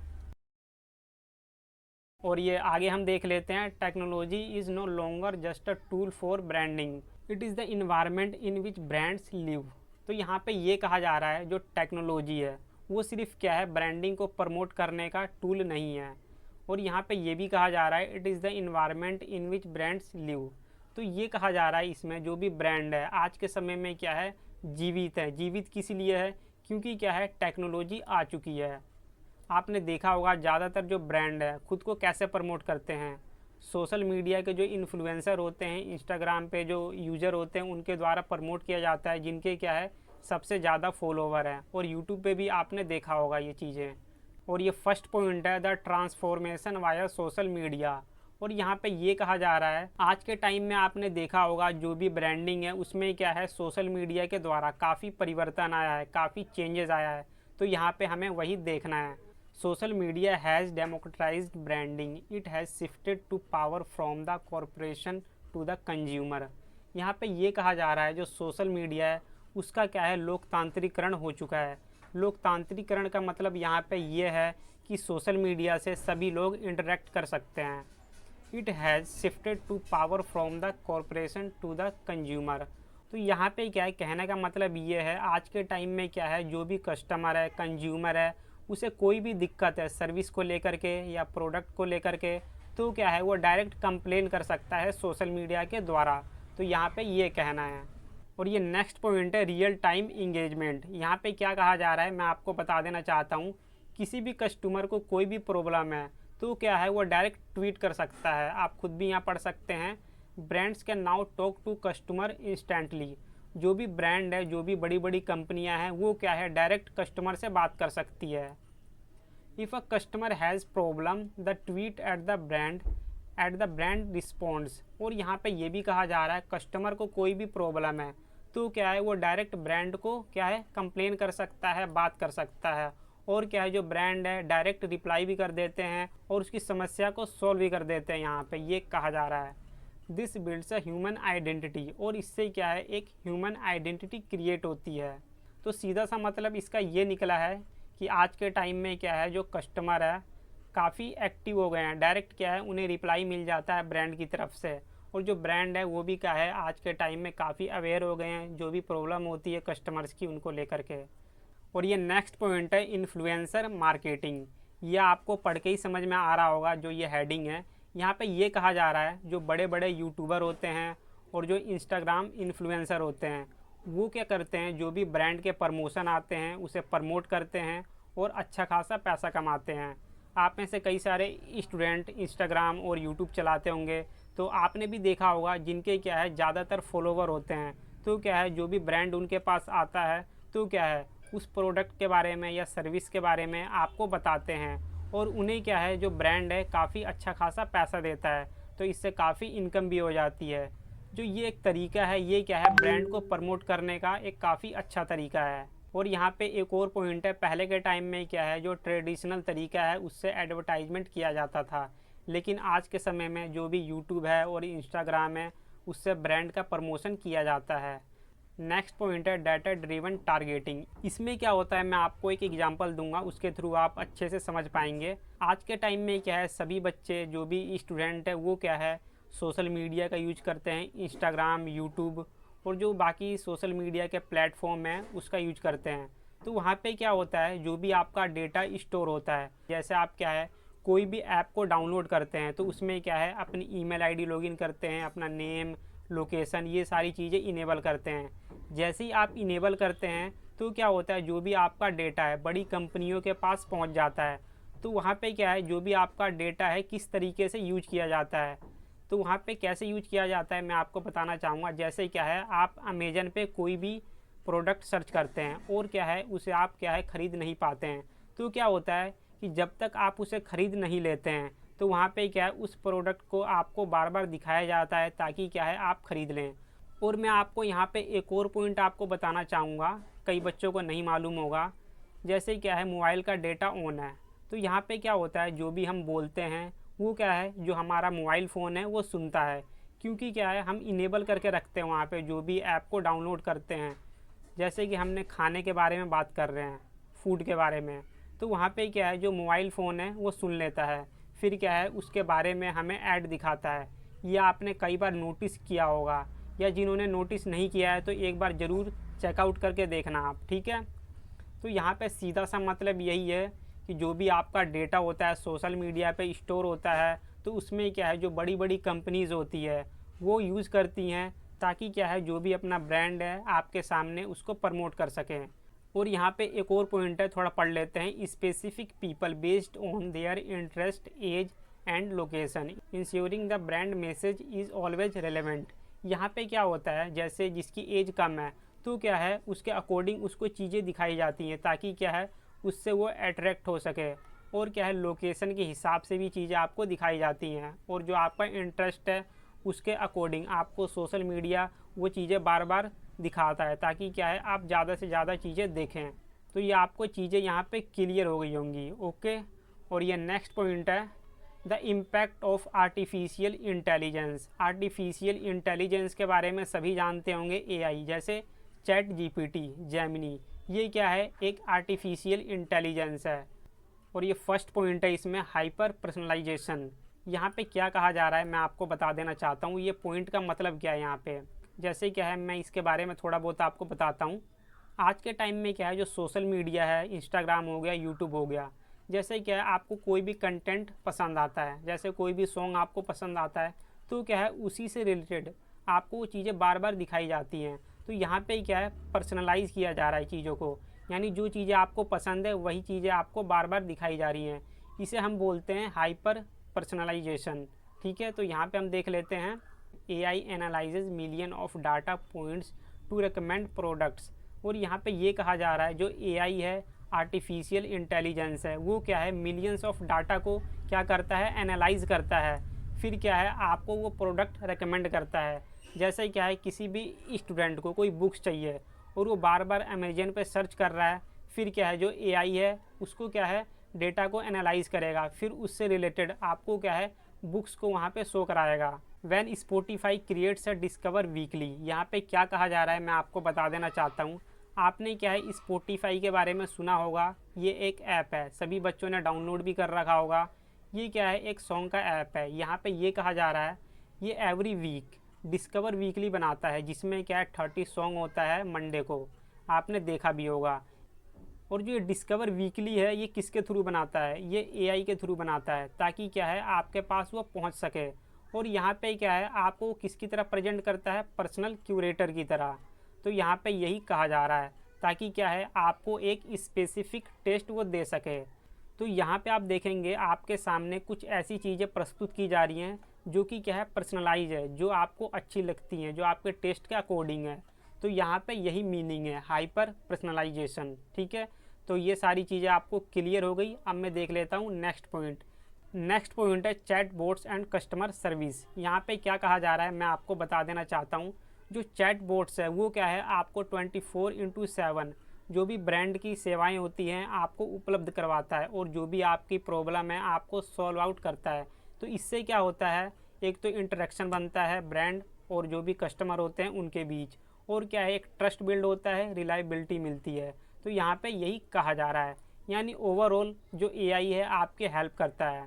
और ये आगे हम देख लेते हैं, technology is no longer just a tool for branding, it is the environment in which brands live. तो यहाँ पे ये कहा जा रहा है जो टेक्नोलॉजी है वो सिर्फ क्या है ब्रांडिंग को प्रमोट करने का टूल नहीं है। और यहाँ पे ये भी कहा जा रहा है it is the environment in which brands live. तो ये कहा जा रहा है इसमें जो भी ब्रांड है आज के समय में क्या है, जीवित है। जीवित किस लिए है, क्योंकि क्या है, टेक्नोलॉजी आ चुकी है। आपने देखा होगा ज़्यादातर जो ब्रांड है खुद को कैसे प्रमोट करते हैं, सोशल मीडिया के जो इन्फ्लुएंसर होते हैं, इंस्टाग्राम पे जो यूज़र होते हैं उनके द्वारा प्रमोट किया जाता है, जिनके क्या है सबसे ज़्यादा फॉलोवर हैं। और यूट्यूब पे भी आपने देखा होगा ये चीज़ें। और ये फर्स्ट पॉइंट है, the transformation via social media. और यहाँ पे ये कहा जा रहा है आज के टाइम में आपने देखा होगा जो भी ब्रांडिंग है उसमें क्या है, सोशल मीडिया के द्वारा काफ़ी परिवर्तन आया है, काफ़ी चेंजेस आया है। तो यहाँ पे हमें वही देखना है। Social media has democratized branding, it has shifted to power from the corporation to the consumer. यहाँ पे ये कहा जा रहा है जो सोशल मीडिया है उसका क्या है, लोकतांत्रिकरण हो चुका है। लोकतांत्रिकरण का मतलब यहाँ पे ये है कि सोशल मीडिया से सभी लोग इंटरेक्ट कर सकते हैं। It has shifted to power from the corporation to the consumer. तो यहाँ पे क्या है, कहने का मतलब ये है आज के टाइम में क्या है, जो भी कस्टमर है, कंज्यूमर है, उसे कोई भी दिक्कत है सर्विस को लेकर के या प्रोडक्ट को लेकर के, तो क्या है वो डायरेक्ट कंप्लेन कर सकता है सोशल मीडिया के द्वारा। तो यहाँ पे ये कहना है। और ये नेक्स्ट पॉइंट है, रियल टाइम इंगेजमेंट। यहाँ पे क्या कहा जा रहा है मैं आपको बता देना चाहता हूँ। किसी भी कस्टमर को कोई भी प्रॉब्लम है तो क्या है वो डायरेक्ट ट्वीट कर सकता है। आप खुद भी यहाँ पढ़ सकते हैं, brands can now talk to customer instantly. जो भी ब्रांड है, जो भी बड़ी बड़ी कंपनियां हैं, वो क्या है डायरेक्ट कस्टमर से बात कर सकती है। If a customer has problem the tweet at the brand responds. और यहाँ पे ये भी कहा जा रहा है कस्टमर को कोई भी प्रॉब्लम है तो क्या है वो डायरेक्ट ब्रांड को क्या है कंप्लेन कर सकता है, बात कर सकता है। और क्या है जो ब्रांड है डायरेक्ट रिप्लाई भी कर देते हैं और उसकी समस्या को सॉल्व भी कर देते हैं। यहाँ पे ये कहा जा रहा है this builds a human identity. और इससे क्या है एक ह्यूमन आइडेंटिटी क्रिएट होती है। तो सीधा सा मतलब इसका ये निकला है कि आज के टाइम में क्या है जो कस्टमर है काफ़ी एक्टिव हो गए हैं, डायरेक्ट क्या है उन्हें रिप्लाई मिल जाता है ब्रांड की तरफ से। और जो ब्रांड है वो भी क्या है आज के टाइम में काफ़ी अवेयर हो गए हैं जो भी प्रॉब्लम होती है कस्टमर्स की उनको लेकर के। और ये नेक्स्ट पॉइंट है, इन्फ्लुएंसर मार्केटिंग। ये आपको पढ़ के ही समझ में आ रहा होगा जो ये हेडिंग है। यहाँ पे ये कहा जा रहा है जो बड़े बड़े यूट्यूबर होते हैं और जो इंस्टाग्राम इन्फ्लुएंसर होते हैं वो क्या करते हैं, जो भी ब्रांड के प्रमोशन आते हैं उसे प्रमोट करते हैं और अच्छा खासा पैसा कमाते हैं। आप में से कई सारे स्टूडेंट इंस्टाग्राम और यूट्यूब चलाते होंगे, तो आपने भी देखा होगा जिनके क्या है ज़्यादातर फॉलोवर होते हैं। तो क्या है जो भी ब्रांड उनके पास आता है तो क्या है उस प्रोडक्ट के बारे में या सर्विस के बारे में आपको बताते हैं और उन्हें क्या है जो ब्रांड है काफ़ी अच्छा खासा पैसा देता है। तो इससे काफ़ी इनकम भी हो जाती है। जो ये एक तरीका है, ये क्या है ब्रांड को प्रमोट करने का एक काफ़ी अच्छा तरीका है। और यहाँ पे एक और पॉइंट है, पहले के टाइम में क्या है जो ट्रेडिशनल तरीका है उससे एडवर्टाइजमेंट किया जाता था, लेकिन आज के समय में जो भी यूट्यूब है और इंस्टाग्राम है उससे ब्रांड का प्रमोशन किया जाता है। नेक्स्ट पॉइंट है डाटा ड्रिवन टारगेटिंग। इसमें क्या होता है मैं आपको एक एग्जांपल दूंगा, उसके थ्रू आप अच्छे से समझ पाएंगे। आज के टाइम में क्या है सभी बच्चे जो भी स्टूडेंट है वो क्या है सोशल मीडिया का यूज करते हैं, इंस्टाग्राम, यूट्यूब और जो बाकी सोशल मीडिया के प्लेटफॉर्म हैं उसका यूज करते हैं। तो वहाँ पे क्या होता है जो भी आपका डेटा स्टोर होता है, जैसे आप क्या है कोई भी ऐप को डाउनलोड करते हैं तो उसमें क्या है अपनी ईमेल आईडी लॉगिन करते हैं, अपना नेम, लोकेशन, ये सारी चीज़ें इनेबल करते हैं। जैसे ही आप इनेबल करते हैं तो क्या होता है जो भी आपका डेटा है बड़ी कंपनियों के पास पहुंच जाता है। तो वहाँ पे क्या है जो भी आपका डेटा है किस तरीके से यूज किया जाता है, तो वहाँ पे कैसे यूज किया जाता है मैं आपको बताना चाहूँगा। जैसे क्या है आप अमेजन पे कोई भी प्रोडक्ट सर्च करते हैं और क्या है उसे आप क्या है ख़रीद नहीं पाते हैं, तो क्या होता है कि जब तक आप उसे ख़रीद नहीं लेते हैं तो वहाँ पे क्या है उस प्रोडक्ट को आपको बार बार दिखाया जाता है ताकि क्या है आप ख़रीद लें। और मैं आपको यहाँ पे एक और पॉइंट आपको बताना चाहूँगा, कई बच्चों को नहीं मालूम होगा। जैसे क्या है मोबाइल का डेटा ऑन है तो यहाँ पे क्या होता है जो भी हम बोलते हैं वो क्या है जो हमारा मोबाइल फ़ोन है वो सुनता है, क्योंकि क्या है हम इनेबल करके रखते हैं वहाँ पे जो भी ऐप को डाउनलोड करते हैं। जैसे कि हमने खाने के बारे में बात कर रहे हैं, फूड के बारे में, तो वहाँ पे क्या है जो मोबाइल फ़ोन है वो सुन लेता है, फिर क्या है उसके बारे में हमें ऐड दिखाता है। यह आपने कई बार नोटिस किया होगा, या जिन्होंने नोटिस नहीं किया है तो एक बार ज़रूर चेकआउट करके देखना आप, ठीक है। तो यहाँ पे सीधा सा मतलब यही है कि जो भी आपका डेटा होता है सोशल मीडिया पे स्टोर होता है तो उसमें क्या है जो बड़ी बड़ी कंपनीज़ होती है वो यूज़ करती हैं ताकि क्या है जो भी अपना ब्रांड है आपके सामने उसको प्रमोट कर सकें। और यहाँ पे एक और पॉइंट है, थोड़ा पढ़ लेते हैं। Specific people based on their interest, age and location, ensuring the brand message is always relevant. यहाँ पे क्या होता है, जैसे जिसकी एज कम है तो क्या है उसके अकॉर्डिंग उसको चीज़ें दिखाई जाती हैं ताकि क्या है उससे वो अट्रैक्ट हो सके। और क्या है लोकेशन के हिसाब से भी चीज़ें आपको दिखाई जाती हैं, और जो आपका इंटरेस्ट है उसके अकॉर्डिंग आपको सोशल मीडिया वो चीज़ें बार बार दिखाता है ताकि क्या है आप ज़्यादा से ज़्यादा चीज़ें देखें। तो ये आपको चीज़ें यहाँ पे क्लियर हो गई होंगी। ओके, और ये नेक्स्ट पॉइंट है the impact of artificial intelligence. Artificial intelligence के बारे में सभी जानते होंगे, एआई, जैसे चैट जीपीटी, जेमिनी, ये क्या है एक आर्टिफिशियल इंटेलिजेंस है। और ये फर्स्ट पॉइंट है इसमें, हाइपर पर्सनलाइजेशन। यहाँ पे क्या कहा जा रहा है मैं आपको बता देना चाहता हूँ, ये पॉइंट का मतलब क्या है यहाँ पे। जैसे क्या है मैं इसके बारे में थोड़ा बहुत आपको बताता हूँ। आज के टाइम में क्या है जो सोशल मीडिया है, इंस्टाग्राम हो गया, यूट्यूब हो गया, जैसे क्या है आपको कोई भी कंटेंट पसंद आता है, जैसे कोई भी सॉन्ग आपको पसंद आता है तो क्या है उसी से रिलेटेड आपको वो चीज़ें बार बार दिखाई जाती हैं। तो यहाँ पे क्या है पर्सनलाइज़ किया जा रहा है चीज़ों को, यानी जो चीज़ें आपको पसंद है वही चीज़ें आपको बार बार दिखाई जा रही हैं। इसे हम बोलते हैं हाइपर पर्सनलाइजेशन। ठीक है, तो यहाँ पे हम देख लेते हैं AI analyzes million of data points to recommend products. और यहाँ पे ये कहा जा रहा है जो AI है, आर्टिफिशियल इंटेलिजेंस है, वो क्या है मिलियंस ऑफ डाटा को क्या करता है एनालाइज करता है, फिर क्या है आपको वो प्रोडक्ट रिकमेंड करता है। जैसे क्या है किसी भी स्टूडेंट को कोई बुक्स चाहिए और वो बार बार अमेजन पे सर्च कर रहा है, फिर क्या है जो AI है उसको क्या है डेटा को एनालाइज करेगा, फिर उससे रिलेटेड आपको क्या है बुक्स को वहाँ पे शो कराएगा। When Spotify creates a Discover Weekly, यहाँ पे क्या कहा जा रहा है मैं आपको बता देना चाहता हूँ। आपने क्या है स्पॉटिफाई के बारे में सुना होगा, ये एक ऐप है, सभी बच्चों ने डाउनलोड भी कर रखा होगा। ये क्या है एक सॉन्ग का ऐप है। यहाँ पे ये कहा जा रहा है ये एवरी वीक डिस्कवर वीकली बनाता है, जिसमें क्या है 30 सॉन्ग होता है मंडे को, आपने देखा भी होगा। और जो ये डिस्कवर वीकली है ये किसके थ्रू बनाता है, ये AI के थ्रू बनाता है ताकि क्या है आपके पास वो पहुंच सके। और यहाँ पे क्या है आपको किसकी तरह प्रेजेंट करता है, पर्सनल क्यूरेटर की तरह। तो यहाँ पे यही कहा जा रहा है ताकि क्या है आपको एक स्पेसिफिक टेस्ट वो दे सके। तो यहाँ पे आप देखेंगे आपके सामने कुछ ऐसी चीज़ें प्रस्तुत की जा रही हैं जो कि क्या है पर्सनलाइज है, जो आपको अच्छी लगती हैं, जो आपके टेस्ट के अकॉर्डिंग है। तो यहाँ पे यही मीनिंग है हाइपर पर्सनलाइजेशन। ठीक है, तो ये सारी चीज़ें आपको क्लियर हो गई। अब मैं देख लेता हूँ नेक्स्ट पॉइंट। नेक्स्ट पॉइंट है chat boats and customer service. यहाँ पे क्या कहा जा रहा है मैं आपको बता देना चाहता हूँ। जो चैट बोट्स है वो क्या है आपको 24/7 जो भी ब्रांड की सेवाएं होती हैं आपको उपलब्ध करवाता है, और जो भी आपकी प्रॉब्लम है आपको सॉल्व आउट करता है। तो इससे क्या होता है, एक तो इंटरेक्शन बनता है ब्रांड और जो भी कस्टमर होते हैं उनके बीच, और क्या है एक ट्रस्ट बिल्ड होता है, रिलायबिलिटी मिलती है। तो यहाँ पे यही कहा जा रहा है, यानी ओवरऑल जो AI है आपके हेल्प करता है।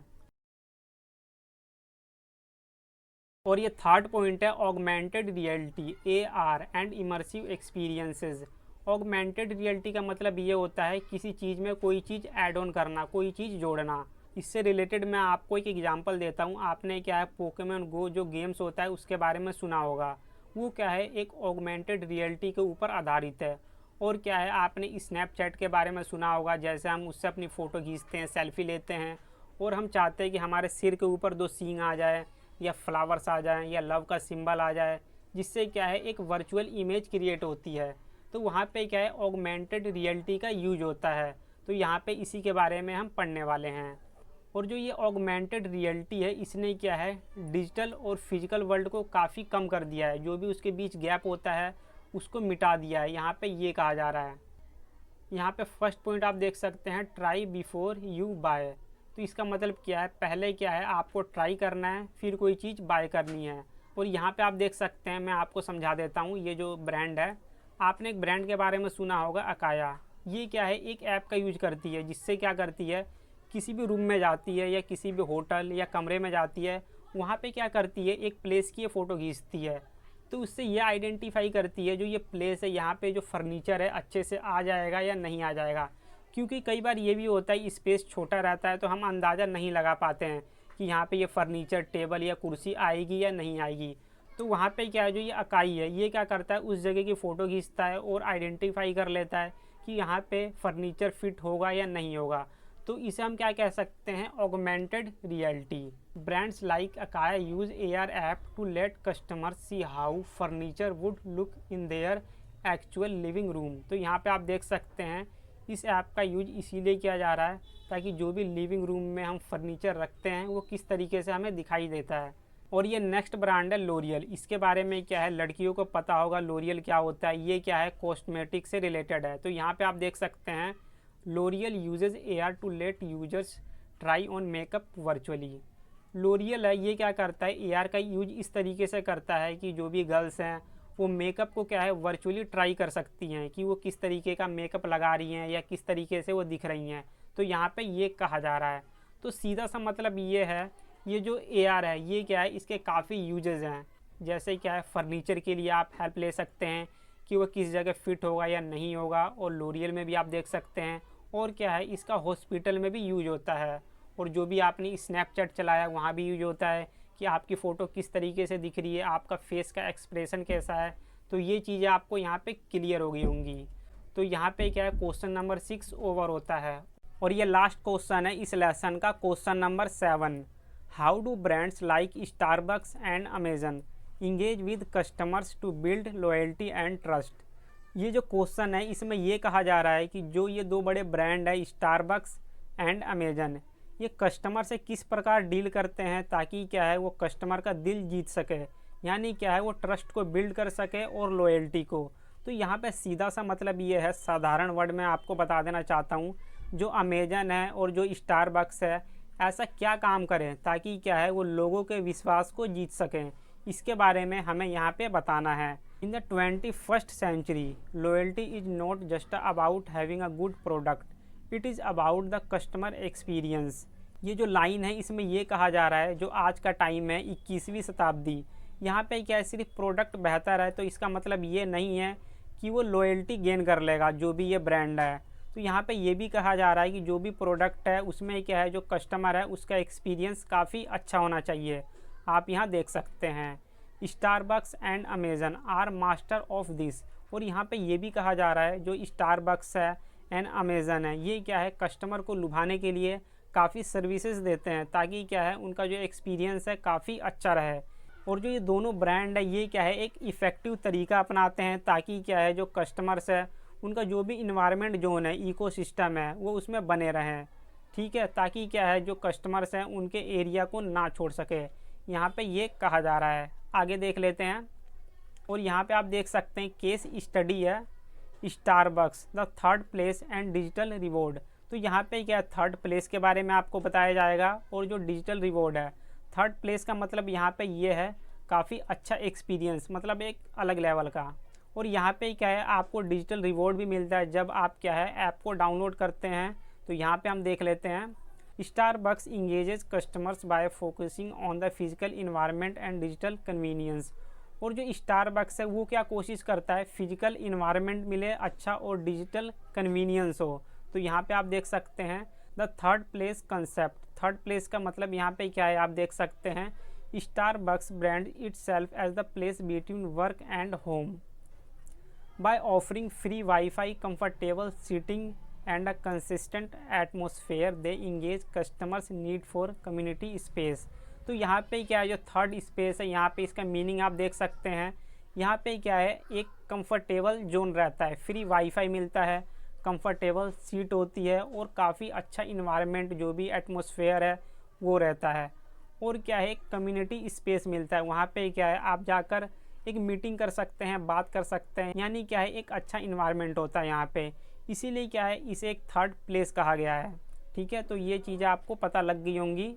और ये थर्ड पॉइंट है augmented reality, AR and immersive experiences. Augmented reality का मतलब ये होता है किसी चीज़ में कोई चीज़ ऐड ऑन करना, कोई चीज़ जोड़ना। इससे रिलेटेड मैं आपको एक एग्जांपल देता हूँ। आपने क्या है पोकेमॉन गो जो गेम्स होता है उसके बारे में सुना होगा, वो क्या है एक ऑगमेंटेड रियलिटी के ऊपर आधारित है। और क्या है आपने स्नैपचैट के बारे में सुना होगा, जैसे हम उससे अपनी फ़ोटो खींचते हैं, सेल्फी लेते हैं, और हम चाहते हैं कि हमारे सिर के ऊपर 2 सींग आ जाए, या फ्लावर्स आ जाएं, या लव का सिंबल आ जाए, जिससे क्या है एक वर्चुअल इमेज क्रिएट होती है। तो वहाँ पे क्या है ऑगमेंटेड रियलिटी का यूज होता है। तो यहाँ पे इसी के बारे में हम पढ़ने वाले हैं। और जो ये ऑगमेंटेड रियलिटी है इसने क्या है डिजिटल और फिजिकल वर्ल्ड को काफ़ी कम कर दिया है, जो भी उसके बीच गैप होता है उसको मिटा दिया है, यहाँ पे ये कहा जा रहा है। यहाँ पे फर्स्ट पॉइंट आप देख सकते हैं ट्राई बिफोर यू बाय। तो इसका मतलब क्या है, पहले क्या है आपको ट्राई करना है फिर कोई चीज़ बाय करनी है। और यहाँ पे आप देख सकते हैं, मैं आपको समझा देता हूँ। ये जो ब्रांड है, आपने एक ब्रांड के बारे में सुना होगा अकाया। ये क्या है एक ऐप का यूज करती है, जिससे क्या करती है किसी भी रूम में जाती है या किसी भी होटल या कमरे में जाती है, वहाँ पे क्या करती है एक प्लेस की फ़ोटो खींचती है। तो उससे ये आइडेंटिफाई करती है जो ये प्लेस है यहाँ पे जो फर्नीचर है अच्छे से आ जाएगा या नहीं आ जाएगा। क्योंकि कई बार ये भी होता है स्पेस छोटा रहता है तो हम अंदाज़ा नहीं लगा पाते हैं कि यहाँ पे ये फर्नीचर टेबल या कुर्सी आएगी या नहीं आएगी। तो वहाँ पे क्या है, जो ये अकाई है ये क्या करता है, उस जगह की फ़ोटो खींचता है और आइडेंटिफाई कर लेता है कि यहाँ पे फर्नीचर फिट होगा या नहीं होगा। तो इसे हम क्या कह सकते हैं, augmented reality. Brands like IKEA use AR app to let customer see how furniture would look in their actual living room. तो यहाँ पे आप देख सकते हैं इस ऐप का यूज इसीलिए किया जा रहा है ताकि जो भी लिविंग रूम में हम फर्नीचर रखते हैं वो किस तरीके से हमें दिखाई देता है। और ये नेक्स्ट ब्रांड है लोरियल। इसके बारे में क्या है, लड़कियों को पता होगा लोरियल क्या होता है, ये क्या है, कॉस्मेटिक से रिलेटेड है। तो यहाँ पे आप देख सकते हैं L'Oreal uses AR to let users try on makeup virtually. L'Oreal है ये क्या करता है, AR का यूज इस तरीके से करता है कि जो भी गर्ल्स हैं वो मेकअप को क्या है वर्चुअली ट्राई कर सकती हैं कि वो किस तरीके का मेकअप लगा रही हैं या किस तरीके से वो दिख रही हैं। तो यहाँ पे ये कहा जा रहा है। तो सीधा सा मतलब ये है, ये जो AR है ये क्या है, इसके काफ़ी यूजेस हैं। जैसे क्या है, फर्नीचर के लिए आप हेल्प ले सकते हैं कि वो किस जगह फिट होगा या नहीं होगा, और लोरियल में भी आप देख सकते हैं। और क्या है, इसका हॉस्पिटल में भी यूज होता है, और जो भी आपने स्नैपचैट चलाया वहाँ भी यूज होता है कि आपकी फ़ोटो किस तरीके से दिख रही है, आपका फेस का एक्सप्रेशन कैसा है। तो ये चीज़ें आपको यहाँ पे क्लियर हो गई होंगी। तो यहाँ पे क्या है, क्वेश्चन नंबर 6 ओवर होता है। और ये लास्ट क्वेश्चन है इस लेसन का, question number 7। How do brands like Starbucks and Amazon engage with customers to build loyalty and trust. ये जो क्वेश्चन है इसमें ये कहा जा रहा है कि जो ये दो बड़े ब्रांड है स्टारबक्स एंड अमेजन, ये कस्टमर से किस प्रकार डील करते हैं ताकि क्या है वो कस्टमर का दिल जीत सके, यानी क्या है वो ट्रस्ट को बिल्ड कर सके और लॉयल्टी को। तो यहाँ पे सीधा सा मतलब ये है, साधारण वर्ड में आपको बता देना चाहता हूँ, जो अमेजन है और जो स्टारबक्स है ऐसा क्या काम करें ताकि क्या है वो लोगों के विश्वास को जीत सकें, इसके बारे में हमें यहाँ पे बताना है। In the 21st century loyalty is not just about having a good product, it is about the customer experience. ये जो लाइन है इसमें ये कहा जा रहा है, जो आज का टाइम है 21वीं शताब्दी, यहाँ पे क्या है सिर्फ प्रोडक्ट बेहतर है तो इसका मतलब ये नहीं है कि वो लॉयल्टी गेन कर लेगा जो भी ये ब्रांड है। तो यहाँ पे ये भी कहा जा रहा है कि जो भी प्रोडक्ट है उसमें क्या है, जो कस्टमर है उसका एक्सपीरियंस काफ़ी अच्छा होना चाहिए। आप यहाँ देख सकते हैं Starbucks and Amazon are master of this. और यहाँ पे ये भी कहा जा रहा है जो स्टारबक्स है एंड अमेजन है ये क्या है, कस्टमर को लुभाने के लिए काफ़ी सर्विसेज देते हैं ताकि क्या है उनका जो एक्सपीरियंस है काफ़ी अच्छा रहे। और जो ये दोनों ब्रांड है ये क्या है एक इफ़ेक्टिव तरीका अपनाते हैं ताकि क्या है जो कस्टमर्स है उनका जो भी इन्वायरमेंट जोन है, इकोसिस्टम है, वो उसमें बने रहें। ठीक है, ताकि क्या है जो कस्टमर्स हैं उनके एरिया को ना छोड़ सके, यहाँ पे ये कहा जा रहा है। आगे देख लेते हैं। और यहाँ पे आप देख सकते हैं केस स्टडी है Starbucks the third place and digital reward. तो यहाँ पे क्या थर्ड प्लेस के बारे में आपको बताया जाएगा, और जो डिजिटल रिवॉर्ड है, थर्ड प्लेस का मतलब यहाँ पे ये है काफ़ी अच्छा एक्सपीरियंस, मतलब एक अलग लेवल का। और यहाँ पे क्या है आपको डिजिटल रिवॉर्ड भी मिलता है जब आप क्या है ऐप को डाउनलोड करते हैं। तो यहाँ पे हम देख लेते हैं Starbucks engages customers bye focusing on the physical environment and digital convenience. और जो स्टारबक्स है वो क्या कोशिश करता है, फिजिकल इन्वायरमेंट मिले अच्छा और डिजिटल कन्वीनियंस हो। तो यहाँ पे आप देख सकते हैं the third place concept. Third place का मतलब यहाँ पे क्या है आप देख सकते हैं Starbucks brand itself as the place between work and home by offering free Wi-Fi, comfortable seating and a consistent atmosphere they engage customers need for community space। तो यहाँ पे क्या है जो थर्ड स्पेस है, यहाँ पे इसका मीनिंग आप देख सकते हैं। यहाँ पे क्या है एक कंफर्टेबल जोन रहता है, फ्री वाईफाई मिलता है, कंफर्टेबल सीट होती है और काफ़ी अच्छा इन्वायरमेंट जो भी एटमॉस्फेयर है वो रहता है। और क्या है एक कम्युनिटी स्पेस मिलता है, वहाँ पे क्या है आप जाकर एक मीटिंग कर सकते हैं, बात कर सकते हैं, यानी क्या है एक अच्छा इन्वायरमेंट होता है यहाँ पे, इसीलिए क्या है इसे एक थर्ड प्लेस कहा गया है। ठीक है, तो ये चीज़ें आपको पता लग गई होंगी।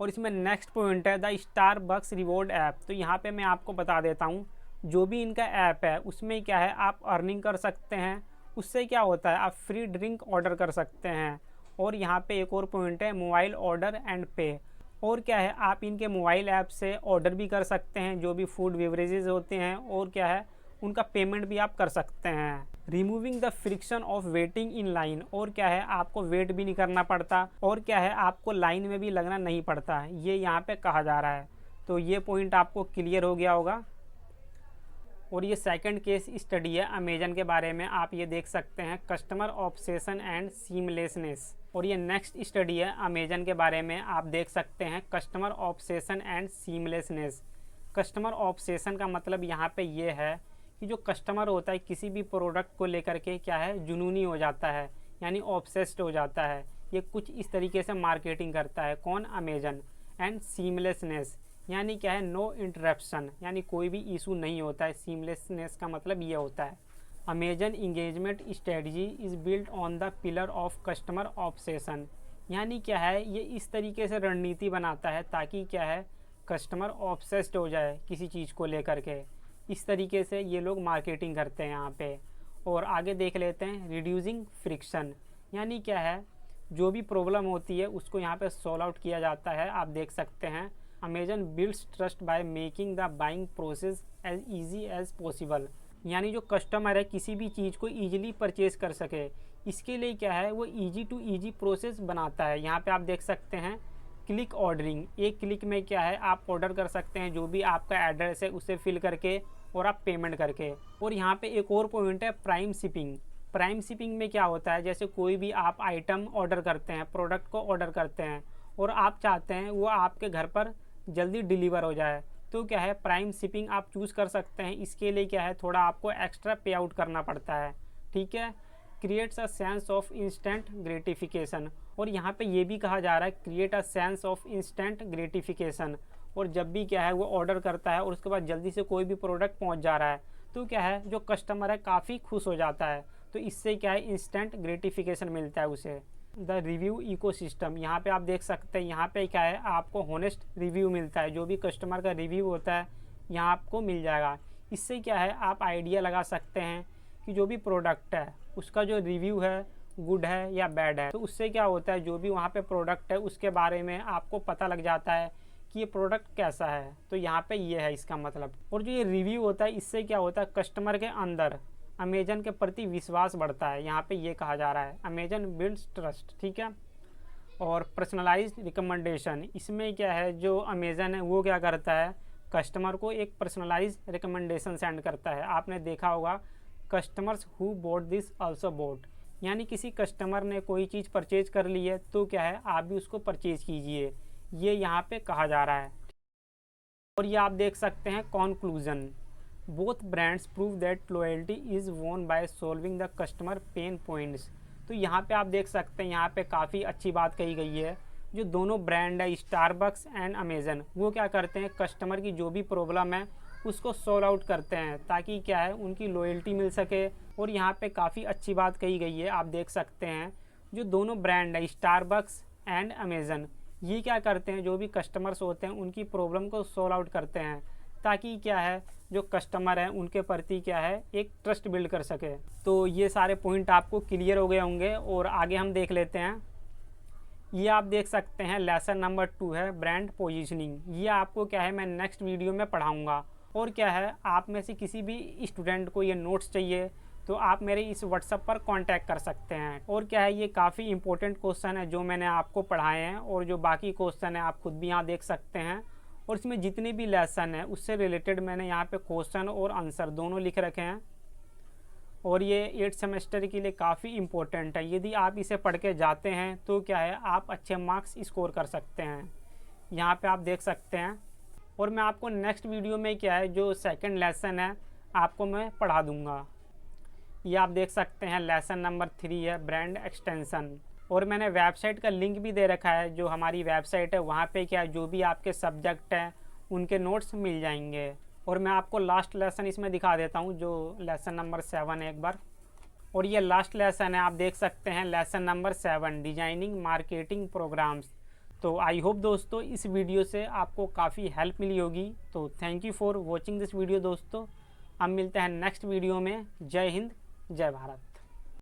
और इसमें नेक्स्ट पॉइंट है द स्टारबक्स रिवॉर्ड ऐप। तो यहाँ पे मैं आपको बता देता हूँ जो भी इनका ऐप है उसमें क्या है आप अर्निंग कर सकते हैं। उससे क्या होता है आप फ्री ड्रिंक ऑर्डर कर सकते हैं। और यहाँ पे एक और पॉइंट है मोबाइल ऑर्डर एंड पे। और क्या है आप इनके मोबाइल ऐप से ऑर्डर भी कर सकते हैं जो भी फूड बेवरेजेस होते हैं, और क्या है उनका पेमेंट भी आप कर सकते हैं। Removing the friction of waiting in line, और क्या है आपको वेट भी नहीं करना पड़ता, और क्या है आपको लाइन में भी लगना नहीं पड़ता, ये यहाँ पे कहा जा रहा है। तो ये पॉइंट आपको क्लियर हो गया होगा। और ये सेकंड केस स्टडी है अमेजन के बारे में, आप ये देख सकते हैं, कस्टमर ऑब्सेशन एंड सीमलेसनेस। और ये नेक्स्ट स्टडी है अमेजन के बारे में, आप देख सकते हैं, customer obsession and seamlessness. Customer obsession का मतलब यहाँ पे ये है कि जो कस्टमर होता है किसी भी प्रोडक्ट को लेकर के क्या है जुनूनी हो जाता है, यानी ऑब्सेस्ड हो जाता है, ये कुछ इस तरीके से मार्केटिंग करता है, कौन, अमेजन। एंड सीमलेसनेस यानी क्या है, नो इंटरप्शन, यानी कोई भी इशू नहीं होता है। सीमलेसनेस का मतलब ये होता है। Amazon engagement strategy is built on the pillar of customer obsession, यानी क्या है ये इस तरीके से रणनीति बनाता है ताकि क्या है कस्टमर ऑब्सेस्ड हो जाए किसी चीज़ को लेकर के। इस तरीके से ये लोग मार्केटिंग करते हैं यहाँ पे। और आगे देख लेते हैं, रिड्यूसिंग फ्रिक्शन, यानी क्या है जो भी प्रॉब्लम होती है उसको यहाँ पे सॉल्व आउट किया जाता है। आप देख सकते हैं, Amazon builds trust by making the buying process as easy as possible, यानी जो कस्टमर है किसी भी चीज़ को ईजिली परचेज कर सके, इसके लिए क्या है वो ईजी टू ईजी प्रोसेस बनाता है। यहाँ पे आप देख सकते हैं क्लिक ऑर्डरिंग, एक क्लिक में क्या है आप ऑर्डर कर सकते हैं जो भी आपका एड्रेस है उसे फिल करके और आप पेमेंट करके। और यहाँ पे एक और पॉइंट है प्राइम शिपिंग। प्राइम शिपिंग में क्या होता है, जैसे कोई भी आप आइटम ऑर्डर करते हैं, प्रोडक्ट को ऑर्डर करते हैं और आप चाहते हैं वो आपके घर पर जल्दी डिलीवर हो जाए, तो क्या है प्राइम शिपिंग आप चूज़ कर सकते हैं। इसके लिए क्या है थोड़ा आपको एक्स्ट्रा पे आउट करना पड़ता है, ठीक है। Creates a sense of instant gratification, और यहाँ पे ये भी कहा जा रहा है create a sense of instant gratification. और जब भी क्या है वो ऑर्डर करता है और उसके बाद जल्दी से कोई भी प्रोडक्ट पहुँच जा रहा है तो क्या है जो कस्टमर है काफ़ी खुश हो जाता है, तो इससे क्या है इंस्टेंट ग्रेटिफिकेशन मिलता है उसे। द रिव्यू इकोसिस्टम, यहाँ पे आप देख सकते हैं, यहाँ पे क्या है आपको होनेस्ट रिव्यू मिलता है, जो भी कस्टमर का रिव्यू होता है यहाँ आपको मिल जाएगा। इससे क्या है आप आइडिया लगा सकते हैं कि जो भी प्रोडक्ट है उसका जो रिव्यू है गुड है या बैड है। तो उससे क्या होता है जो भी वहाँ पे प्रोडक्ट है उसके बारे में आपको पता लग जाता है कि ये प्रोडक्ट कैसा है। तो यहाँ पे ये है इसका मतलब। और जो ये रिव्यू होता है इससे क्या होता है कस्टमर के अंदर अमेजन के प्रति विश्वास बढ़ता है, यहाँ पे ये कहा जा रहा है अमेजन बिल्ड्स ट्रस्ट, ठीक है। और पर्सनलाइज्ड रिकमेंडेशन, इसमें क्या है जो अमेजन है वो क्या करता है कस्टमर को एक पर्सनलाइज्ड रिकमेंडेशन सेंड करता है। आपने देखा होगा customers who boat this also boat, यानी किसी कस्टमर ने कोई चीज़ परचेज कर ली है तो क्या है आप भी उसको परचेज कीजिए, ये यहाँ पे कहा जा रहा है। और ये आप देख सकते हैं conclusion, both brands prove that loyalty is won by solving the customer pen points. तो यहाँ पे आप देख सकते हैं यहाँ पे काफ़ी अच्छी बात कही गई है। जो दोनों ब्रांड है स्टारबक्स एंड अमेजन, वो क्या करते हैं कस्टमर की जो भी प्रॉब्लम है उसको सॉल्व आउट करते हैं ताकि क्या है उनकी लॉयल्टी मिल सके। और यहाँ पे काफ़ी अच्छी बात कही गई है, आप देख सकते हैं जो दोनों ब्रांड है स्टारबक्स एंड अमेजन, ये क्या करते हैं जो भी कस्टमर्स होते हैं उनकी प्रॉब्लम को सॉल्व आउट करते हैं ताकि क्या है जो कस्टमर है उनके प्रति क्या है एक ट्रस्ट बिल्ड कर सके। तो ये सारे पॉइंट आपको क्लियर हो गए होंगे। और आगे हम देख लेते हैं, ये आप देख सकते हैं लेसन नंबर 2 है ब्रांड पोजीशनिंग। ये आपको क्या है मैं नेक्स्ट वीडियो में पढ़ाऊँगा। और क्या है आप में से किसी भी स्टूडेंट को ये नोट्स चाहिए तो आप मेरे इस व्हाट्सएप पर कांटेक्ट कर सकते हैं। और क्या है ये काफ़ी इंपॉर्टेंट क्वेश्चन है जो मैंने आपको पढ़ाए हैं, और जो बाकी क्वेश्चन है आप खुद भी यहाँ देख सकते हैं। और इसमें जितने भी लेसन है उससे रिलेटेड मैंने यहाँ पे क्वेश्चन और आंसर दोनों लिख रखे हैं। और ये 8th सेमेस्टर के लिए काफ़ी इम्पोर्टेंट है, यदि आप इसे पढ़ के जाते हैं तो क्या है आप अच्छे मार्क्स स्कोर कर सकते हैं, यहाँ पे आप देख सकते हैं। और मैं आपको नेक्स्ट वीडियो में क्या है जो सेकंड लेसन है आपको मैं पढ़ा दूँगा। ये आप देख सकते हैं लेसन नंबर 3 है ब्रांड एक्सटेंशन। और मैंने वेबसाइट का लिंक भी दे रखा है, जो हमारी वेबसाइट है वहाँ पे क्या जो भी आपके सब्जेक्ट हैं उनके नोट्स मिल जाएंगे। और मैं आपको लास्ट लेसन इसमें दिखा देता हूँ जो लेसन नंबर 7 है एक बार। और ये लास्ट लेसन है, आप देख सकते हैं lesson number 7 designing marketing programs. तो आई होप दोस्तों इस वीडियो से आपको काफ़ी हेल्प मिली होगी। तो thank you for watching this video दोस्तों। अब मिलते हैं नेक्स्ट वीडियो में। जय हिंद, जय भारत।